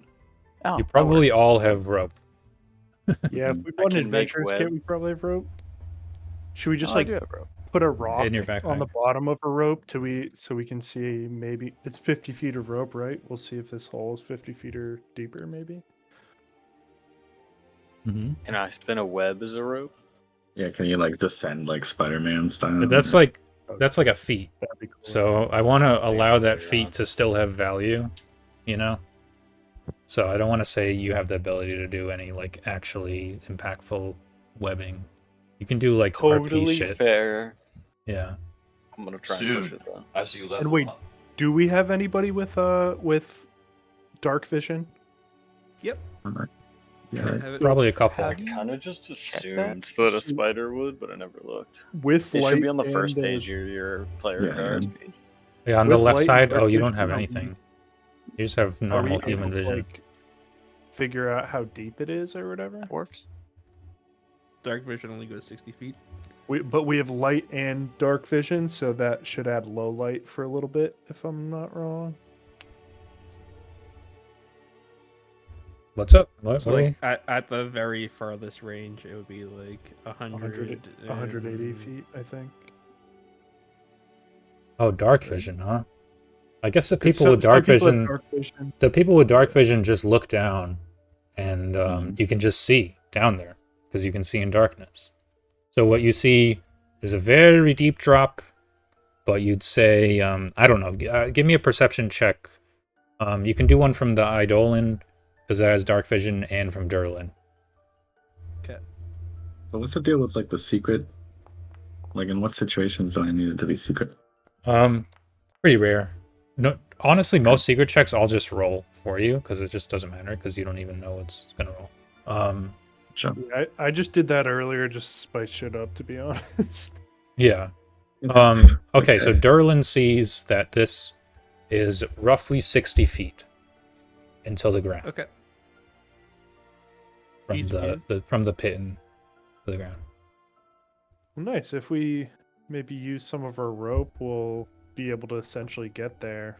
Speaker 2: Oh,
Speaker 1: You
Speaker 2: that
Speaker 1: probably
Speaker 2: works.
Speaker 1: all have rope.
Speaker 3: Yeah, if we
Speaker 5: I
Speaker 3: bought an
Speaker 5: can make
Speaker 3: adventurous kit,
Speaker 5: web.
Speaker 3: we probably have rope. Should we just
Speaker 2: I
Speaker 3: like
Speaker 2: do have rope.
Speaker 3: put a rock
Speaker 1: In your
Speaker 3: on the
Speaker 1: backpack.
Speaker 3: bottom of a rope so we can see maybe it's 50 feet of rope, right? We'll see if this hole is 50 feet or deeper, maybe.
Speaker 1: Mm-hmm.
Speaker 5: Can I spin a web as a rope?
Speaker 4: Yeah, can you like descend like Spider-Man style?
Speaker 1: But that's like a feat.
Speaker 3: That'd be cool.
Speaker 1: So I want to allow that
Speaker 5: Basically,
Speaker 1: feat to still have value, you know? So I don't want to say you have the ability to do any like actually impactful webbing. You can do like RP
Speaker 5: Totally
Speaker 1: shit.
Speaker 5: fair.
Speaker 1: Yeah.
Speaker 5: I'm gonna try and
Speaker 6: Soon,
Speaker 5: push it though.
Speaker 6: as you level
Speaker 3: And wait,
Speaker 6: up.
Speaker 3: do we have anybody with dark vision?
Speaker 7: Yep.
Speaker 4: Yeah,
Speaker 7: I have it.
Speaker 1: Probably a couple.
Speaker 2: How
Speaker 5: I
Speaker 2: do you
Speaker 5: kind of just
Speaker 2: check
Speaker 5: assumed
Speaker 2: that?
Speaker 5: that a spider would, but I never looked.
Speaker 3: With
Speaker 5: It
Speaker 3: light
Speaker 5: should be on the
Speaker 3: and
Speaker 5: first page of your player
Speaker 4: Yeah.
Speaker 5: cards.
Speaker 1: Yeah, on the
Speaker 3: With
Speaker 1: left
Speaker 3: light and
Speaker 1: side,
Speaker 3: dark
Speaker 1: oh, you don't
Speaker 3: vision,
Speaker 1: have
Speaker 3: are we-
Speaker 1: anything. You just have
Speaker 3: Are we
Speaker 1: normal
Speaker 3: able
Speaker 1: human
Speaker 3: to,
Speaker 1: vision.
Speaker 3: like, figure out how deep it is or whatever?
Speaker 2: That works.
Speaker 7: Dark vision only goes 60 feet.
Speaker 3: But we have light and dark vision, so that should add low light for a little bit, if I'm not wrong.
Speaker 1: What's up? What?
Speaker 7: So
Speaker 1: what are
Speaker 7: like
Speaker 1: we-
Speaker 7: at the very farthest range, it would be like 100,
Speaker 3: 180 feet, I think.
Speaker 1: Oh, dark vision, huh? I guess the
Speaker 3: 'Cause
Speaker 1: people with dark
Speaker 3: people have
Speaker 1: vision,
Speaker 3: dark vision.
Speaker 1: the people with dark vision just look down, and
Speaker 4: Mhm.
Speaker 1: you can just see down there because you can see in darkness. So what you see is a very deep drop, but you'd say, I don't know. Give me a perception check. You can do one from the Eidolon because that has dark vision, and from Durlan.
Speaker 7: Okay.
Speaker 4: But what's the deal with like the secret? Like, in what situations do I need it to be secret?
Speaker 1: Pretty rare. No, honestly, most secret checks I'll just roll for you because it just doesn't matter because you don't even know it's gonna roll.
Speaker 4: Sure.
Speaker 3: Yeah, I just did that earlier just to spice shit up, to be honest.
Speaker 1: Yeah. Okay, so Durlan sees that this is roughly 60 feet until the ground
Speaker 7: Okay.
Speaker 1: from
Speaker 7: Easy
Speaker 1: from the pit and to the ground.
Speaker 3: Nice. If we maybe use some of our rope, we'll be able to essentially get there.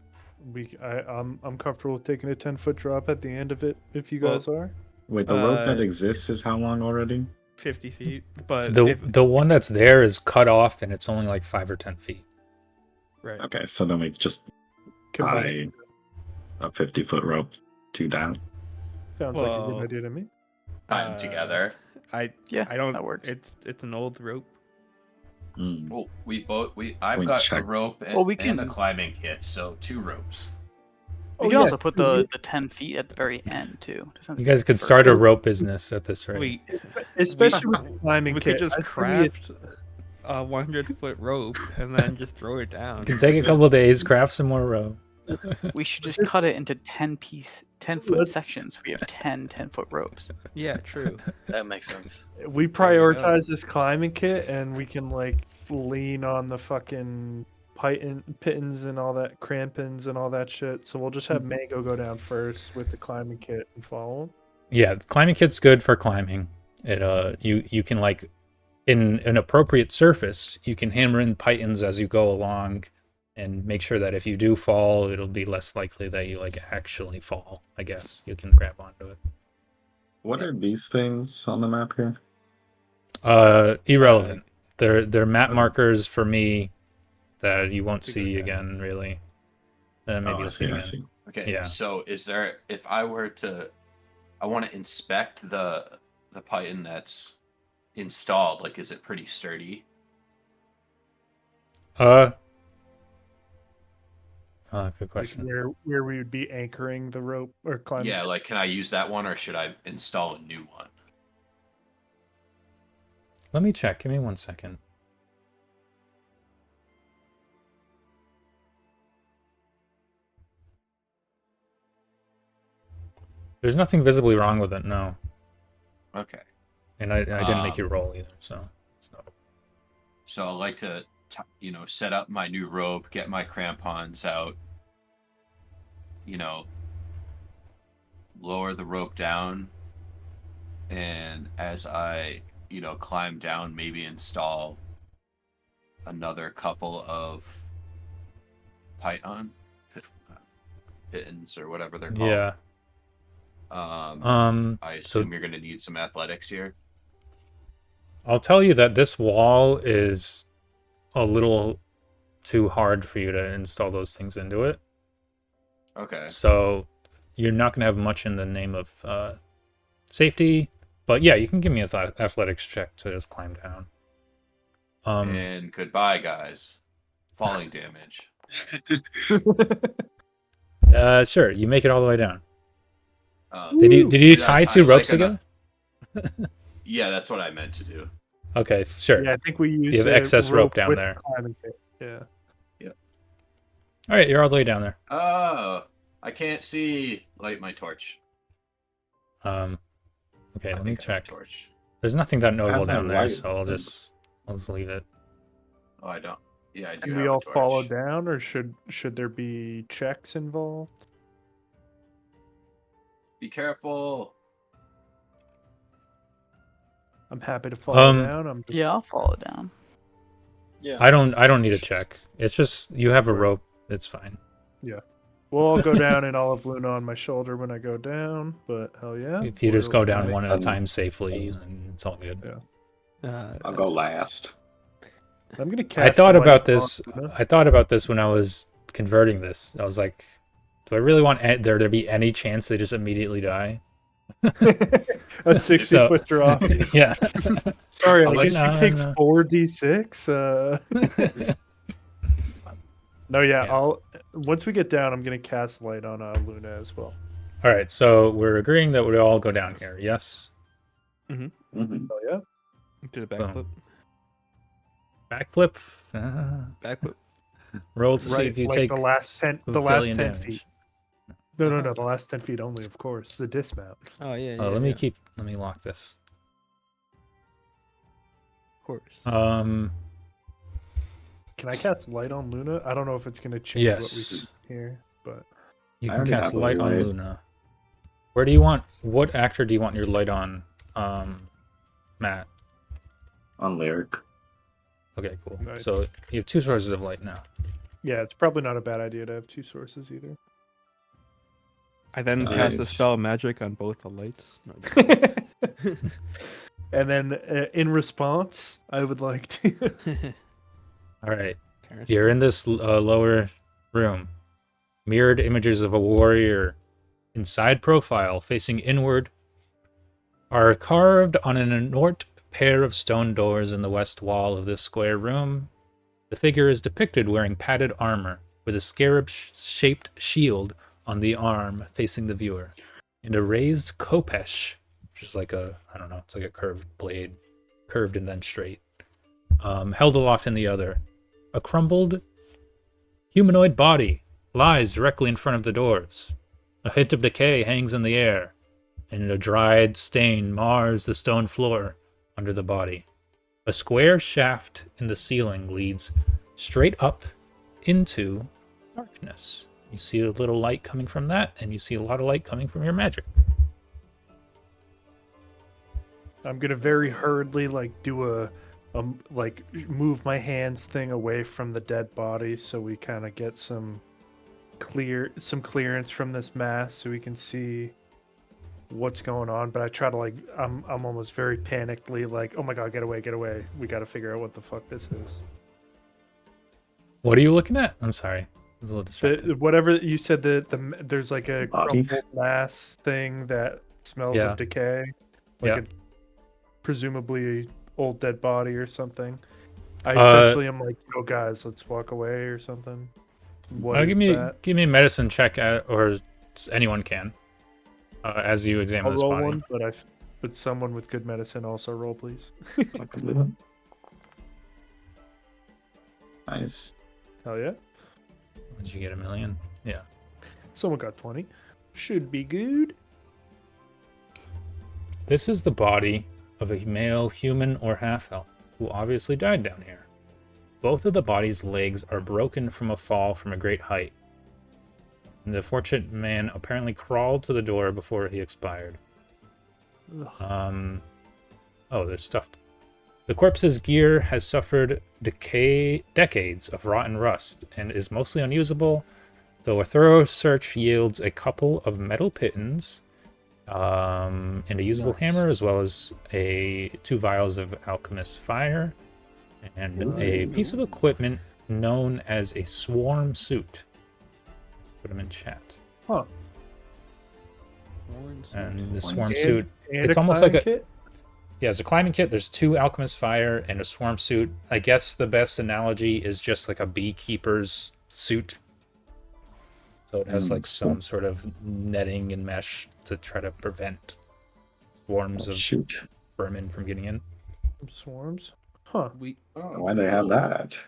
Speaker 3: I'm comfortable with taking a 10-foot drop at the end of it if you guys are.
Speaker 4: Wait, the rope that
Speaker 7: Uh,
Speaker 4: exists is how long already?
Speaker 7: 50 feet. But
Speaker 1: The one that's there is cut off and it's only like 5 or 10 feet.
Speaker 7: right.
Speaker 4: Okay, so then we just
Speaker 3: Combine.
Speaker 4: tie a 50-foot rope to that.
Speaker 3: Sounds like a
Speaker 7: Well,
Speaker 3: good idea to me.
Speaker 6: Tie them together.
Speaker 2: Yeah,
Speaker 7: I don't.
Speaker 2: that works.
Speaker 7: It's an old rope.
Speaker 4: Mm.
Speaker 6: Well, I've
Speaker 4: We
Speaker 6: got
Speaker 4: check.
Speaker 6: a rope and,
Speaker 2: Well, we
Speaker 6: and a
Speaker 2: can-
Speaker 6: climbing kit, so 2 ropes.
Speaker 2: We can also put the 10 feet at the very end, too. Doesn't
Speaker 1: You
Speaker 2: have to
Speaker 1: guys
Speaker 2: be
Speaker 1: could
Speaker 2: first.
Speaker 1: start a rope business at this rate.
Speaker 7: Wait,
Speaker 3: Especially with the climbing
Speaker 7: we
Speaker 3: kit.
Speaker 7: could just
Speaker 3: I say we-
Speaker 7: craft a 100-foot rope and then just throw it down.
Speaker 1: You can take a couple days, craft some more rope.
Speaker 2: We should just cut it into 10-foot sections. We have 10-foot ropes.
Speaker 7: Yeah, true.
Speaker 5: That makes sense.
Speaker 3: We
Speaker 7: There you
Speaker 3: prioritize this climbing kit, and we can like lean on the fucking pittons and all that, crampons and all that shit. So we'll just have Mango go down first with the climbing kit and follow him.
Speaker 1: Yeah, the climbing kit's good for climbing. It you can like in an appropriate surface, you can hammer in pythons as you go along and make sure that if you do fall, it'll be less likely that you like actually fall. I guess you can grab onto it.
Speaker 4: What are these things on the map here?
Speaker 1: Irrelevant. They're map markers for me that you won't see again really. Maybe
Speaker 4: Oh,
Speaker 1: you'll
Speaker 4: I
Speaker 1: see
Speaker 4: see, I
Speaker 1: again.
Speaker 4: see.
Speaker 6: Okay,
Speaker 1: Yeah.
Speaker 6: so is there, if I were to, I want to inspect the python that's installed, like, is it pretty sturdy?
Speaker 1: Good
Speaker 3: Like
Speaker 1: question.
Speaker 3: where we would be anchoring the rope or climbing.
Speaker 6: Yeah, like, can I use that one, or should I install a new one?
Speaker 1: Let me check. Give me 1 second. There's nothing visibly wrong with it, no.
Speaker 6: Okay.
Speaker 1: And I didn't make you roll either, so it's not.
Speaker 6: So I like to, set up my new rope, get my crampons out, lower the rope down, and as I, climb down, maybe install another couple of pitons or whatever they're called.
Speaker 1: Yeah.
Speaker 6: I
Speaker 1: So
Speaker 6: assume you're going to need some athletics here.
Speaker 1: I'll tell you that this wall is a little too hard for you to install those things into it.
Speaker 6: Okay.
Speaker 1: So you're not going to have much in the name of safety. But yeah, you can give me an athletics check to just climb down.
Speaker 6: And goodbye, guys. Falling damage.
Speaker 1: Sure. You make it all the way down.
Speaker 6: Did
Speaker 1: Did you tie two ropes together?
Speaker 6: Yeah, that's what I meant to do.
Speaker 1: Okay, sure.
Speaker 3: Yeah, I think we use
Speaker 1: You have excess rope down
Speaker 3: with
Speaker 1: there.
Speaker 3: climbing kit. Yeah.
Speaker 1: All right, you're all the way down there.
Speaker 6: Oh, I can't see. Light my torch.
Speaker 1: Okay,
Speaker 6: I
Speaker 1: let me
Speaker 6: think I have a
Speaker 1: check.
Speaker 6: torch.
Speaker 1: There's nothing that notable
Speaker 4: my
Speaker 1: down there,
Speaker 4: light.
Speaker 1: so I'll just leave it.
Speaker 6: Oh, I don't. Yeah, I do
Speaker 3: And
Speaker 6: have
Speaker 3: we all
Speaker 6: a torch.
Speaker 3: follow down, or should there be checks involved?
Speaker 6: Be careful.
Speaker 3: I'm happy to follow
Speaker 1: Um,
Speaker 3: down. I'm just...
Speaker 2: Yeah, I'll follow down.
Speaker 5: Yeah.
Speaker 1: I don't need a check. It's just you have a rope. It's fine.
Speaker 3: Well, I'll go down and I'll have Luna on my shoulder when I go down. But hell yeah,
Speaker 1: If you just go down
Speaker 4: right.
Speaker 1: one at a time safely, then it's all good.
Speaker 4: I'll go last.
Speaker 3: I'm gonna cast.
Speaker 1: I thought
Speaker 3: light
Speaker 1: about
Speaker 3: on
Speaker 1: this.
Speaker 3: Luna.
Speaker 1: I thought about this when I was converting this. I was like, do I really want there to be any chance they just immediately die?
Speaker 3: A 60-foot drop.
Speaker 1: Yeah.
Speaker 3: Sorry,
Speaker 1: I'm
Speaker 3: I
Speaker 1: like,
Speaker 3: guess
Speaker 1: no,
Speaker 3: you take
Speaker 1: no.
Speaker 3: 4d6. No, yeah,
Speaker 1: Yeah.
Speaker 3: I'll. Once we get down, I'm gonna cast light on Luna as well.
Speaker 1: All right, so we're agreeing that we all go down here. Yes.
Speaker 4: Mhm.
Speaker 3: Oh yeah.
Speaker 7: Do the backflip.
Speaker 1: Boom. Backflip.
Speaker 7: Backflip.
Speaker 1: Roll to see
Speaker 3: Right,
Speaker 1: if you
Speaker 3: like
Speaker 1: take
Speaker 3: the last 10
Speaker 1: a
Speaker 3: the last
Speaker 1: billion
Speaker 3: 10
Speaker 1: damage.
Speaker 3: feet. No, the last 10 feet only, of course. The dismount.
Speaker 7: Oh yeah. Yeah.
Speaker 1: Oh, let me
Speaker 7: yeah.
Speaker 1: let me lock this.
Speaker 7: Of course.
Speaker 3: Can I cast light on Luna? I don't know if it's gonna change what we
Speaker 1: Yes.
Speaker 3: see here, but
Speaker 1: You
Speaker 4: I
Speaker 1: can
Speaker 4: already
Speaker 1: cast
Speaker 4: have a
Speaker 1: light on
Speaker 4: light.
Speaker 1: Luna. Where do you want? What actor do you want your light on? Matt.
Speaker 4: On lyric.
Speaker 1: Okay, cool.
Speaker 3: Nice.
Speaker 1: So you have two sources of light now.
Speaker 3: yeah, it's probably not a bad idea to have two sources either.
Speaker 7: I then cast a
Speaker 4: Nice.
Speaker 7: spell of magic on both the lights. No,
Speaker 3: And then in response, I would like to.
Speaker 1: All right.
Speaker 7: Karen's-
Speaker 1: You're in this lower room. Mirrored images of a warrior in side profile facing inward are carved on an inort pair of stone doors in the west wall of this square room. The figure is depicted wearing padded armor with a scarab-shaped shield on the arm facing the viewer, and a raised khopesh, which is like a, I don't know, it's like a curved blade, curved and then straight, held aloft in the other. A crumbled humanoid body lies directly in front of the doors. A hint of decay hangs in the air, and a dried stain mars the stone floor under the body. A square shaft in the ceiling leads straight up into darkness. You see a little light coming from that, and you see a lot of light coming from your magic.
Speaker 3: I'm gonna very hurriedly do a like move my hands thing away from the dead body so we kind of get some clearance from this mass so we can see what's going on. But I try to I'm almost very panickedly like, oh my god, get away, we got to figure out what the fuck this is.
Speaker 1: What are you looking at? I'm sorry. I was a little distracted.
Speaker 3: Whatever you said, there's like a
Speaker 4: Body?
Speaker 3: crumpled mass thing that smells
Speaker 1: Yeah.
Speaker 3: of decay, like a presumably old dead body or something. I essentially am like, yo guys, let's walk away or something. What is that?
Speaker 1: Give me a medicine check, or anyone can, as you examine
Speaker 3: I'll
Speaker 1: this
Speaker 3: roll
Speaker 1: body.
Speaker 3: one, but someone with good medicine also roll, please.
Speaker 4: Nice.
Speaker 3: Hell yeah.
Speaker 1: Did you get 1 million? Yeah.
Speaker 3: Someone got 20. Should be good.
Speaker 1: This is the body of a male human or half-elf who obviously died down here. Both of the body's legs are broken from a fall from a great height. And the fortunate man apparently crawled to the door before he expired.
Speaker 3: Ugh.
Speaker 1: Oh, there's stuff The corpse's gear has suffered decades of rotten rust and is mostly unusable, though a thorough search yields a couple of metal pitons and a usable hammer, as well as 2 vials of alchemist fire and a piece of equipment known as a swarm suit. Put them in chat.
Speaker 3: Huh.
Speaker 1: And the swarm
Speaker 4: And-
Speaker 1: suit,
Speaker 3: And
Speaker 1: it's
Speaker 3: a
Speaker 1: almost like
Speaker 3: climbing
Speaker 1: a
Speaker 3: kit?
Speaker 1: yeah, it's a climbing kit. There's 2 alchemist fire and a swarm suit. I guess the best analogy is just like a beekeeper's suit. So it has like some sort of netting and mesh to try to prevent swarms of
Speaker 4: Shoot.
Speaker 1: vermin from getting in.
Speaker 3: Some swarms? Huh.
Speaker 4: Why do they have that?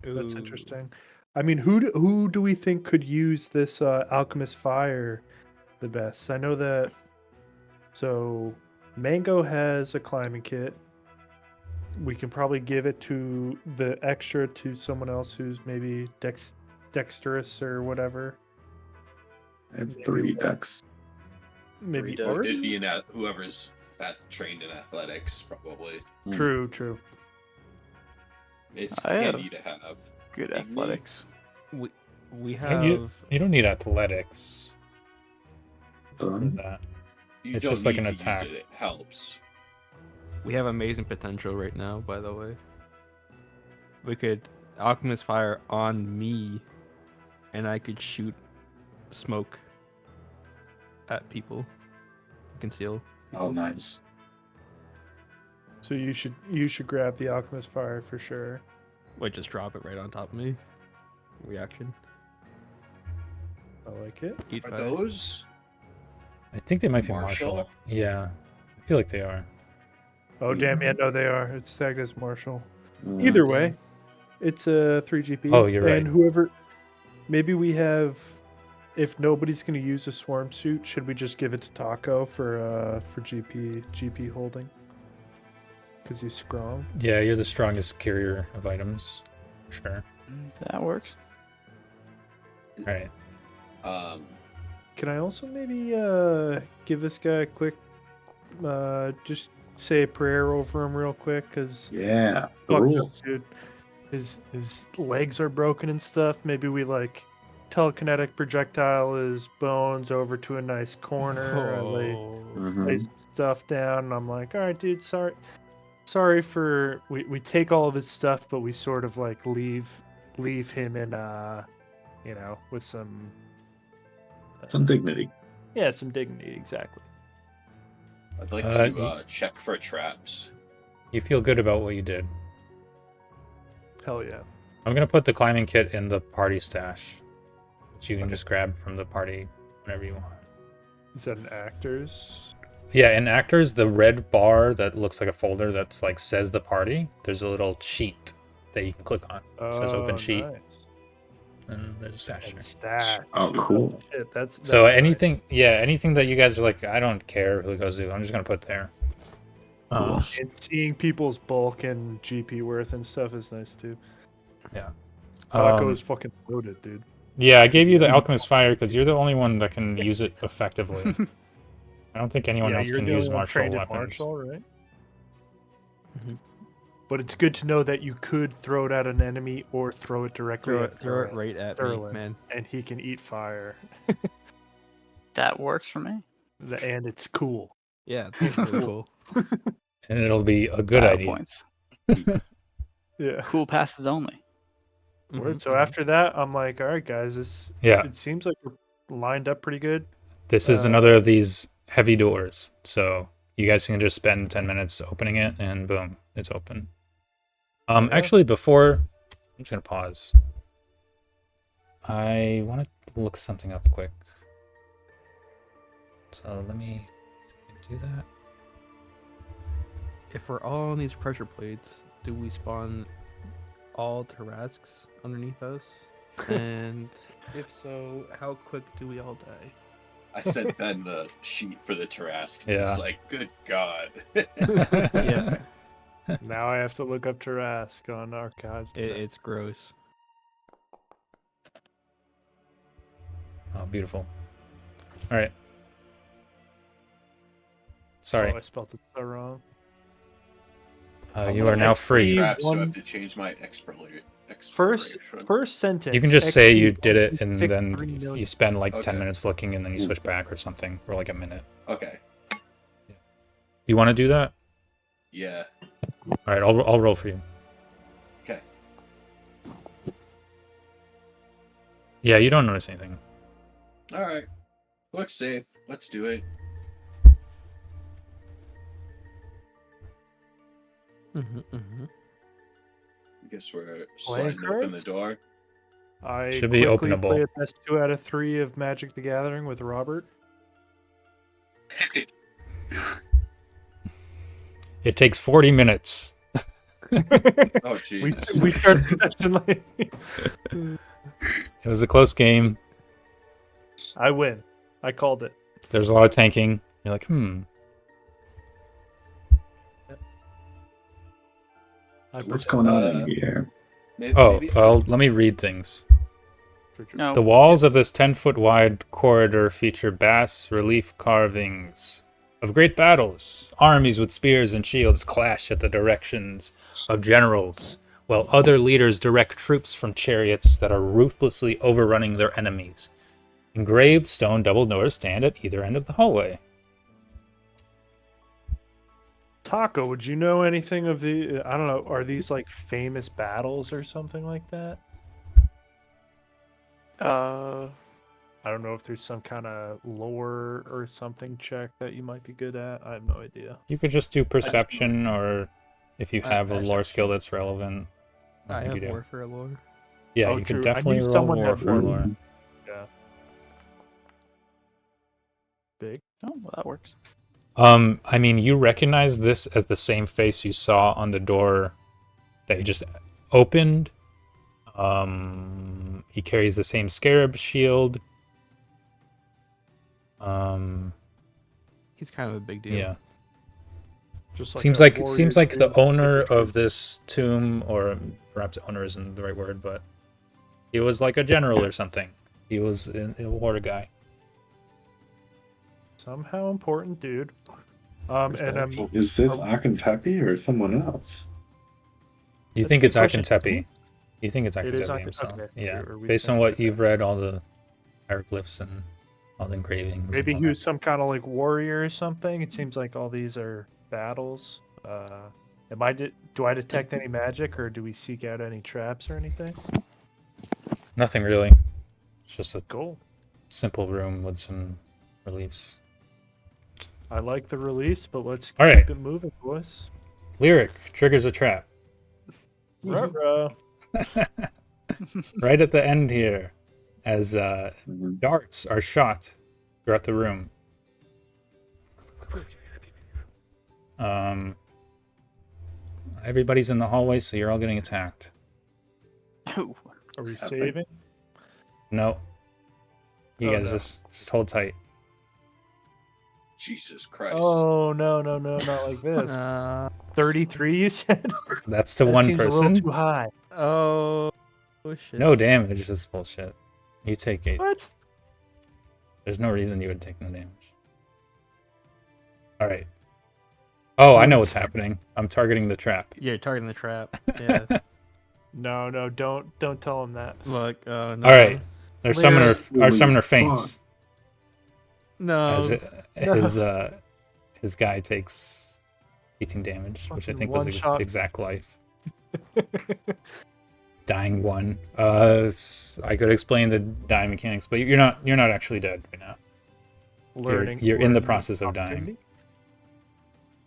Speaker 3: That's
Speaker 7: Ooh.
Speaker 3: interesting. I mean, who do we think could use this alchemist fire the best? I know that. So, Mango has a climbing kit. We can probably give it to the extra to someone else who's maybe dexterous or whatever.
Speaker 4: I have 3 decks.
Speaker 3: Maybe
Speaker 5: Three
Speaker 3: Art?
Speaker 5: decks.
Speaker 6: It'd be whoever's trained in athletics, probably.
Speaker 3: True.
Speaker 6: It's
Speaker 2: I have-
Speaker 6: handy to have.
Speaker 2: Good
Speaker 6: Pygmy.
Speaker 2: athletics.
Speaker 7: We have
Speaker 1: You don't need athletics for
Speaker 4: Done.
Speaker 1: that.
Speaker 6: You
Speaker 1: It's
Speaker 6: don't
Speaker 1: just like
Speaker 6: need
Speaker 1: an
Speaker 6: to
Speaker 1: attack.
Speaker 6: Use it helps.
Speaker 7: we have amazing potential right now. By the way, we could alchemist fire on me, and I could shoot smoke at people, conceal.
Speaker 4: Oh, nice.
Speaker 3: So you should grab the alchemist fire for sure.
Speaker 7: Wait, just drop it right on top of me. Reaction.
Speaker 3: I like it.
Speaker 7: Eat
Speaker 6: Are
Speaker 7: fire.
Speaker 6: those?
Speaker 1: I think they might be martial.
Speaker 6: Martial?
Speaker 1: Yeah, I feel like they are.
Speaker 3: Oh damn! Yeah, no, they are. It's tagged as martial.
Speaker 4: Mm.
Speaker 3: Either way, it's a 3 GP.
Speaker 1: Oh, you're
Speaker 3: And
Speaker 1: right.
Speaker 3: whoever, maybe we have. If nobody's going to use a swarm suit, should we just give it to Taco for GP holding? Because he's strong.
Speaker 1: Yeah, you're the strongest carrier of items. Sure.
Speaker 2: That works.
Speaker 1: All right.
Speaker 3: Can I also maybe give this guy a quick, just say a prayer over him real quick? Because
Speaker 4: Yeah. The
Speaker 3: fuck,
Speaker 4: rules.
Speaker 3: dude, his legs are broken and stuff. Maybe we like telekinetic projectile his bones over to a nice corner. I lay
Speaker 4: Mhm.
Speaker 3: stuff down, and I'm like, all right, dude, sorry for we take all of his stuff, but we sort of like leave him in with some
Speaker 4: Some dignity.
Speaker 3: some dignity, exactly.
Speaker 6: I'd like
Speaker 1: Uh,
Speaker 6: to check for traps.
Speaker 1: You feel good about what you did.
Speaker 3: Hell yeah.
Speaker 1: I'm gonna put the climbing kit in the party stash, which you can just grab from the party whenever you want.
Speaker 3: Is that an actor's?
Speaker 1: Yeah, in actors, the red bar that looks like a folder that's like says the party. There's a little sheet that you can click on. It says open sheet,
Speaker 3: Nice.
Speaker 1: and there's a stash.
Speaker 3: And stash.
Speaker 4: Oh, cool.
Speaker 3: Shit, that's
Speaker 1: So
Speaker 3: nice.
Speaker 1: anything, anything that you guys are like, I don't care who it goes to. I'm just gonna put there.
Speaker 3: And seeing people's bulk and GP worth and stuff is nice too.
Speaker 1: Yeah.
Speaker 3: Taco's fucking loaded, dude.
Speaker 1: Yeah, I gave you the alchemist fire because you're the only one that can use it effectively. I don't think anyone else
Speaker 3: you're
Speaker 1: can
Speaker 3: the
Speaker 1: use
Speaker 3: only one
Speaker 1: martial
Speaker 3: trained in
Speaker 1: weapons.
Speaker 3: martial, right?
Speaker 7: Mhm.
Speaker 3: But it's good to know that you could throw it at an enemy or throw it directly
Speaker 7: Throw
Speaker 3: at
Speaker 7: it right at me,
Speaker 3: Durlan,
Speaker 7: man.
Speaker 3: and he can eat fire.
Speaker 2: That works for me.
Speaker 3: And it's cool.
Speaker 7: Yeah, it's really cool.
Speaker 1: And it'll be a good
Speaker 2: Style
Speaker 1: idea.
Speaker 2: points.
Speaker 3: Yeah.
Speaker 2: Cool passes only.
Speaker 3: Word. So after that, I'm like, all right, guys,
Speaker 1: Yeah,
Speaker 3: it seems like we're lined up pretty good.
Speaker 1: this is another of these heavy doors. So you guys can just spend 10 minutes opening it, and boom, it's open. Actually, before, I'm just gonna pause. I want to look something up quick. So let me do that.
Speaker 7: If we're all on these pressure plates, do we spawn all Tarasks underneath us? And if so, how quick do we all die?
Speaker 6: I sent Ben the sheet for the Tarask.
Speaker 1: Yeah.
Speaker 6: It's like, good God.
Speaker 7: Yeah,
Speaker 3: Now I have to look up Tarask on archives.
Speaker 7: it's gross.
Speaker 1: Oh, beautiful. All right. Sorry.
Speaker 3: Oh, I spelled it so wrong.
Speaker 1: You are now
Speaker 3: XP
Speaker 1: free.
Speaker 6: Traps, so I
Speaker 3: one-
Speaker 6: have to change my exploration.
Speaker 3: First sentence.
Speaker 1: You can just say
Speaker 3: XP
Speaker 1: you did it, and
Speaker 3: 1.63
Speaker 1: then
Speaker 3: million.
Speaker 1: you spend like 10
Speaker 6: Okay.
Speaker 1: minutes looking, and then you switch back or something, or like a minute.
Speaker 6: Okay.
Speaker 1: You want to do that?
Speaker 6: Yeah.
Speaker 1: All right, I'll roll for you.
Speaker 6: Okay.
Speaker 1: Yeah, you don't notice anything.
Speaker 6: All right. Look safe. Let's do it. I guess we're sliding open the
Speaker 3: cards?
Speaker 6: door.
Speaker 3: I
Speaker 1: Should be
Speaker 3: quickly
Speaker 1: openable.
Speaker 3: play a best 2 out of 3 of Magic the Gathering with Robbert.
Speaker 1: It takes 40 minutes.
Speaker 6: Oh,
Speaker 3: we
Speaker 6: jeez.
Speaker 3: we start the session like
Speaker 1: It was a close game.
Speaker 3: I win. I called it.
Speaker 1: There's a lot of tanking. You're like,
Speaker 4: What's going on here?
Speaker 6: Maybe,
Speaker 1: Oh,
Speaker 6: maybe-
Speaker 1: well, let me read things.
Speaker 2: No.
Speaker 1: The walls of this 10-foot wide corridor feature bas relief carvings of great battles. Armies with spears and shields clash at the directions of generals, while other leaders direct troops from chariots that are ruthlessly overrunning their enemies. Engraved stone double doors stand at either end of the hallway.
Speaker 3: Taco, would you know anything of the? I don't know. Are these like famous battles or something like that? I don't know if there's some kind of lore or something check that you might be good at. I have no idea.
Speaker 1: You could just do perception, or if you
Speaker 7: I
Speaker 1: have a lore
Speaker 7: perception.
Speaker 1: skill that's relevant.
Speaker 7: I
Speaker 1: think
Speaker 7: have
Speaker 1: you do.
Speaker 7: warfare lore.
Speaker 1: Yeah,
Speaker 3: Oh,
Speaker 1: you
Speaker 3: true.
Speaker 1: can
Speaker 3: I
Speaker 1: definitely
Speaker 3: knew
Speaker 1: roll
Speaker 3: someone had
Speaker 1: warfare
Speaker 3: lore.
Speaker 1: lore.
Speaker 3: Yeah. Big.
Speaker 2: Oh, well, that works.
Speaker 1: I mean, you recognize this as the same face you saw on the door that you just opened. He carries the same scarab shield.
Speaker 7: He's kind of a big deal.
Speaker 1: Yeah.
Speaker 3: Just
Speaker 1: Seems
Speaker 3: a
Speaker 1: like
Speaker 3: warrior
Speaker 1: seems like the
Speaker 3: dude.
Speaker 1: owner of this tomb, or perhaps owner isn't the right word, but he was like a general or something. He was a war guy.
Speaker 3: Somehow important dude. And
Speaker 8: Is this Akentepe or someone else?
Speaker 1: You
Speaker 3: That's
Speaker 1: think
Speaker 3: a
Speaker 1: it's
Speaker 3: good question.
Speaker 1: Akentepe. You think it's
Speaker 3: It is
Speaker 1: Akentepe himself.
Speaker 3: okay.
Speaker 1: Yeah.
Speaker 3: Are we
Speaker 1: Based on
Speaker 3: saying
Speaker 1: what
Speaker 3: okay?
Speaker 1: you've read, all the hieroglyphs and all the engravings. and
Speaker 3: maybe
Speaker 1: all
Speaker 3: he
Speaker 1: that.
Speaker 3: was some kind of like warrior or something. It seems like all these are battles. Do I detect any magic, or do we seek out any traps or anything?
Speaker 1: Nothing really. It's just a
Speaker 3: Cool.
Speaker 1: simple room with some reliefs.
Speaker 3: I like the release, but let's
Speaker 1: All
Speaker 3: keep
Speaker 1: right.
Speaker 3: it moving, boys.
Speaker 1: Lyric triggers a trap.
Speaker 3: Ruh-roh.
Speaker 1: Right at the end here, as
Speaker 8: Mhm.
Speaker 1: darts are shot throughout the room. Everybody's in the hallway, so you're all getting attacked.
Speaker 2: Ooh.
Speaker 3: Are we
Speaker 8: Epic.
Speaker 3: saving?
Speaker 1: No. You
Speaker 3: Oh,
Speaker 1: guys
Speaker 3: no.
Speaker 1: just hold tight.
Speaker 6: Jesus Christ.
Speaker 3: Oh no, not like this. 33, you said?
Speaker 1: That's to
Speaker 3: That
Speaker 1: one
Speaker 3: seems a
Speaker 1: person.
Speaker 3: little too high.
Speaker 7: Oh shit.
Speaker 1: No damage. This is bullshit. You take 8.
Speaker 3: What?
Speaker 1: There's no reason you would take no damage. All right. Oh, I know what's happening. I'm targeting the trap.
Speaker 7: Yeah, targeting the trap. Yeah.
Speaker 3: No, don't tell him that.
Speaker 7: Look. No.
Speaker 1: All right. Our summoner,
Speaker 8: Holy
Speaker 1: our summoner faints.
Speaker 7: No.
Speaker 1: As his guy takes 18 damage, which I
Speaker 3: Fucking
Speaker 1: think was
Speaker 3: one
Speaker 1: his
Speaker 3: shot.
Speaker 1: exact life. Dying 1. I could explain the dying mechanics, but you're not actually dead right now.
Speaker 3: Learning.
Speaker 1: You're in the
Speaker 3: learning
Speaker 1: process of dying.
Speaker 3: opportunity?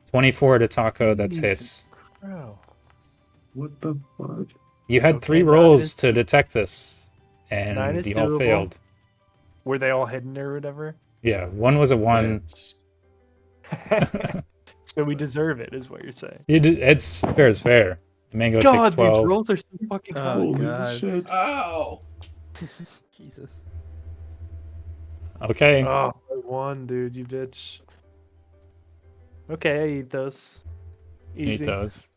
Speaker 1: 24 to Taco, that's
Speaker 3: Jesus.
Speaker 1: hits.
Speaker 3: Bro.
Speaker 8: What the fuck?
Speaker 1: You had
Speaker 3: Okay,
Speaker 1: 3
Speaker 3: nine
Speaker 1: rolls
Speaker 3: is-
Speaker 1: to detect this,
Speaker 3: Nine
Speaker 1: and
Speaker 3: is
Speaker 1: you all
Speaker 3: doable.
Speaker 1: failed.
Speaker 3: Were they all hidden or whatever?
Speaker 1: Yeah, 1 was a 1.
Speaker 3: So we deserve it, is what you're saying.
Speaker 1: It's fair as fair. Mango
Speaker 3: God,
Speaker 1: takes 12.
Speaker 3: these rolls are so fucking high.
Speaker 7: Oh
Speaker 8: Holy
Speaker 7: god.
Speaker 8: shit.
Speaker 6: Ow!
Speaker 7: Jesus.
Speaker 1: Okay.
Speaker 3: Oh, I won, dude, you bitch. Okay, I eat those.
Speaker 1: Eat
Speaker 3: Easy.
Speaker 1: those.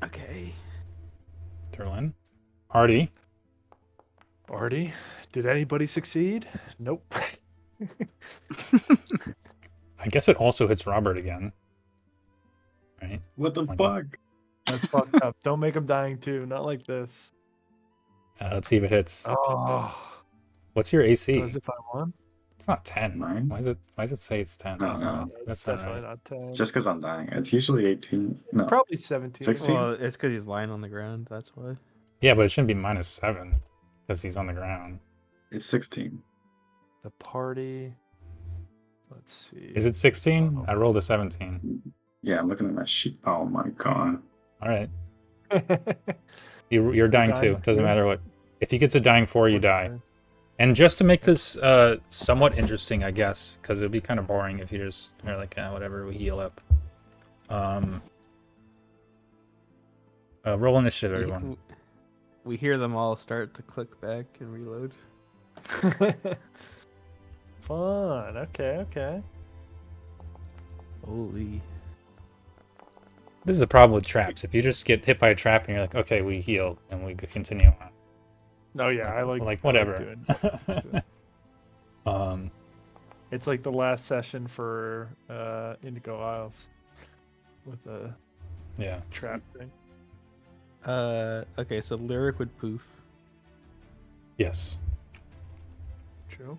Speaker 7: Okay.
Speaker 1: Durlan. Artie.
Speaker 3: Artie, Did anybody succeed? Nope.
Speaker 1: I guess it also hits Robbert again. Right?
Speaker 8: What the
Speaker 1: Like-
Speaker 8: fuck?
Speaker 3: That's fucked up. Don't make him dying too. Not like this.
Speaker 1: Let's see if it hits.
Speaker 3: Oh.
Speaker 1: What's your AC?
Speaker 3: As if I won?
Speaker 1: It's not 10.
Speaker 4: Nine?
Speaker 1: Why does it say it's 10?
Speaker 4: No,
Speaker 1: That's
Speaker 4: no.
Speaker 1: not,
Speaker 3: It's
Speaker 1: that's not
Speaker 3: definitely
Speaker 1: right.
Speaker 3: not 10.
Speaker 4: Just because I'm dying. It's usually 18. No.
Speaker 3: Probably 17.
Speaker 4: 16?
Speaker 7: Well, it's because he's lying on the ground. That's why.
Speaker 1: Yeah, but it shouldn't be -7 because he's on the ground.
Speaker 4: It's 16.
Speaker 3: The party. Let's see.
Speaker 1: Is it 16?
Speaker 3: Oh.
Speaker 1: I rolled a 17.
Speaker 4: Yeah, I'm looking at my sheet. Oh my god.
Speaker 1: All right. You're dying
Speaker 3: dying
Speaker 1: too. Doesn't
Speaker 3: too?
Speaker 1: matter what. If you get to dying 4, you die.
Speaker 3: Okay.
Speaker 1: And just to make this somewhat interesting, I guess, because it'd be kind of boring if you just are like, whatever, we heal up. Roll initiative, everyone.
Speaker 7: We hear them all start to click back and reload.
Speaker 3: Fun. Okay.
Speaker 7: Holy.
Speaker 1: This is the problem with traps. If you just get hit by a trap and you're like, okay, we heal and we continue on.
Speaker 3: Oh yeah, I like
Speaker 1: whatever.
Speaker 3: doing that. It's like the last session for Indigo Isles with a
Speaker 1: Yeah.
Speaker 3: trap thing.
Speaker 7: Okay, so Lyric would poof.
Speaker 1: Yes.
Speaker 3: True.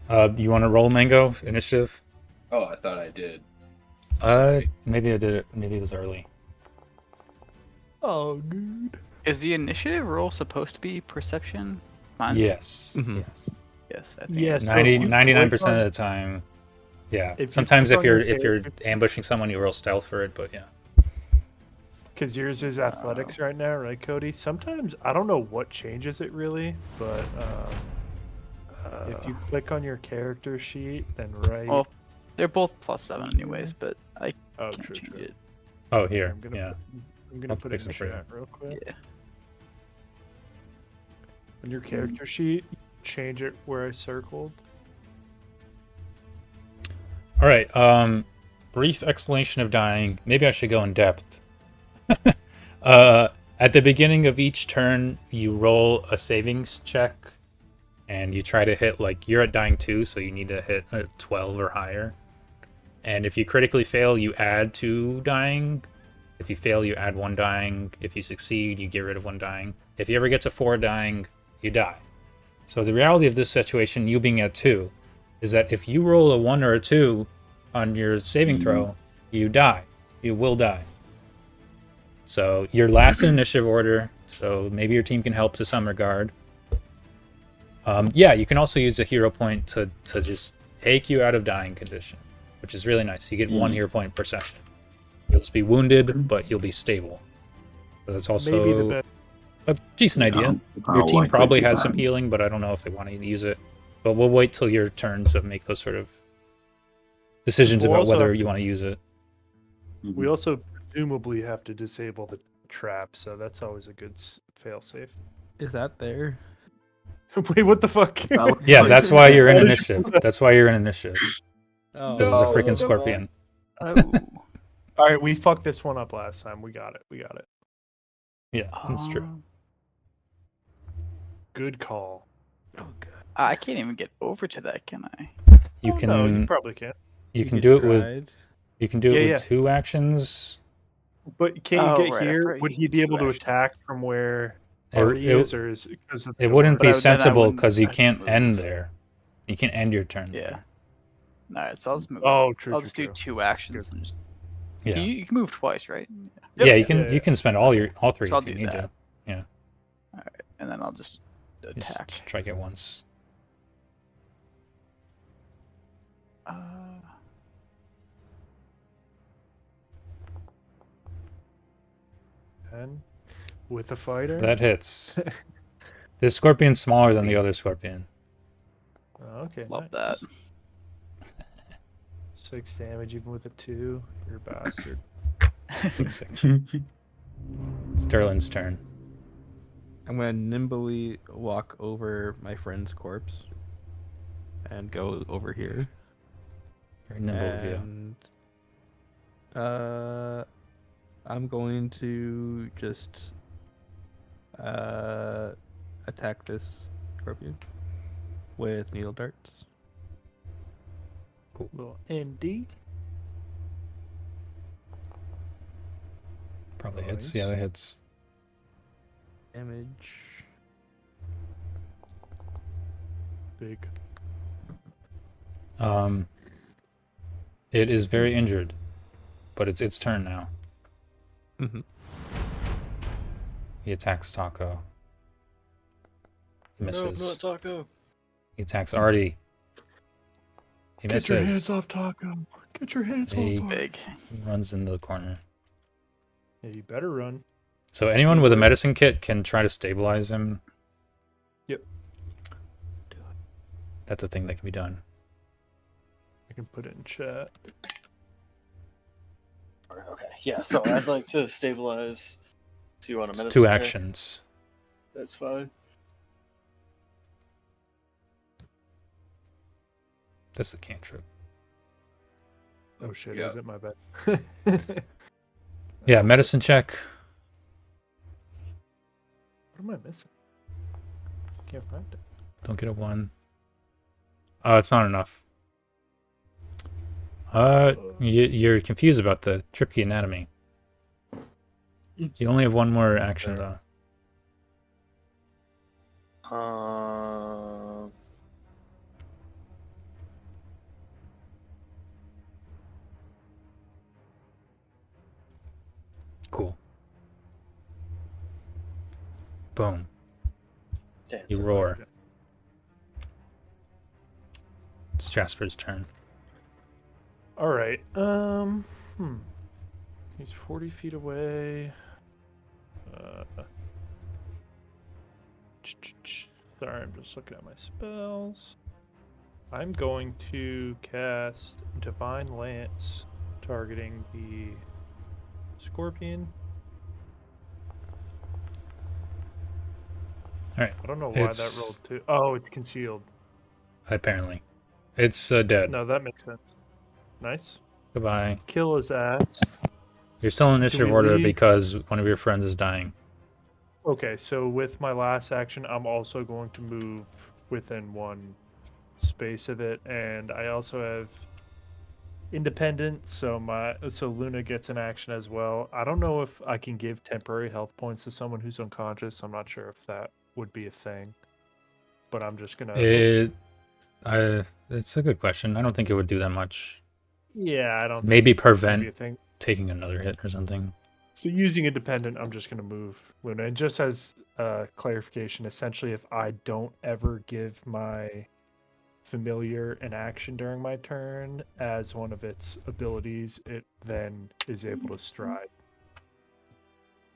Speaker 1: Do you want to roll Mango initiative?
Speaker 6: Oh, I thought I did.
Speaker 1: Maybe I did it. Maybe it was early.
Speaker 3: Oh, good.
Speaker 2: Is the initiative roll supposed to be perception? Mine's-
Speaker 1: Yes.
Speaker 7: Mhm.
Speaker 1: Yes.
Speaker 2: Yes. I think
Speaker 3: Yes.
Speaker 2: it-
Speaker 1: 99% of the time. Yeah.
Speaker 3: If you
Speaker 1: Sometimes
Speaker 3: click
Speaker 1: if
Speaker 3: on
Speaker 1: you're
Speaker 3: your
Speaker 1: if you're
Speaker 3: character-
Speaker 1: ambushing someone, you roll stealth for it. But yeah.
Speaker 3: Because yours is athletics right now, right, Cody? Sometimes I don't know what changes it really, but if you click on your character sheet, then right.
Speaker 2: Well, they're both +7 anyways, but I
Speaker 3: Oh,
Speaker 2: can't
Speaker 3: true,
Speaker 2: change
Speaker 3: true.
Speaker 2: it.
Speaker 1: Oh, here.
Speaker 3: I'm gonna
Speaker 1: Yeah.
Speaker 3: I'm gonna
Speaker 1: I'll
Speaker 3: put it
Speaker 1: fix
Speaker 3: in
Speaker 1: it for you.
Speaker 3: chat real quick.
Speaker 2: Yeah.
Speaker 3: On your character sheet, change it where I circled.
Speaker 1: All right. Brief explanation of dying. Maybe I should go in depth. At the beginning of each turn, you roll a savings check, and you try to hit, like, you're at dying 2, so you need to hit a 12 or higher. And if you critically fail, you add 2 dying. If you fail, you add 1 dying. If you succeed, you get rid of 1 dying. If you ever get to 4 dying, you die. So the reality of this situation, you being at 2, is that if you roll a 1 or a 2 on your saving throw, you die. You will die. So you're last in initiative order, so maybe your team can help to some regard. Yeah, you can also use a hero point to just take you out of dying condition, which is really nice. You get 1 hero point per session. You'll just be wounded, but you'll be stable. So that's
Speaker 3: Maybe the
Speaker 1: also
Speaker 3: best.
Speaker 1: a decent idea. Your team probably has some healing, but I don't know if they want to use it. But we'll wait till your turn to make those sort of decisions
Speaker 3: We'll
Speaker 1: about
Speaker 3: also
Speaker 1: whether
Speaker 3: have
Speaker 1: you want to use it.
Speaker 3: We also presumably have to disable the trap, so that's always a good failsafe.
Speaker 7: Is that there?
Speaker 3: Wait, what the fuck?
Speaker 1: Yeah, that's why you're in
Speaker 3: What is-
Speaker 1: initiative. That's why you're in initiative.
Speaker 7: Oh,
Speaker 1: This was a
Speaker 3: No,
Speaker 1: freaking
Speaker 3: no.
Speaker 1: scorpion.
Speaker 2: Oh.
Speaker 3: All right, we fucked this one up last time. We got it.
Speaker 1: Yeah, that's true.
Speaker 3: Good call.
Speaker 7: oh god.
Speaker 2: I can't even get over to that, can I?
Speaker 1: You
Speaker 3: Oh,
Speaker 1: can
Speaker 3: no, you probably can.
Speaker 1: you can do it with
Speaker 7: tried.
Speaker 1: you can do it
Speaker 3: Yeah,
Speaker 1: with
Speaker 3: yeah.
Speaker 1: 2 actions.
Speaker 3: But can't
Speaker 2: Oh,
Speaker 3: you get
Speaker 2: right, I
Speaker 3: here?
Speaker 2: forgot
Speaker 3: Would
Speaker 2: you
Speaker 3: he
Speaker 2: can
Speaker 3: be
Speaker 2: do
Speaker 3: able to
Speaker 2: actions.
Speaker 3: attack from where
Speaker 1: It-
Speaker 3: Artie
Speaker 1: it-
Speaker 3: is, or is it because of the
Speaker 1: It
Speaker 3: door?
Speaker 1: wouldn't
Speaker 2: But
Speaker 1: be
Speaker 2: then I
Speaker 1: sensible
Speaker 2: wouldn't
Speaker 1: because you
Speaker 2: actually
Speaker 1: can't
Speaker 2: move.
Speaker 1: end there. You can't end your turn.
Speaker 2: Yeah.
Speaker 1: there.
Speaker 2: Alright, so I'll just move.
Speaker 3: Oh, true,
Speaker 2: I'll
Speaker 3: true,
Speaker 2: just
Speaker 3: true.
Speaker 2: do 2 actions. And just,
Speaker 1: Yeah.
Speaker 2: you can move twice, right?
Speaker 3: Yep.
Speaker 1: Yeah, you can
Speaker 3: Yeah,
Speaker 1: you can spend all 3
Speaker 2: So I'll
Speaker 1: if you
Speaker 2: do
Speaker 1: need
Speaker 2: that.
Speaker 1: to.
Speaker 2: And then I'll just attack.
Speaker 1: Just try it once.
Speaker 3: And with a fighter.
Speaker 1: That hits. This scorpion's smaller than the other scorpion.
Speaker 3: Oh, okay.
Speaker 2: Love
Speaker 3: nice.
Speaker 2: that.
Speaker 3: 6 damage even with a 2. You're a bastard.
Speaker 1: 6. It's Durlan's turn.
Speaker 7: I'm gonna nimbly walk over my friend's corpse and go over here.
Speaker 1: Very nimble of you.
Speaker 7: And I'm going to just attack this Scorpion with needle darts.
Speaker 3: Little ND.
Speaker 1: Probably hits.
Speaker 3: Nice.
Speaker 1: Yeah, that hits.
Speaker 7: Damage.
Speaker 3: Big.
Speaker 1: It is very injured, but it's its turn now.
Speaker 7: Mm-hmm.
Speaker 1: He attacks Taco. He misses.
Speaker 5: No, not Taco.
Speaker 1: He attacks Artie. He misses.
Speaker 3: Get your hands off Taco. Get your hands
Speaker 1: Hey.
Speaker 3: off Taco.
Speaker 2: Big.
Speaker 1: He runs into the corner.
Speaker 3: Yeah, you better run.
Speaker 1: So anyone with a medicine kit can try to stabilize him.
Speaker 3: Yep.
Speaker 1: That's a thing that can be done.
Speaker 3: I can put it in chat.
Speaker 5: Okay, yeah, so I'd like to stabilize. So you want a
Speaker 1: It's
Speaker 5: medicine
Speaker 1: 2
Speaker 5: check?
Speaker 1: actions.
Speaker 5: That's fine.
Speaker 1: That's the cantrip.
Speaker 3: Oh shit,
Speaker 6: Yeah.
Speaker 3: is it? My bad.
Speaker 1: Yeah, medicine check.
Speaker 3: What am I missing? Can't find it.
Speaker 1: Don't get a 1. It's not enough. You're confused about the Tripkee anatomy. You only have 1 more action though. Cool. Boom.
Speaker 5: Damn,
Speaker 1: You
Speaker 5: so-
Speaker 1: roar. It's Jasper's turn.
Speaker 3: All right. He's 40 feet away. Sorry, I'm just looking at my spells. I'm going to cast Divine Lance, targeting the Scorpion.
Speaker 1: Alright.
Speaker 3: I don't know why that
Speaker 1: It's-
Speaker 3: rolled 2. Oh, it's concealed.
Speaker 1: Apparently. It's dead.
Speaker 3: No, that makes sense. Nice.
Speaker 1: Goodbye.
Speaker 3: Kill his ass.
Speaker 1: You're still in initiative
Speaker 3: we
Speaker 1: order
Speaker 3: leave?
Speaker 1: because one of your friends is dying.
Speaker 3: Okay, so with my last action, I'm also going to move within 1 space of it, and I also have independent, so Luna gets an action as well. I don't know if I can give temporary health points to someone who's unconscious. I'm not sure if that would be a thing, but I'm just gonna.
Speaker 1: It's a good question. I don't think it would do that much.
Speaker 3: Yeah, I don't.
Speaker 1: Maybe
Speaker 3: think it would be a
Speaker 1: prevent
Speaker 3: thing.
Speaker 1: taking another hit or something.
Speaker 3: So using independent, I'm just gonna move Luna, and just as clarification, essentially, if I don't ever give my familiar an action during my turn as one of its abilities, it then is able to stride.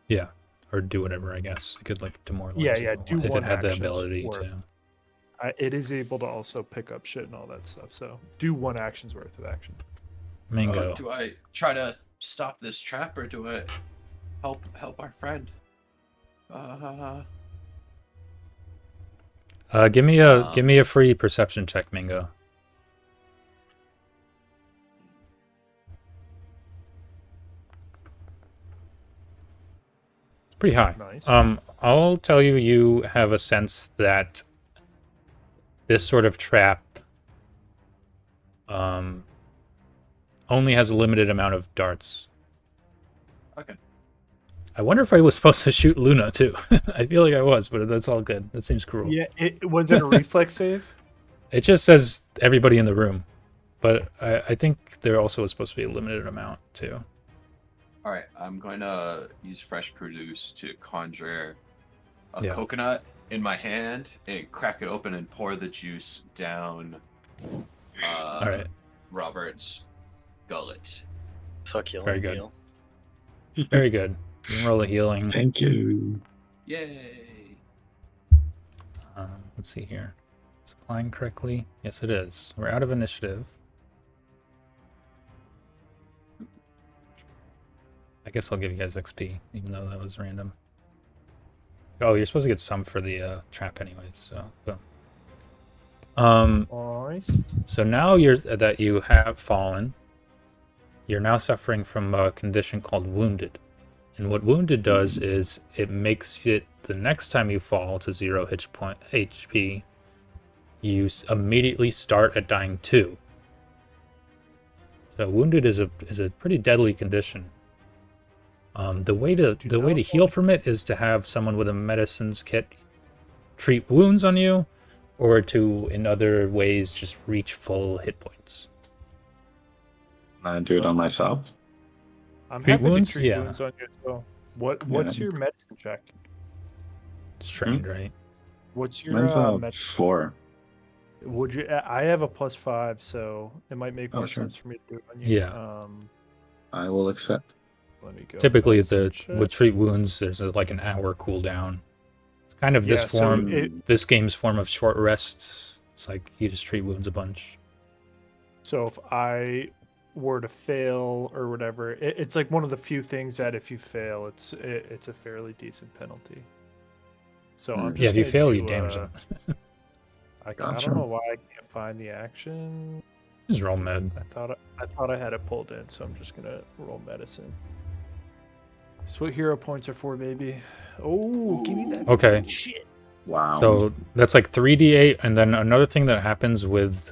Speaker 1: Yeah. Or do whatever, I guess. It could like demoralize
Speaker 3: Yeah,
Speaker 1: if
Speaker 3: do
Speaker 1: it
Speaker 3: one
Speaker 1: had the
Speaker 3: action
Speaker 1: ability
Speaker 3: worth.
Speaker 1: to.
Speaker 3: It is able to also pick up shit and all that stuff. So do 1 action's worth of action.
Speaker 1: Mingo.
Speaker 6: Do I try to stop this trap or do I help our friend?
Speaker 1: Give me a free perception check, Mingo. It's pretty high.
Speaker 3: Nice.
Speaker 1: I'll tell you, you have a sense that this sort of trap only has a limited amount of darts.
Speaker 6: Okay.
Speaker 1: I wonder if I was supposed to shoot Luna too. I feel like I was, but that's all good. That seems cruel.
Speaker 3: Yeah, was it a reflex save?
Speaker 1: It just says everybody in the room, but I think there also was supposed to be a limited amount too.
Speaker 6: All right, I'm going to use fresh produce to conjure a
Speaker 1: Yeah.
Speaker 6: coconut in my hand and crack it open and pour the juice down
Speaker 1: All right.
Speaker 6: Robert's gullet.
Speaker 5: Suck heal.
Speaker 1: Very
Speaker 5: and
Speaker 1: good.
Speaker 5: heal.
Speaker 1: Very good. You can roll a healing.
Speaker 8: Thank you.
Speaker 6: Yay!
Speaker 1: Let's see here. Is it applying correctly? Yes, it is. We're out of initiative. I guess I'll give you guys XP, even though that was random. Oh, you're supposed to get some for the trap anyways, so boom.
Speaker 3: Nice.
Speaker 1: So now that you have fallen, you're now suffering from a condition called wounded. And what wounded does is it makes it the next time you fall to 0 HP, you immediately start at dying 2. So wounded is a pretty deadly condition. The way to heal from it is to have someone with a medicines kit treat wounds on you, or to in other ways just reach full hit points.
Speaker 8: I do it on myself.
Speaker 3: I'm
Speaker 1: Treat
Speaker 3: happy to
Speaker 1: wounds?
Speaker 3: treat
Speaker 1: Yeah.
Speaker 3: wounds on you as well. What's your medicine check?
Speaker 1: It's trained, right?
Speaker 3: What's your
Speaker 8: Mine's
Speaker 3: med-
Speaker 8: 4.
Speaker 3: Would you? I have a +5, so it might make more
Speaker 8: sure.
Speaker 3: sense for me to do it on you.
Speaker 1: Yeah.
Speaker 8: I will accept.
Speaker 3: Let me go.
Speaker 1: Typically,
Speaker 3: medicine check.
Speaker 1: with treat wounds, there's like an hour cooldown. It's kind of this
Speaker 3: Yeah, so
Speaker 1: form, this game's form of short rests. It's like you just treat wounds a bunch.
Speaker 3: So if I were to fail or whatever, it's like one of the few things that if you fail, it's a fairly decent penalty. So I'm just
Speaker 1: Yeah, if you
Speaker 3: gonna
Speaker 1: fail,
Speaker 3: do,
Speaker 1: you damage them.
Speaker 3: I
Speaker 8: Gotcha.
Speaker 3: don't know why I can't find the action.
Speaker 1: Just roll med.
Speaker 3: I thought I had it pulled in, so I'm just gonna roll medicine. That's what hero points are for, baby. Oh, give me that
Speaker 1: Okay.
Speaker 3: shit.
Speaker 8: Wow.
Speaker 1: So that's like 3d8, and then another thing that happens with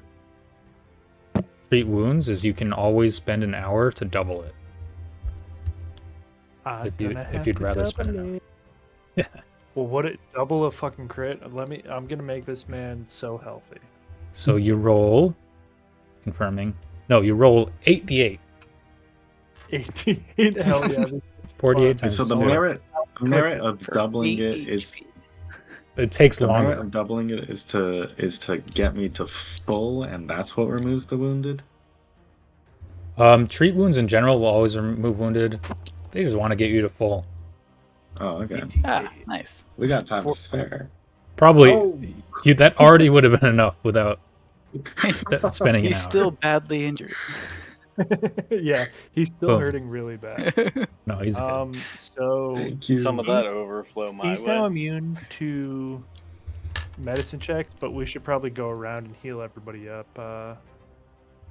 Speaker 1: treat wounds is you can always spend an hour to double it. If you'd rather spend an hour. Yeah.
Speaker 3: Well, what it double a fucking crit? I'm gonna make this man so healthy.
Speaker 1: So you roll, confirming. No, you roll 8d8.
Speaker 3: 18. Hell yeah.
Speaker 1: 48 times
Speaker 8: so the
Speaker 1: 2.
Speaker 8: merit of
Speaker 2: For
Speaker 8: doubling
Speaker 2: 8
Speaker 8: it is
Speaker 2: HP.
Speaker 1: It takes
Speaker 8: the merit
Speaker 1: longer.
Speaker 8: of doubling it is to get me to full, and that's what removes the wounded.
Speaker 1: Treat wounds in general will always remove wounded. They just want to get you to full.
Speaker 8: Oh, okay.
Speaker 2: Ah, nice.
Speaker 8: We got time to spare.
Speaker 1: Probably
Speaker 8: Oh.
Speaker 1: that already would have been enough without spending an
Speaker 2: He's
Speaker 1: hour.
Speaker 2: still badly injured.
Speaker 3: Yeah, he's still
Speaker 1: Boom.
Speaker 3: hurting really bad.
Speaker 1: No, he's good.
Speaker 3: So
Speaker 8: Thank you.
Speaker 5: Some of that overflow my
Speaker 3: he's
Speaker 5: way.
Speaker 3: now immune to medicine checks, but we should probably go around and heal everybody up.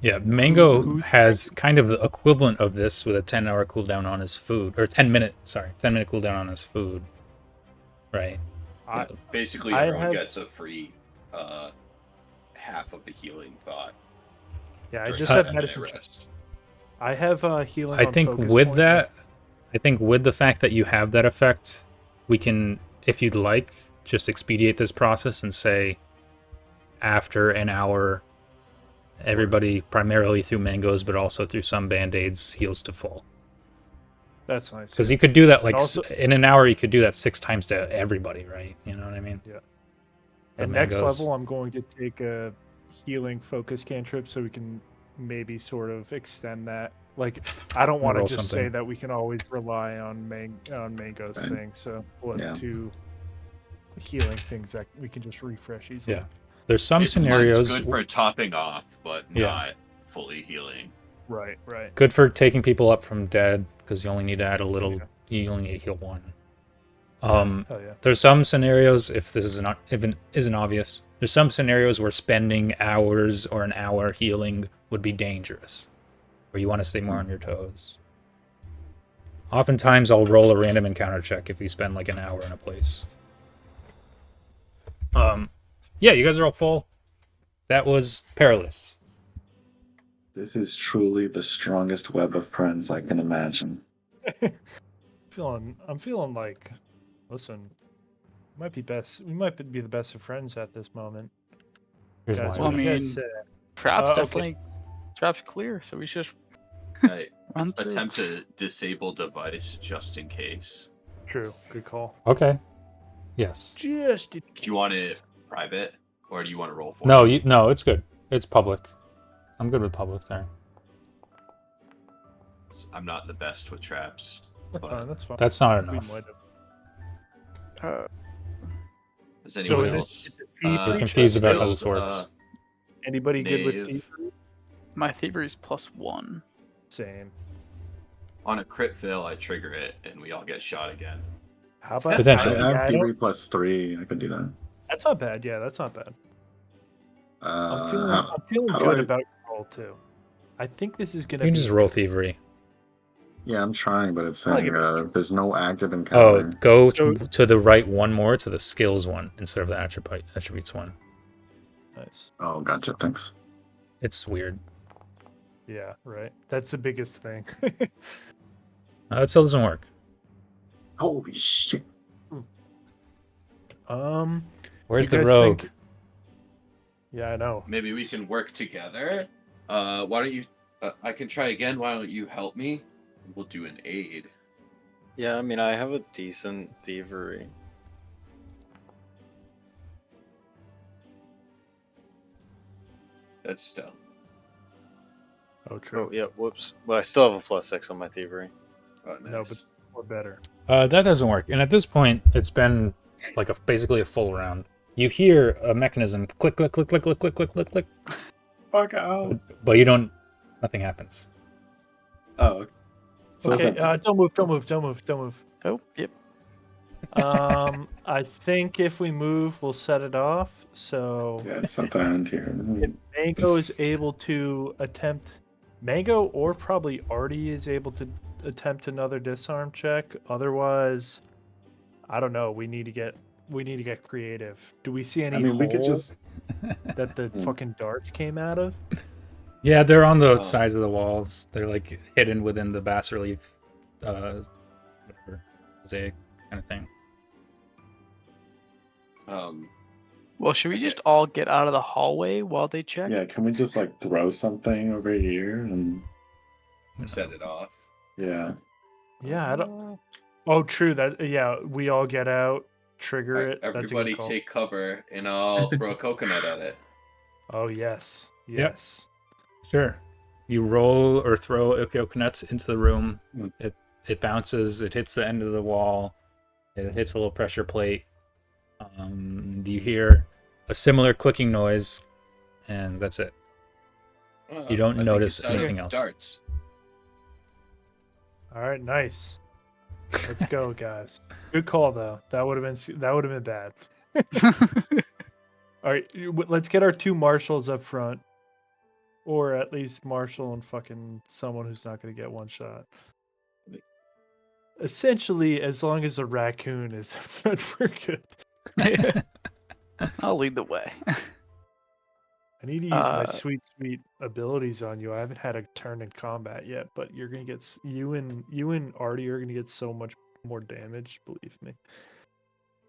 Speaker 1: Yeah, Mango
Speaker 3: who's
Speaker 1: has kind of the equivalent of this with a 10-hour cooldown on his food, or 10-minute cooldown on his food. Right.
Speaker 6: Basically,
Speaker 3: I
Speaker 6: everyone
Speaker 3: have-
Speaker 6: gets a free half of a healing bot.
Speaker 3: Yeah, I
Speaker 6: during
Speaker 3: just
Speaker 6: the
Speaker 3: have
Speaker 6: 10-minute
Speaker 3: medicine checks.
Speaker 6: rest.
Speaker 3: I have healing.
Speaker 1: I
Speaker 3: on
Speaker 1: think
Speaker 3: focus
Speaker 1: with
Speaker 3: point.
Speaker 1: that, I think with the fact that you have that effect, we can, if you'd like, just expedite this process and say after an hour, everybody primarily through mangoes, but also through some band-aids, heals to full.
Speaker 3: That's nice.
Speaker 1: Because you could do that like
Speaker 3: also-
Speaker 1: in an hour, you could do that 6 times to everybody, right? You know what I mean?
Speaker 3: Yeah.
Speaker 1: The
Speaker 3: At next
Speaker 1: mangoes.
Speaker 3: level, I'm going to take a healing focus cantrip so we can maybe sort of extend that. Like, I don't want to
Speaker 1: Roll
Speaker 3: just
Speaker 1: something.
Speaker 3: say that we can always rely on Mango's
Speaker 8: Right.
Speaker 3: thing. So we'll have
Speaker 8: Yeah.
Speaker 3: 2 healing things that we can just refresh easily.
Speaker 1: Yeah. There's some
Speaker 6: Mine's
Speaker 1: scenarios
Speaker 6: good for topping off, but
Speaker 1: Yeah.
Speaker 6: not fully healing.
Speaker 3: Right. Right.
Speaker 1: good for taking people up from dead because you only need to add a little.
Speaker 3: Yeah.
Speaker 1: You only need to heal 1.
Speaker 3: Hell yeah.
Speaker 1: There's some scenarios, if this is not, if it isn't obvious, there's some scenarios where spending hours or an hour healing would be dangerous, where you want to stay more on your toes. Oftentimes, I'll roll a random encounter check if you spend like an hour in a place. Yeah, you guys are all full. That was Perilous.
Speaker 8: This is truly the strongest web of friends I can imagine.
Speaker 3: I'm feeling like, listen, we might be the best of friends at this moment.
Speaker 1: Here's
Speaker 3: Guys,
Speaker 2: Well,
Speaker 3: what
Speaker 2: I
Speaker 3: do you guys
Speaker 2: mean,
Speaker 3: say?
Speaker 2: Trap's
Speaker 3: Okay.
Speaker 2: definitely trap's clear, so we should just
Speaker 6: I
Speaker 2: run through.
Speaker 6: attempt to disable device just in case.
Speaker 3: True. Good call.
Speaker 1: Okay. Yes.
Speaker 3: Just in
Speaker 6: Do you want
Speaker 3: case.
Speaker 6: it private, or do you want to roll for
Speaker 1: No,
Speaker 6: it?
Speaker 1: no, it's good. It's public. I'm good with public there.
Speaker 6: I'm not the best with traps.
Speaker 3: That's
Speaker 6: but
Speaker 3: fine. That's fine.
Speaker 1: That's not
Speaker 3: We
Speaker 1: enough.
Speaker 3: might have.
Speaker 6: Does
Speaker 3: So
Speaker 6: anyone
Speaker 3: it
Speaker 6: else?
Speaker 3: is, it's a
Speaker 1: We're
Speaker 3: thievery
Speaker 1: confused
Speaker 3: check.
Speaker 1: about how this
Speaker 6: skilled,
Speaker 1: works.
Speaker 3: Anybody good with
Speaker 6: knave.
Speaker 3: thievery?
Speaker 2: My thievery's +1.
Speaker 3: Same.
Speaker 6: On a crit fail, I trigger it, and we all get shot again.
Speaker 3: How about
Speaker 1: Potentially.
Speaker 8: I
Speaker 3: I
Speaker 8: have
Speaker 3: don't-
Speaker 8: Thievery +3. I could do that.
Speaker 3: That's not bad. Yeah, that's not bad. I'm feeling
Speaker 8: How do
Speaker 3: good
Speaker 8: I-
Speaker 3: about your roll too. I think this is
Speaker 1: You
Speaker 3: gonna
Speaker 1: can
Speaker 3: be
Speaker 1: just roll thievery.
Speaker 8: Yeah, I'm trying, but it's
Speaker 2: I'll
Speaker 8: saying
Speaker 2: give it
Speaker 8: there's no active
Speaker 1: Oh,
Speaker 8: encounter.
Speaker 1: go
Speaker 3: So-
Speaker 1: to the right one more to the skills one instead of the attributes one.
Speaker 3: Nice.
Speaker 8: Oh, gotcha. Thanks.
Speaker 1: It's weird.
Speaker 3: Yeah, right. That's the biggest thing.
Speaker 1: It still doesn't work.
Speaker 8: Holy shit.
Speaker 1: Where's
Speaker 3: you
Speaker 1: the
Speaker 3: guys
Speaker 1: rogue?
Speaker 3: think- Yeah, I know.
Speaker 6: Maybe we can work together. Why don't you? I can try again. Why don't you help me? We'll do an aid.
Speaker 5: Yeah, I mean, I have a decent thievery.
Speaker 6: That's stealth.
Speaker 3: Oh, true.
Speaker 5: Oh, yeah, whoops. Well, I still have a +6 on my thievery.
Speaker 6: Oh, nice.
Speaker 3: No, but or better.
Speaker 1: That doesn't work. And at this point, it's been like basically a full round. You hear a mechanism click, click, click, click, click, click, click, click, click,
Speaker 8: Fuck out.
Speaker 1: but you don't. Nothing happens.
Speaker 8: Oh. Okay. So it's
Speaker 3: Okay,
Speaker 8: empty.
Speaker 3: don't move.
Speaker 2: Oh, yep.
Speaker 3: I think if we move, we'll set it off. So
Speaker 8: Yeah, it's at the end here.
Speaker 3: if Mango is able to attempt, Mango or probably Artie is able to attempt another disarm check. Otherwise, I don't know. We need to get creative. Do we see any
Speaker 8: I mean, we could
Speaker 3: hole
Speaker 8: just.
Speaker 3: that the fucking darts came out of?
Speaker 1: Yeah, they're on the
Speaker 6: Oh.
Speaker 1: sides of the walls. They're like hidden within the bas relief, whatever, mosaic kind of thing.
Speaker 2: Well, should we just all get out of the hallway while they check?
Speaker 8: Yeah, can we just like throw something over here and.
Speaker 6: Set it off.
Speaker 8: Yeah.
Speaker 3: Yeah, I don't. Oh, true. That yeah, we all get out, trigger
Speaker 6: Alright,
Speaker 3: it. That's a
Speaker 6: everybody
Speaker 3: good call.
Speaker 6: take cover, and I'll throw a coconut at it.
Speaker 3: Oh yes,
Speaker 1: Yep.
Speaker 3: yes.
Speaker 1: Sure. You roll or throw a coconut into the room.
Speaker 8: Mm.
Speaker 1: It bounces. It hits the end of the wall. It hits a little pressure plate. You hear a similar clicking noise, and that's it. You don't
Speaker 6: I think
Speaker 1: notice
Speaker 6: it's out of
Speaker 1: anything else.
Speaker 6: Darts.
Speaker 3: All right, nice. Let's go, guys. Good call though. That would have been bad. All right, let's get our two marshals up front, or at least Marshall and fucking someone who's not going to get one shot. Essentially, as long as a raccoon is up front, we're good.
Speaker 2: I'll lead the way.
Speaker 3: I need to use my sweet abilities on you. I haven't had a turn in combat yet, but you're gonna get you and Artie are gonna get so much more damage. Believe me.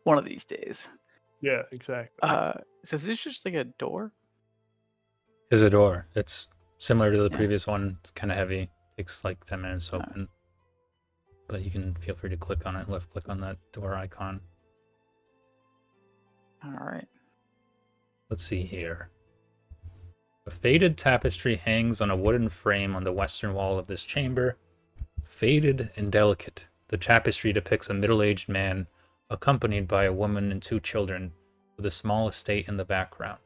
Speaker 2: One of these days.
Speaker 3: Yeah, exactly.
Speaker 2: So is this just like a door?
Speaker 1: Is a door. It's similar to the
Speaker 2: Yeah.
Speaker 1: previous one. It's kind of heavy. Takes like 10 minutes to
Speaker 2: Alright.
Speaker 1: open. But you can feel free to click on it. Left click on that door icon.
Speaker 2: All right.
Speaker 1: Let's see here. A faded tapestry hangs on a wooden frame on the western wall of this chamber. Faded and delicate, the tapestry depicts a middle-aged man accompanied by a woman and two children with a small estate in the background.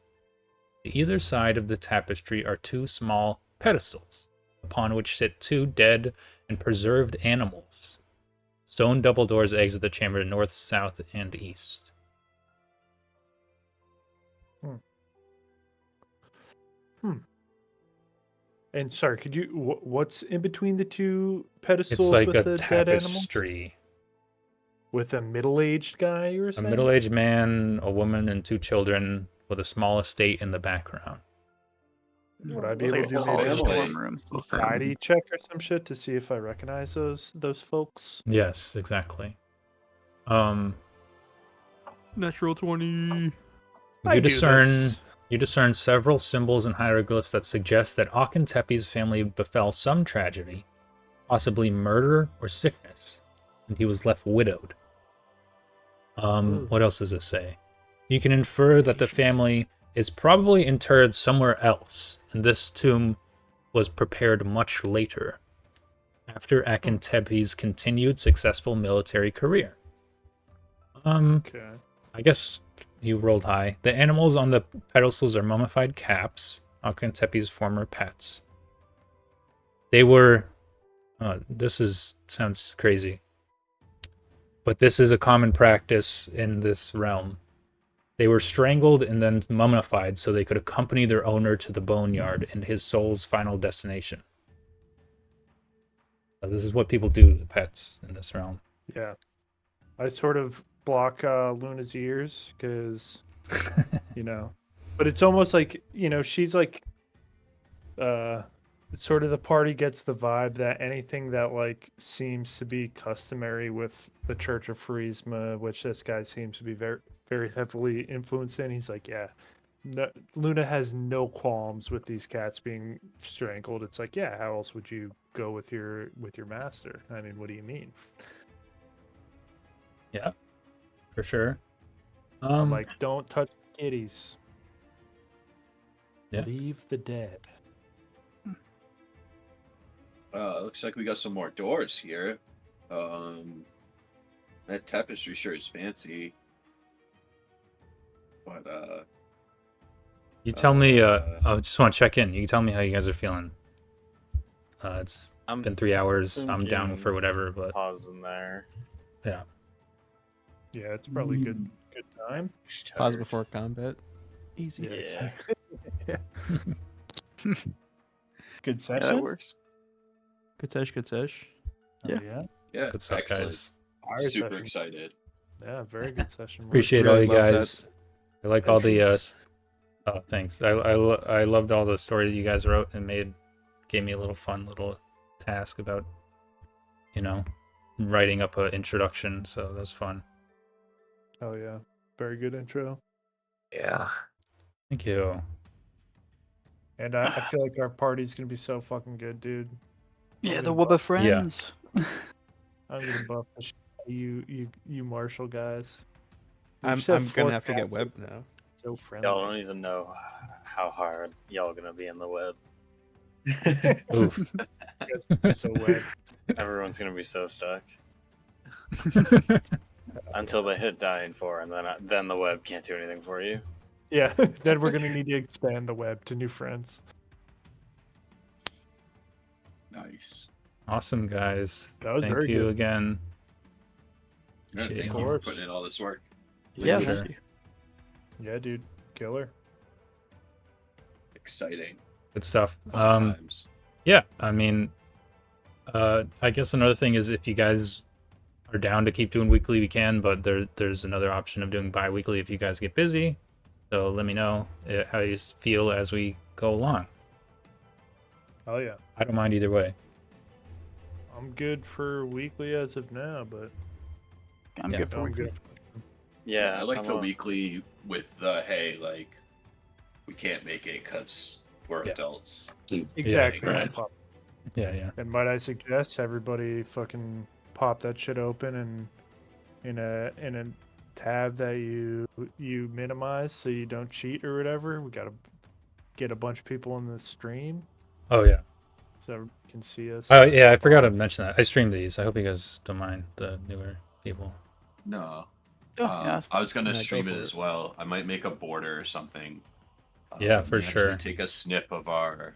Speaker 1: To either side of the tapestry are two small pedestals, upon which sit two dead and preserved animals. Stone double doors exit the chamber north, south, and east.
Speaker 3: And sorry, could you? What's in between the two pedestals
Speaker 1: It's like
Speaker 3: with
Speaker 1: a
Speaker 3: the dead animals?
Speaker 1: tapestry.
Speaker 3: With a middle-aged guy, you were
Speaker 1: A
Speaker 3: saying?
Speaker 1: middle-aged man, a woman, and two children with a small estate in the background.
Speaker 3: Would I be
Speaker 2: It's
Speaker 3: able
Speaker 2: like
Speaker 3: to
Speaker 2: a
Speaker 3: do
Speaker 2: college
Speaker 3: maybe
Speaker 6: family.
Speaker 2: dorm room.
Speaker 3: a society check or some shit to see if I recognize those folks?
Speaker 1: Yes, exactly.
Speaker 7: Natural 20.
Speaker 3: I
Speaker 1: You
Speaker 3: do
Speaker 1: discern
Speaker 3: this.
Speaker 1: you discern several symbols and hieroglyphs that suggest that Akentepe's family befell some tragedy, possibly murder or sickness, and he was left widowed. What else does it say? You can infer that the family is probably interred somewhere else, and this tomb was prepared much later, after Akentepe's continued successful military career.
Speaker 3: Okay.
Speaker 1: I guess you rolled high. The animals on the pedestals are mummified caps, Akentepe's former pets. They were... sounds crazy. But this is a common practice in this realm. They were strangled and then mummified so they could accompany their owner to the boneyard and his soul's final destination. This is what people do to pets in this realm.
Speaker 3: Yeah. I sort of block Luna's ears because, you know, But it's almost like, she's like, sort of the party gets the vibe that anything that like seems to be customary with the Church of Pharasma, which this guy seems to be very, very heavily influenced in, he's like, yeah, no, Luna has no qualms with these cats being strangled. It's like, yeah, how else would you go with your master? I mean, what do you mean?
Speaker 1: Yeah, for sure.
Speaker 3: I'm like, don't touch the kitties.
Speaker 1: Yeah.
Speaker 3: Leave the dead.
Speaker 6: Looks like we got some more doors here. That tapestry sure is fancy. But
Speaker 1: you tell me. I just want to check in. You can tell me how you guys are feeling. It's been 3 hours. I'm down for whatever, but
Speaker 5: Pause in there.
Speaker 1: yeah.
Speaker 3: Yeah, it's probably good time.
Speaker 7: Pause before combat. Easy.
Speaker 5: Yeah.
Speaker 3: Good
Speaker 2: Yeah,
Speaker 3: session.
Speaker 2: that works.
Speaker 7: Good sesh, good sesh.
Speaker 2: Yeah.
Speaker 3: Yeah.
Speaker 6: yeah,
Speaker 1: Good stuff,
Speaker 6: excellent.
Speaker 1: guys.
Speaker 3: Our
Speaker 6: Super
Speaker 3: session.
Speaker 6: excited.
Speaker 3: Yeah, very good session.
Speaker 1: Appreciate
Speaker 7: really
Speaker 1: all you
Speaker 7: love that
Speaker 1: guys. I like all the.
Speaker 7: entrance.
Speaker 1: Oh, thanks. I loved all the stories you guys wrote and gave me a little fun little task about, writing up an introduction. So that was fun.
Speaker 3: Oh yeah, very good intro.
Speaker 8: Yeah.
Speaker 1: Thank you.
Speaker 3: And I feel like our party's gonna be so fucking good, dude.
Speaker 2: Yeah,
Speaker 3: I'm
Speaker 2: the
Speaker 3: gonna
Speaker 2: web
Speaker 3: buff-
Speaker 2: of friends.
Speaker 3: I'm gonna buff the shit out of you Marshall guys.
Speaker 7: I'm gonna have to get web now.
Speaker 3: So friendly.
Speaker 5: Y'all don't even know how hard y'all gonna be in the web.
Speaker 1: Oof.
Speaker 3: So web.
Speaker 5: Everyone's gonna be so stuck until they hit dying 4, and then the web can't do anything for you.
Speaker 3: Yeah, then we're gonna need to expand the web to new friends.
Speaker 6: Nice.
Speaker 1: Awesome, guys.
Speaker 3: That was
Speaker 1: Thank
Speaker 3: very
Speaker 1: you
Speaker 3: good.
Speaker 1: again.
Speaker 6: Yeah,
Speaker 1: Appreciate
Speaker 6: thank
Speaker 1: it.
Speaker 6: you for
Speaker 3: course.
Speaker 6: putting in all this work.
Speaker 2: Yeah,
Speaker 1: For
Speaker 2: thank
Speaker 1: sure.
Speaker 2: you.
Speaker 3: Yeah, dude, killer.
Speaker 6: Exciting.
Speaker 1: Good stuff.
Speaker 6: Fun times.
Speaker 1: Yeah, I mean, I guess another thing is if you guys are down to keep doing weekly, we can, but there's another option of doing bi-weekly if you guys get busy. So let me know how you feel as we go along.
Speaker 3: Oh yeah,
Speaker 1: I don't mind either way.
Speaker 3: I'm good for weekly as of now, but
Speaker 2: I'm
Speaker 1: Yeah.
Speaker 2: good for
Speaker 3: I'm
Speaker 2: weekly.
Speaker 3: good.
Speaker 5: Yeah,
Speaker 6: I like
Speaker 5: I'm
Speaker 6: the
Speaker 5: a-
Speaker 6: weekly with the hey, like we can't make it because we're
Speaker 1: Yeah.
Speaker 6: adults.
Speaker 3: Exactly.
Speaker 6: Yeah,
Speaker 3: yeah,
Speaker 6: right.
Speaker 3: pop.
Speaker 1: Yeah.
Speaker 3: And might I suggest everybody fucking pop that shit open and in a tab that you minimize so you don't cheat or whatever. We gotta get a bunch of people in the stream
Speaker 1: Oh yeah.
Speaker 3: so you can see us.
Speaker 1: Oh yeah. I forgot to mention that. I streamed these. I hope you guys don't mind, the newer people.
Speaker 6: No.
Speaker 2: Oh, yeah, that's
Speaker 6: I was gonna
Speaker 7: Yeah, go
Speaker 6: stream it
Speaker 7: for
Speaker 6: as
Speaker 7: it.
Speaker 6: well. I might make a border or something.
Speaker 1: Yeah, for
Speaker 6: and actually
Speaker 1: sure.
Speaker 6: Take a snip of our.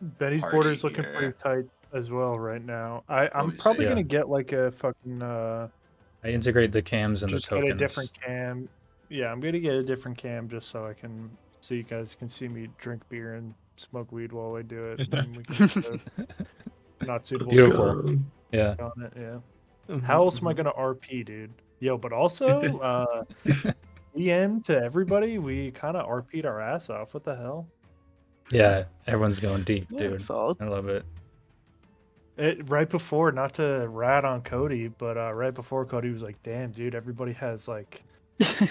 Speaker 3: Benny's
Speaker 6: party
Speaker 3: border's looking
Speaker 6: here.
Speaker 3: pretty tight as well right now. I'm
Speaker 6: me
Speaker 3: probably
Speaker 1: see.
Speaker 3: gonna get like a fucking
Speaker 1: I integrate the cams and the
Speaker 3: just get
Speaker 1: tokens.
Speaker 3: a different cam. Yeah, I'm gonna get a different cam just so I can so you guys can see me drink beer and smoke weed while I do it. And we can put a not suitable
Speaker 1: Beautiful.
Speaker 3: stuff
Speaker 1: Yeah.
Speaker 3: on it. Yeah.
Speaker 7: Mhm,
Speaker 3: How else am I
Speaker 7: mhm.
Speaker 3: gonna RP, dude? Yo, but also DM to everybody. We kind of RP'd our ass off. What the hell?
Speaker 1: Yeah. Everyone's going deep,
Speaker 2: Yeah,
Speaker 1: dude.
Speaker 2: solid.
Speaker 1: I love it.
Speaker 3: Right before, not to rat on Cody, but right before Cody was like, "Damn, dude, everybody has like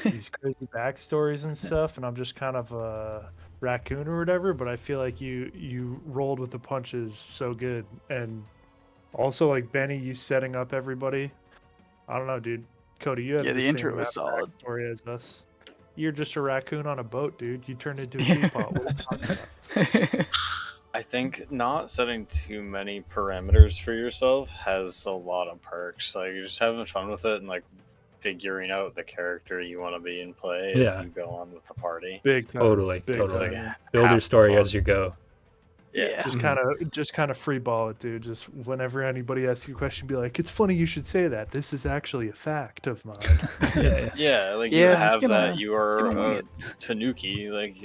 Speaker 3: these crazy backstories and stuff," and I'm just kind of a raccoon or whatever. But I feel like you rolled with the punches so good, and also like Benny, you setting up everybody. I don't know, dude. Cody, you have
Speaker 2: Yeah,
Speaker 3: the
Speaker 2: the
Speaker 3: same
Speaker 2: intro was
Speaker 3: amount of
Speaker 2: solid.
Speaker 3: backstory as us. You're just a raccoon on a boat, dude. You turned into a teapot. What are you talking about?
Speaker 5: I think not setting too many parameters for yourself has a lot of perks. Like you're just having fun with it and like figuring out the character you want to be in play as
Speaker 1: Yeah.
Speaker 5: you go on with the party.
Speaker 3: Big time.
Speaker 1: Totally.
Speaker 3: Big
Speaker 5: It's
Speaker 1: Totally.
Speaker 5: like
Speaker 3: time.
Speaker 1: Build your
Speaker 5: half the
Speaker 1: story
Speaker 5: fun.
Speaker 1: as you go.
Speaker 2: Yeah.
Speaker 3: Just kind of free ball it, dude. Just whenever anybody asks you a question, be like, "It's funny you should say that. This is actually a fact of mine."
Speaker 1: Yeah.
Speaker 5: Yeah, like
Speaker 2: Yeah,
Speaker 5: you
Speaker 2: just
Speaker 5: have
Speaker 2: gonna-
Speaker 5: that. You are
Speaker 2: gonna wing
Speaker 5: a
Speaker 2: it.
Speaker 5: Tanuki. Like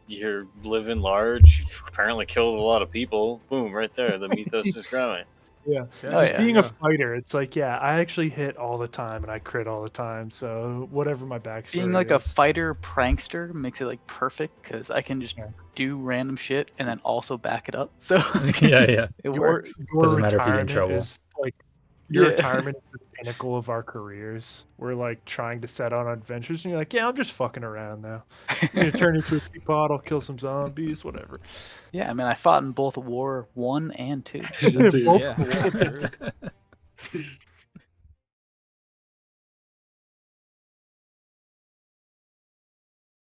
Speaker 5: you're living large. You've apparently killed a lot of people. Boom, right there. The mythos is growing.
Speaker 3: Yeah.
Speaker 7: Yeah,
Speaker 2: Oh,
Speaker 3: Just
Speaker 2: yeah.
Speaker 3: being a fighter, it's like, yeah, I actually hit all the time and I crit all the time. So whatever my backstory
Speaker 2: Being like a
Speaker 3: is.
Speaker 2: fighter prankster makes it like perfect because I can just
Speaker 3: Yeah.
Speaker 2: do random shit and then also back it up. So
Speaker 1: Yeah.
Speaker 2: it
Speaker 3: Your
Speaker 2: works.
Speaker 1: Doesn't matter if you get in
Speaker 3: retirement
Speaker 1: trouble.
Speaker 3: is like your
Speaker 2: Yeah.
Speaker 3: retirement is the pinnacle of our careers. We're like trying to set on adventures, and you're like, yeah, I'm just fucking around now. I'm gonna turn into a teapot. I'll kill some zombies, whatever.
Speaker 2: Yeah, I mean, I fought in both War 1 and 2.
Speaker 3: Both
Speaker 7: Yeah,
Speaker 3: of them.
Speaker 7: sure.